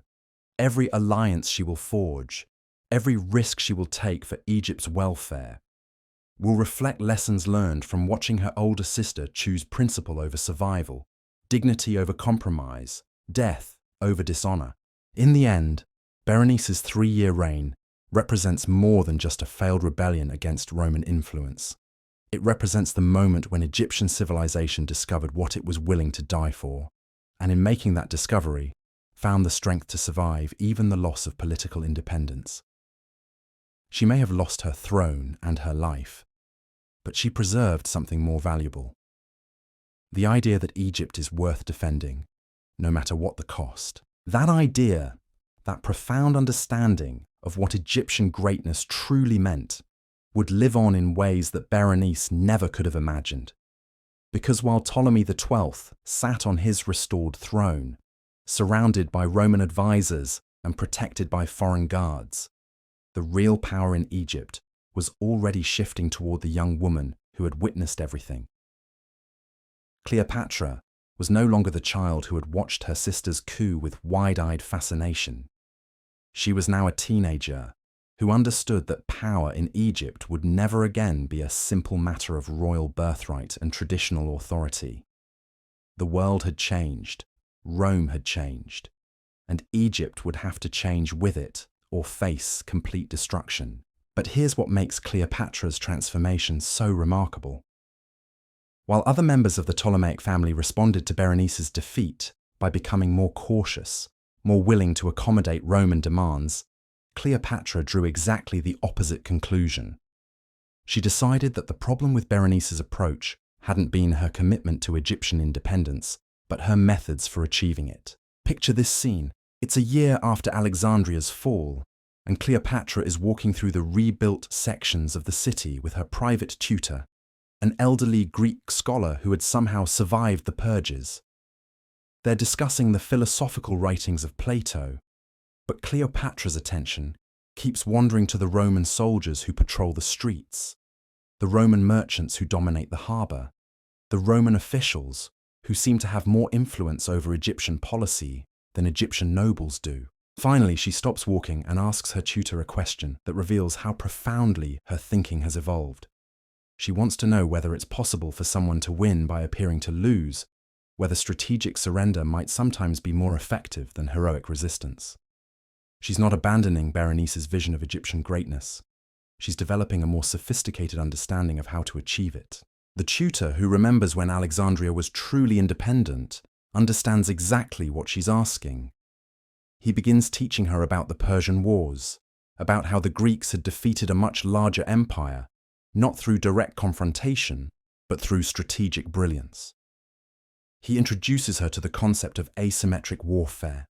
every alliance she will forge, every risk she will take for Egypt's welfare, will reflect lessons learned from watching her older sister choose principle over survival, dignity over compromise, death over dishonor. In the end, Berenice's 3-year reign represents more than just a failed rebellion against Roman influence. It represents the moment when Egyptian civilization discovered what it was willing to die for, and in making that discovery, found the strength to survive even the loss of political independence. She may have lost her throne and her life, but she preserved something more valuable. The idea that Egypt is worth defending, no matter what the cost. That idea, that profound understanding of what Egyptian greatness truly meant, would live on in ways that Berenice never could have imagined. Because while Ptolemy XII sat on his restored throne, surrounded by Roman advisors and protected by foreign guards, the real power in Egypt was already shifting toward the young woman who had witnessed everything. Cleopatra was no longer the child who had watched her sister's coup with wide-eyed fascination. She was now a teenager who understood that power in Egypt would never again be a simple matter of royal birthright and traditional authority. The world had changed, Rome had changed, and Egypt would have to change with it or face complete destruction. But here's what makes Cleopatra's transformation so remarkable. While other members of the Ptolemaic family responded to Berenice's defeat by becoming more cautious, more willing to accommodate Roman demands, Cleopatra drew exactly the opposite conclusion. She decided that the problem with Berenice's approach hadn't been her commitment to Egyptian independence, but her methods for achieving it. Picture this scene. It's a year after Alexandria's fall, and Cleopatra is walking through the rebuilt sections of the city with her private tutor, an elderly Greek scholar who had somehow survived the purges. They're discussing the philosophical writings of Plato, but Cleopatra's attention keeps wandering to the Roman soldiers who patrol the streets, the Roman merchants who dominate the harbour, the Roman officials who seem to have more influence over Egyptian policy than Egyptian nobles do. Finally, she stops walking and asks her tutor a question that reveals how profoundly her thinking has evolved. She wants to know whether it's possible for someone to win by appearing to lose, whether strategic surrender might sometimes be more effective than heroic resistance. She's not abandoning Berenice's vision of Egyptian greatness. She's developing a more sophisticated understanding of how to achieve it. The tutor, who remembers when Alexandria was truly independent, understands exactly what she's asking. He begins teaching her about the Persian Wars, about how the Greeks had defeated a much larger empire, not through direct confrontation, but through strategic brilliance. He introduces her to the concept of asymmetric warfare,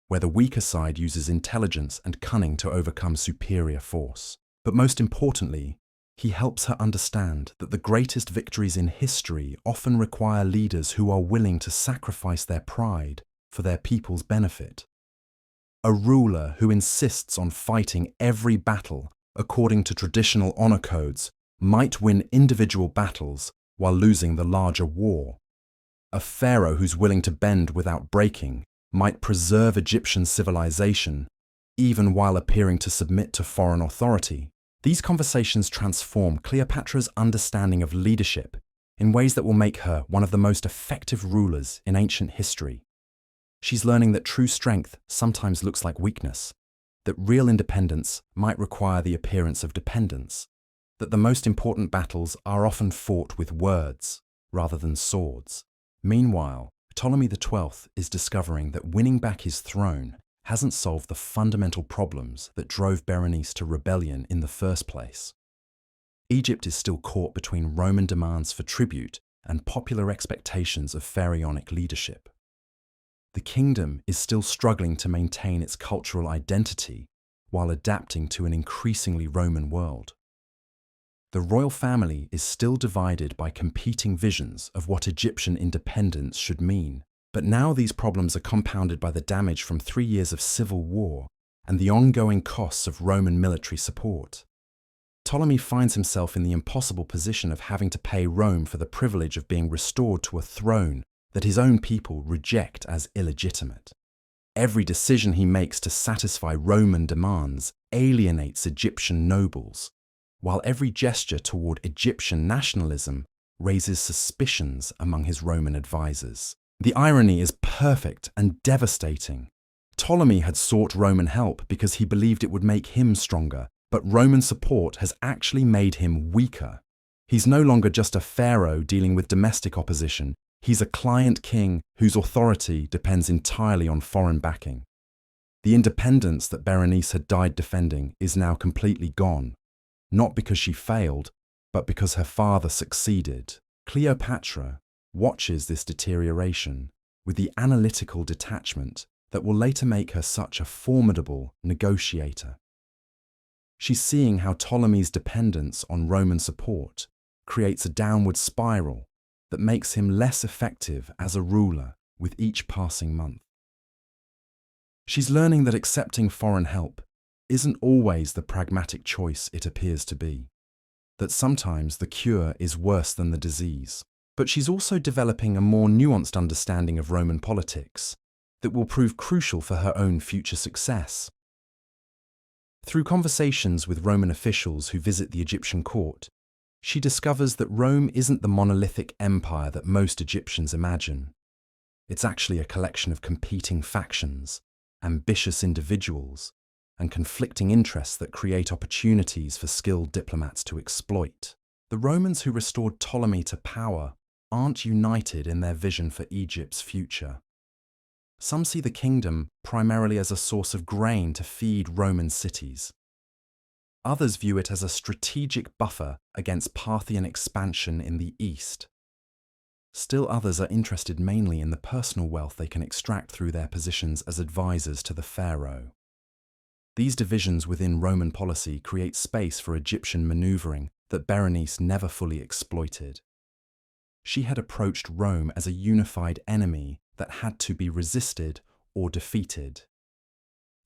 where the weaker side uses intelligence and cunning to overcome superior force. But most importantly, he helps her understand that the greatest victories in history often require leaders who are willing to sacrifice their pride for their people's benefit. A ruler who insists on fighting every battle according to traditional honor codes might win individual battles while losing the larger war. A pharaoh who's willing to bend without breaking might preserve Egyptian civilization even while appearing to submit to foreign authority. These conversations transform Cleopatra's understanding of leadership in ways that will make her one of the most effective rulers in ancient history. She's learning that true strength sometimes looks like weakness, that real independence might require the appearance of dependence, that the most important battles are often fought with words rather than swords. Meanwhile, Ptolemy XII is discovering that winning back his throne hasn't solved the fundamental problems that drove Berenice to rebellion in the first place. Egypt is still caught between Roman demands for tribute and popular expectations of pharaonic leadership. The kingdom is still struggling to maintain its cultural identity while adapting to an increasingly Roman world. The royal family is still divided by competing visions of what Egyptian independence should mean. But now these problems are compounded by the damage from 3 years of civil war and the ongoing costs of Roman military support. Ptolemy finds himself in the impossible position of having to pay Rome for the privilege of being restored to a throne that his own people reject as illegitimate. Every decision he makes to satisfy Roman demands alienates Egyptian nobles, while every gesture toward Egyptian nationalism raises suspicions among his Roman advisors. The irony is perfect and devastating. Ptolemy had sought Roman help because he believed it would make him stronger, but Roman support has actually made him weaker. He's no longer just a pharaoh dealing with domestic opposition. He's a client king whose authority depends entirely on foreign backing. The independence that Berenice had died defending is now completely gone, not because she failed, but because her father succeeded. Cleopatra watches this deterioration with the analytical detachment that will later make her such a formidable negotiator. She's seeing how Ptolemy's dependence on Roman support creates a downward spiral that makes him less effective as a ruler with each passing month. She's learning that accepting foreign help isn't always the pragmatic choice it appears to be, that sometimes the cure is worse than the disease. But she's also developing a more nuanced understanding of Roman politics that will prove crucial for her own future success. Through conversations with Roman officials who visit the Egyptian court, she discovers that Rome isn't the monolithic empire that most Egyptians imagine. It's actually a collection of competing factions, ambitious individuals, and conflicting interests that create opportunities for skilled diplomats to exploit. The Romans who restored Ptolemy to power aren't united in their vision for Egypt's future. Some see the kingdom primarily as a source of grain to feed Roman cities. Others view it as a strategic buffer against Parthian expansion in the east. Still others are interested mainly in the personal wealth they can extract through their positions as advisors to the pharaoh. These divisions within Roman policy create space for Egyptian maneuvering that Berenice never fully exploited. She had approached Rome as a unified enemy that had to be resisted or defeated.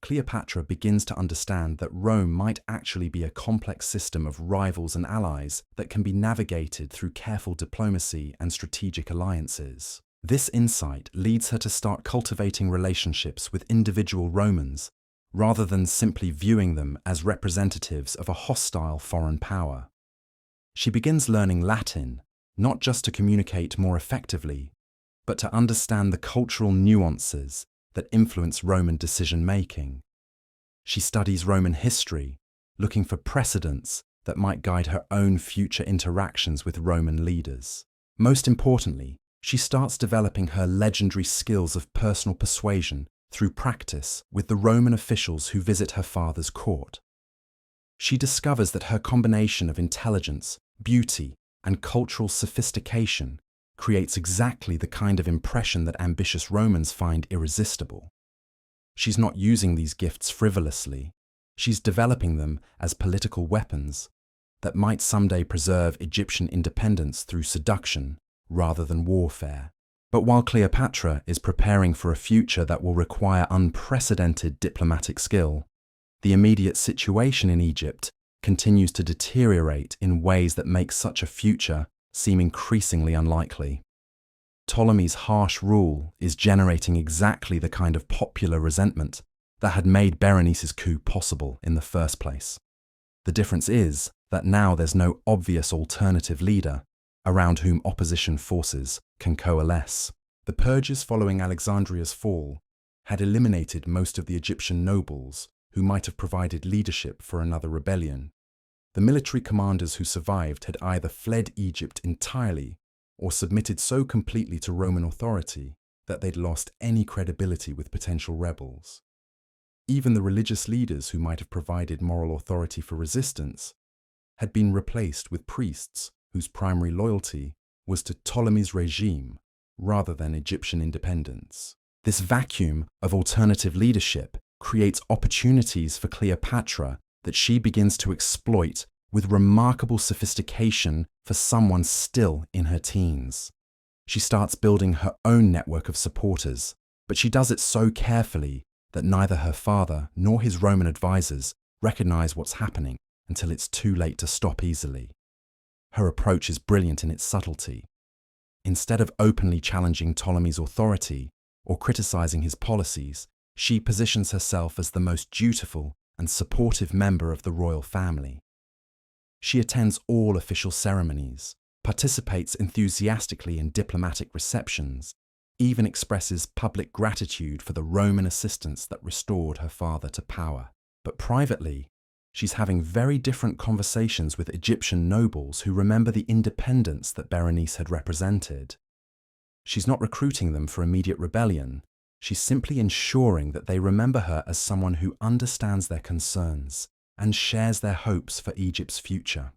Cleopatra begins to understand that Rome might actually be a complex system of rivals and allies that can be navigated through careful diplomacy and strategic alliances. This insight leads her to start cultivating relationships with individual Romans, rather than simply viewing them as representatives of a hostile foreign power. She begins learning Latin, not just to communicate more effectively, but to understand the cultural nuances that influence Roman decision-making. She studies Roman history, looking for precedents that might guide her own future interactions with Roman leaders. Most importantly, she starts developing her legendary skills of personal persuasion through practice with the Roman officials who visit her father's court. She discovers that her combination of intelligence, beauty, and cultural sophistication creates exactly the kind of impression that ambitious Romans find irresistible. She's not using these gifts frivolously. She's developing them as political weapons that might someday preserve Egyptian independence through seduction rather than warfare. But while Cleopatra is preparing for a future that will require unprecedented diplomatic skill, the immediate situation in Egypt continues to deteriorate in ways that make such a future seem increasingly unlikely. Ptolemy's harsh rule is generating exactly the kind of popular resentment that had made Berenice's coup possible in the first place. The difference is that now there's no obvious alternative leader around whom opposition forces can coalesce. The purges following Alexandria's fall had eliminated most of the Egyptian nobles who might have provided leadership for another rebellion. The military commanders who survived had either fled Egypt entirely or submitted so completely to Roman authority that they'd lost any credibility with potential rebels. Even the religious leaders who might have provided moral authority for resistance had been replaced with priests whose primary loyalty was to Ptolemy's regime rather than Egyptian independence. This vacuum of alternative leadership creates opportunities for Cleopatra that she begins to exploit with remarkable sophistication for someone still in her teens. She starts building her own network of supporters, but she does it so carefully that neither her father nor his Roman advisors recognize what's happening until it's too late to stop easily. Her approach is brilliant in its subtlety. Instead of openly challenging Ptolemy's authority or criticizing his policies, she positions herself as the most dutiful and supportive member of the royal family. She attends all official ceremonies, participates enthusiastically in diplomatic receptions, even expresses public gratitude for the Roman assistance that restored her father to power. But privately, she's having very different conversations with Egyptian nobles who remember the independence that Berenice had represented. She's not recruiting them for immediate rebellion. She's simply ensuring that they remember her as someone who understands their concerns and shares their hopes for Egypt's future.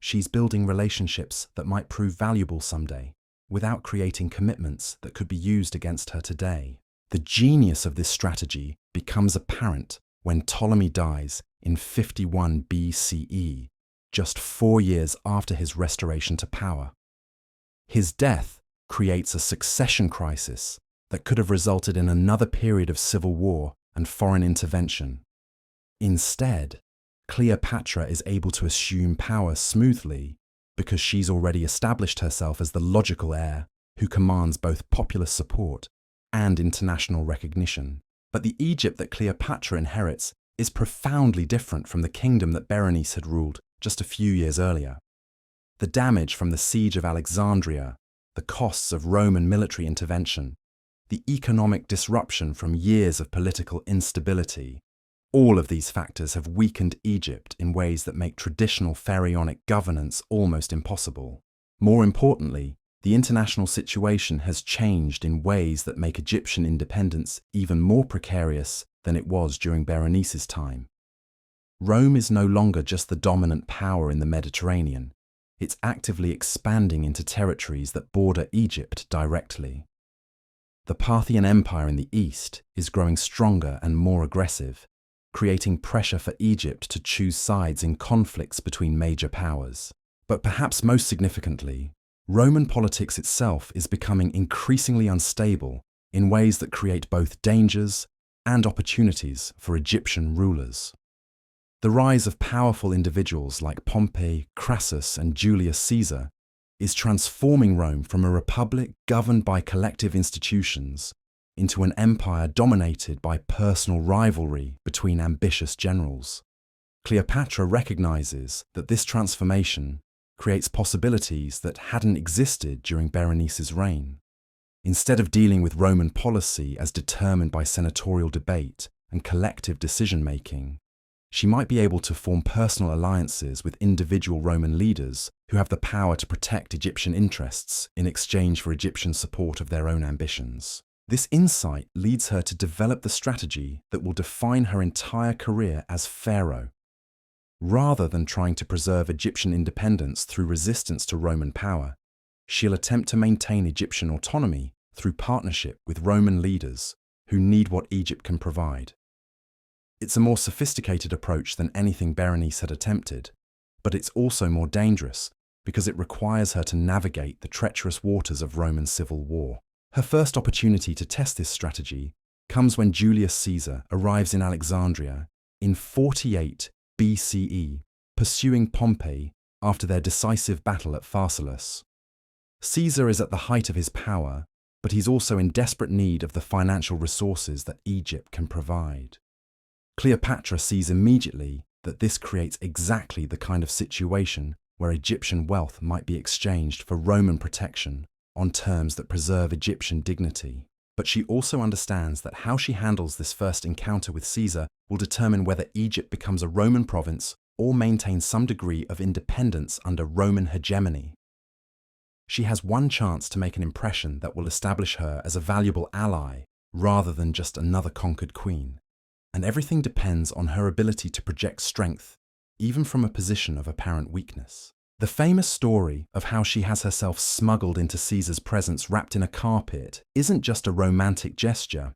She's building relationships that might prove valuable someday, without creating commitments that could be used against her today. The genius of this strategy becomes apparent when Ptolemy dies in 51 BCE, just 4 years after his restoration to power. His death creates a succession crisis that could have resulted in another period of civil war and foreign intervention. Instead, Cleopatra is able to assume power smoothly because she's already established herself as the logical heir who commands both popular support and international recognition. But the Egypt that Cleopatra inherits is profoundly different from the kingdom that Berenice had ruled just a few years earlier. The damage from the siege of Alexandria, the costs of Roman military intervention, the economic disruption from years of political instability. All of these factors have weakened Egypt in ways that make traditional pharaonic governance almost impossible. More importantly, the international situation has changed in ways that make Egyptian independence even more precarious than it was during Berenice's time. Rome is no longer just the dominant power in the Mediterranean. It's actively expanding into territories that border Egypt directly. The Parthian Empire in the east is growing stronger and more aggressive, creating pressure for Egypt to choose sides in conflicts between major powers. But perhaps most significantly, Roman politics itself is becoming increasingly unstable in ways that create both dangers and opportunities for Egyptian rulers. The rise of powerful individuals like Pompey, Crassus, and Julius Caesar is transforming Rome from a republic governed by collective institutions into an empire dominated by personal rivalry between ambitious generals. Cleopatra recognizes that this transformation creates possibilities that hadn't existed during Berenice's reign. Instead of dealing with Roman policy as determined by senatorial debate and collective decision-making, she might be able to form personal alliances with individual Roman leaders who have the power to protect Egyptian interests in exchange for Egyptian support of their own ambitions. This insight leads her to develop the strategy that will define her entire career as pharaoh. Rather than trying to preserve Egyptian independence through resistance to Roman power, she'll attempt to maintain Egyptian autonomy through partnership with Roman leaders who need what Egypt can provide. It's a more sophisticated approach than anything Berenice had attempted, but it's also more dangerous because it requires her to navigate the treacherous waters of Roman civil war. Her first opportunity to test this strategy comes when Julius Caesar arrives in Alexandria in 48 BCE, pursuing Pompey after their decisive battle at Pharsalus. Caesar is at the height of his power, but he's also in desperate need of the financial resources that Egypt can provide. Cleopatra sees immediately that this creates exactly the kind of situation where Egyptian wealth might be exchanged for Roman protection on terms that preserve Egyptian dignity. But she also understands that how she handles this first encounter with Caesar will determine whether Egypt becomes a Roman province or maintains some degree of independence under Roman hegemony. She has one chance to make an impression that will establish her as a valuable ally rather than just another conquered queen. And everything depends on her ability to project strength, even from a position of apparent weakness. The famous story of how she has herself smuggled into Caesar's presence wrapped in a carpet isn't just a romantic gesture.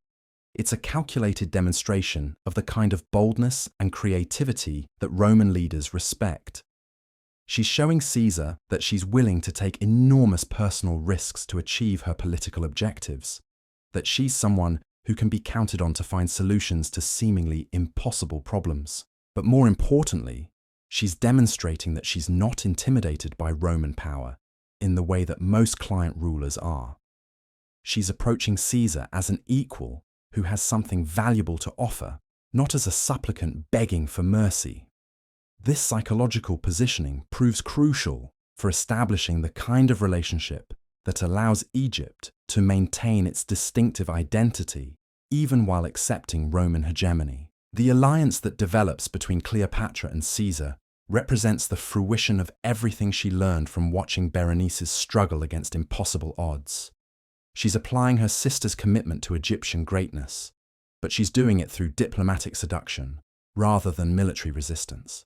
It's a calculated demonstration of the kind of boldness and creativity that Roman leaders respect. She's showing Caesar that she's willing to take enormous personal risks to achieve her political objectives, that she's someone who can be counted on to find solutions to seemingly impossible problems. But more importantly, she's demonstrating that she's not intimidated by Roman power in the way that most client rulers are. She's approaching Caesar as an equal who has something valuable to offer, not as a supplicant begging for mercy. This psychological positioning proves crucial for establishing the kind of relationship that allows Egypt to maintain its distinctive identity even while accepting Roman hegemony. The alliance that develops between Cleopatra and Caesar represents the fruition of everything she learned from watching Berenice's struggle against impossible odds. She's applying her sister's commitment to Egyptian greatness, but she's doing it through diplomatic seduction rather than military resistance.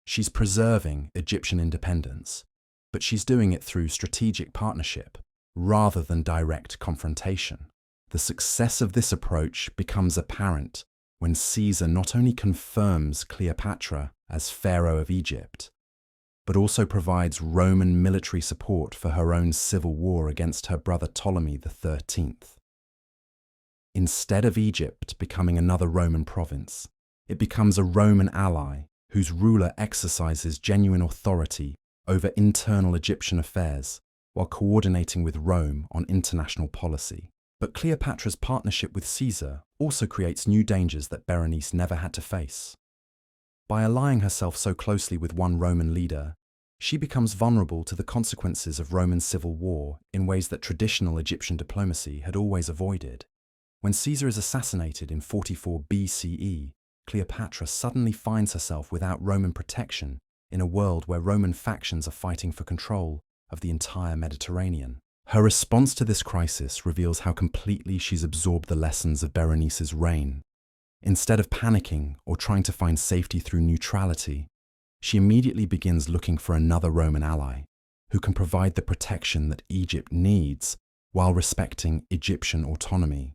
She's preserving Egyptian independence, but she's doing it through strategic partnership rather than direct confrontation. The success of this approach becomes apparent when Caesar not only confirms Cleopatra as pharaoh of Egypt, but also provides Roman military support for her own civil war against her brother Ptolemy XIII. Instead of Egypt becoming another Roman province, it becomes a Roman ally whose ruler exercises genuine authority over internal Egyptian affairs while coordinating with Rome on international policy. But Cleopatra's partnership with Caesar also creates new dangers that Berenice never had to face. By allying herself so closely with one Roman leader, She becomes vulnerable to the consequences of Roman civil war in ways that traditional Egyptian diplomacy had always avoided. When Caesar is assassinated in 44 BCE, Cleopatra suddenly finds herself without Roman protection in a world where Roman factions are fighting for control of the entire Mediterranean. Her response to this crisis reveals how completely she's absorbed the lessons of Berenice's reign. Instead of panicking or trying to find safety through neutrality, she immediately begins looking for another Roman ally who can provide the protection that Egypt needs while respecting Egyptian autonomy.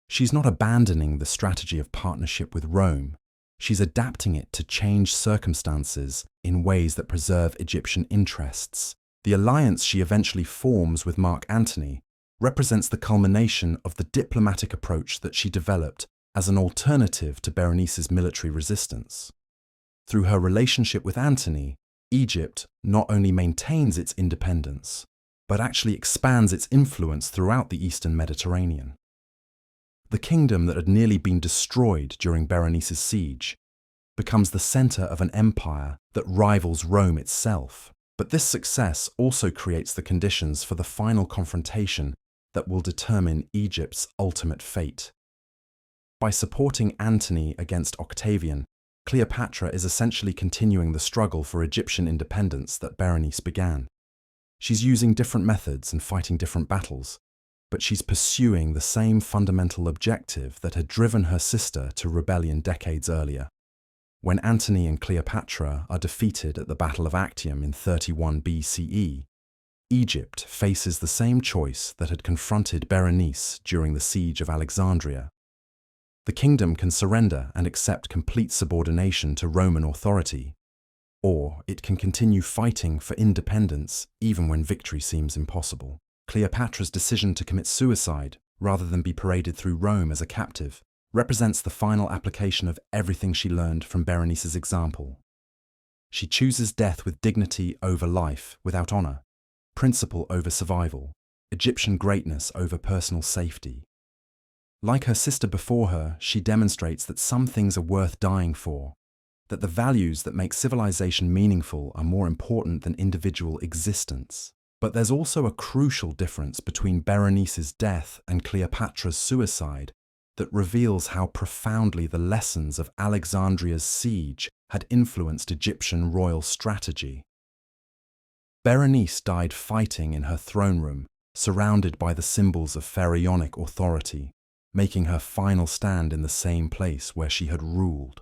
She's not abandoning the strategy of partnership with Rome. She's adapting it to change circumstances in ways that preserve Egyptian interests. The alliance she eventually forms with Mark Antony represents the culmination of the diplomatic approach that she developed as an alternative to Berenice's military resistance. Through her relationship with Antony, Egypt not only maintains its independence, but actually expands its influence throughout the eastern Mediterranean. The kingdom that had nearly been destroyed during Berenice's siege becomes the center of an empire that rivals Rome itself. But this success also creates the conditions for the final confrontation that will determine Egypt's ultimate fate. By supporting Antony against Octavian, Cleopatra is essentially continuing the struggle for Egyptian independence that Berenice began. She's using different methods and fighting different battles, but she's pursuing the same fundamental objective that had driven her sister to rebellion decades earlier. When Antony and Cleopatra are defeated at the Battle of Actium in 31 BCE, Egypt faces the same choice that had confronted Berenice during the siege of Alexandria. The kingdom can surrender and accept complete subordination to Roman authority, or it can continue fighting for independence even when victory seems impossible. Cleopatra's decision to commit suicide, rather than be paraded through Rome as a captive, represents the final application of everything she learned from Berenice's example. She chooses death with dignity over life without honor, principle over survival, Egyptian greatness over personal safety. Like her sister before her, she demonstrates that some things are worth dying for, that the values that make civilization meaningful are more important than individual existence. But there's also a crucial difference between Berenice's death and Cleopatra's suicide that reveals how profoundly the lessons of Alexandria's siege had influenced Egyptian royal strategy. Berenice died fighting in her throne room, surrounded by the symbols of pharaonic authority, making her final stand in the same place where she had ruled.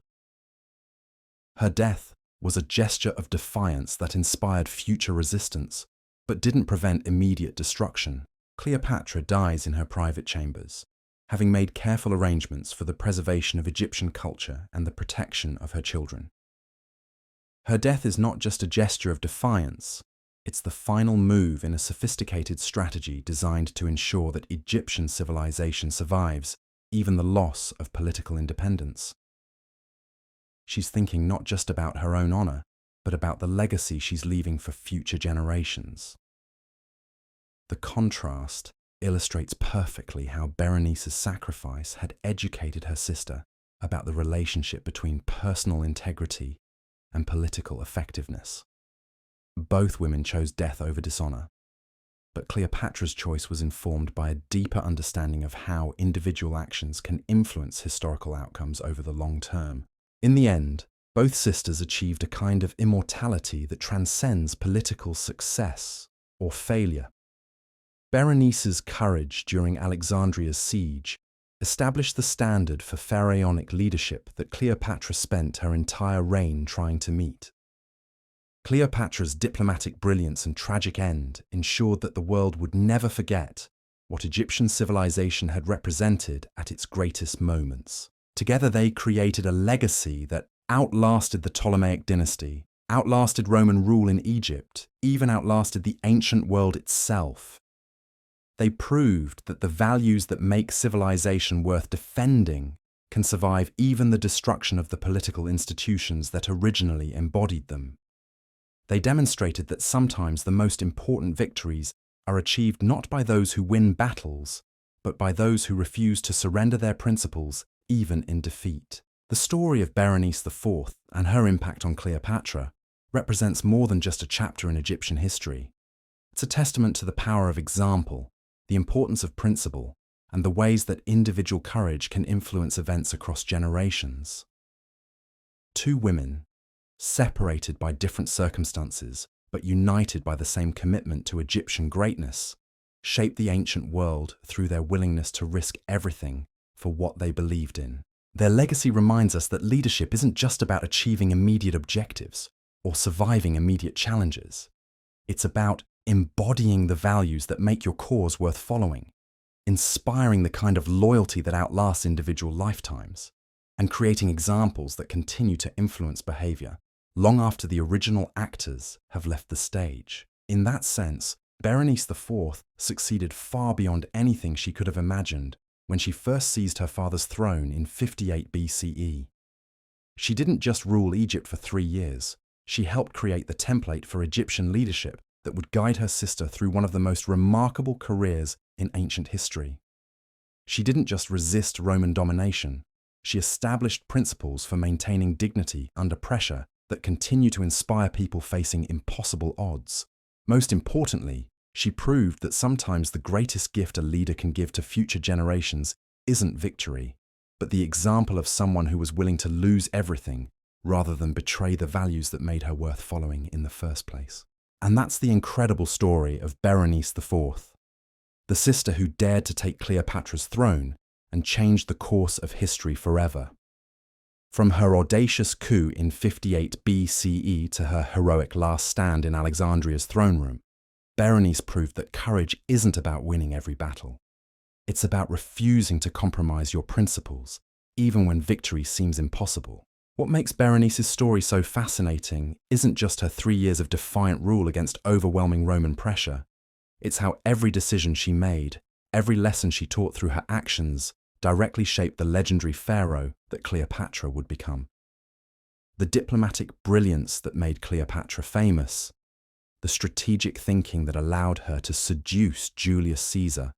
Her death was a gesture of defiance that inspired future resistance, but didn't prevent immediate destruction. Cleopatra dies in her private chambers, having made careful arrangements for the preservation of Egyptian culture and the protection of her children. Her death is not just a gesture of defiance, it's the final move in a sophisticated strategy designed to ensure that Egyptian civilization survives even the loss of political independence. She's thinking not just about her own honor, but about the legacy she's leaving for future generations. The contrast illustrates perfectly how Berenice's sacrifice had educated her sister about the relationship between personal integrity and political effectiveness. Both women chose death over dishonor, but Cleopatra's choice was informed by a deeper understanding of how individual actions can influence historical outcomes over the long term. In the end, both sisters achieved a kind of immortality that transcends political success or failure. Berenice's courage during Alexandria's siege established the standard for pharaonic leadership that Cleopatra spent her entire reign trying to meet. Cleopatra's diplomatic brilliance and tragic end ensured that the world would never forget what Egyptian civilization had represented at its greatest moments. Together they created a legacy that outlasted the Ptolemaic dynasty, outlasted Roman rule in Egypt, even outlasted the ancient world itself. They proved that the values that make civilization worth defending can survive even the destruction of the political institutions that originally embodied them. They demonstrated that sometimes the most important victories are achieved not by those who win battles, but by those who refuse to surrender their principles even in defeat. The story of Berenice IV and her impact on Cleopatra represents more than just a chapter in Egyptian history. It's a testament to the power of example, the importance of principle, and the ways that individual courage can influence events across generations. Two women, separated by different circumstances, but united by the same commitment to Egyptian greatness, shaped the ancient world through their willingness to risk everything for what they believed in. Their legacy reminds us that leadership isn't just about achieving immediate objectives or surviving immediate challenges. It's about embodying the values that make your cause worth following, inspiring the kind of loyalty that outlasts individual lifetimes, and creating examples that continue to influence behavior long after the original actors have left the stage. In that sense, Berenice IV succeeded far beyond anything she could have imagined when she first seized her father's throne in 58 BCE. She didn't just rule Egypt for 3 years, she helped create the template for Egyptian leadership that would guide her sister through one of the most remarkable careers in ancient history. She didn't just resist Roman domination, she established principles for maintaining dignity under pressure that continue to inspire people facing impossible odds. Most importantly, she proved that sometimes the greatest gift a leader can give to future generations isn't victory, but the example of someone who was willing to lose everything rather than betray the values that made her worth following in the first place. And that's the incredible story of Berenice IV, the sister who dared to take Cleopatra's throne and changed the course of history forever. From her audacious coup in 58 BCE to her heroic last stand in Alexandria's throne room, Berenice proved that courage isn't about winning every battle. It's about refusing to compromise your principles, even when victory seems impossible. What makes Berenice's story so fascinating isn't just her 3 years of defiant rule against overwhelming Roman pressure. It's how every decision she made, every lesson she taught through her actions, directly shaped the legendary pharaoh that Cleopatra would become. The diplomatic brilliance that made Cleopatra famous, the strategic thinking that allowed her to seduce Julius Caesar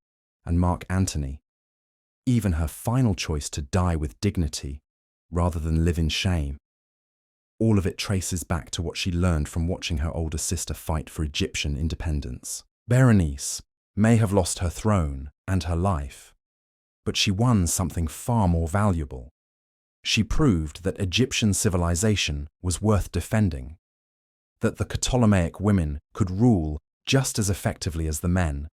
and Mark Antony, even her final choice to die with dignity rather than live in shame. All of it traces back to what she learned from watching her older sister fight for Egyptian independence. Berenice may have lost her throne and her life, but she won something far more valuable. She proved that Egyptian civilization was worth defending, that the Ptolemaic women could rule just as effectively as the men,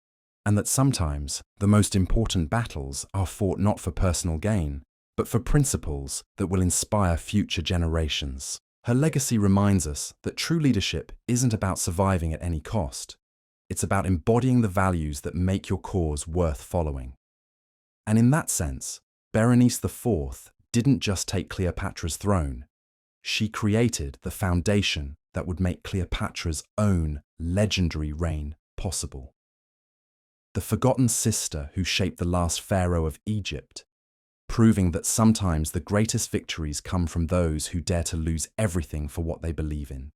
and that sometimes the most important battles are fought not for personal gain, but for principles that will inspire future generations. Her legacy reminds us that true leadership isn't about surviving at any cost. It's about embodying the values that make your cause worth following. And in that sense, Berenice IV didn't just take Cleopatra's throne. She created the foundation that would make Cleopatra's own legendary reign possible. The forgotten sister who shaped the last pharaoh of Egypt, proving that sometimes the greatest victories come from those who dare to lose everything for what they believe in.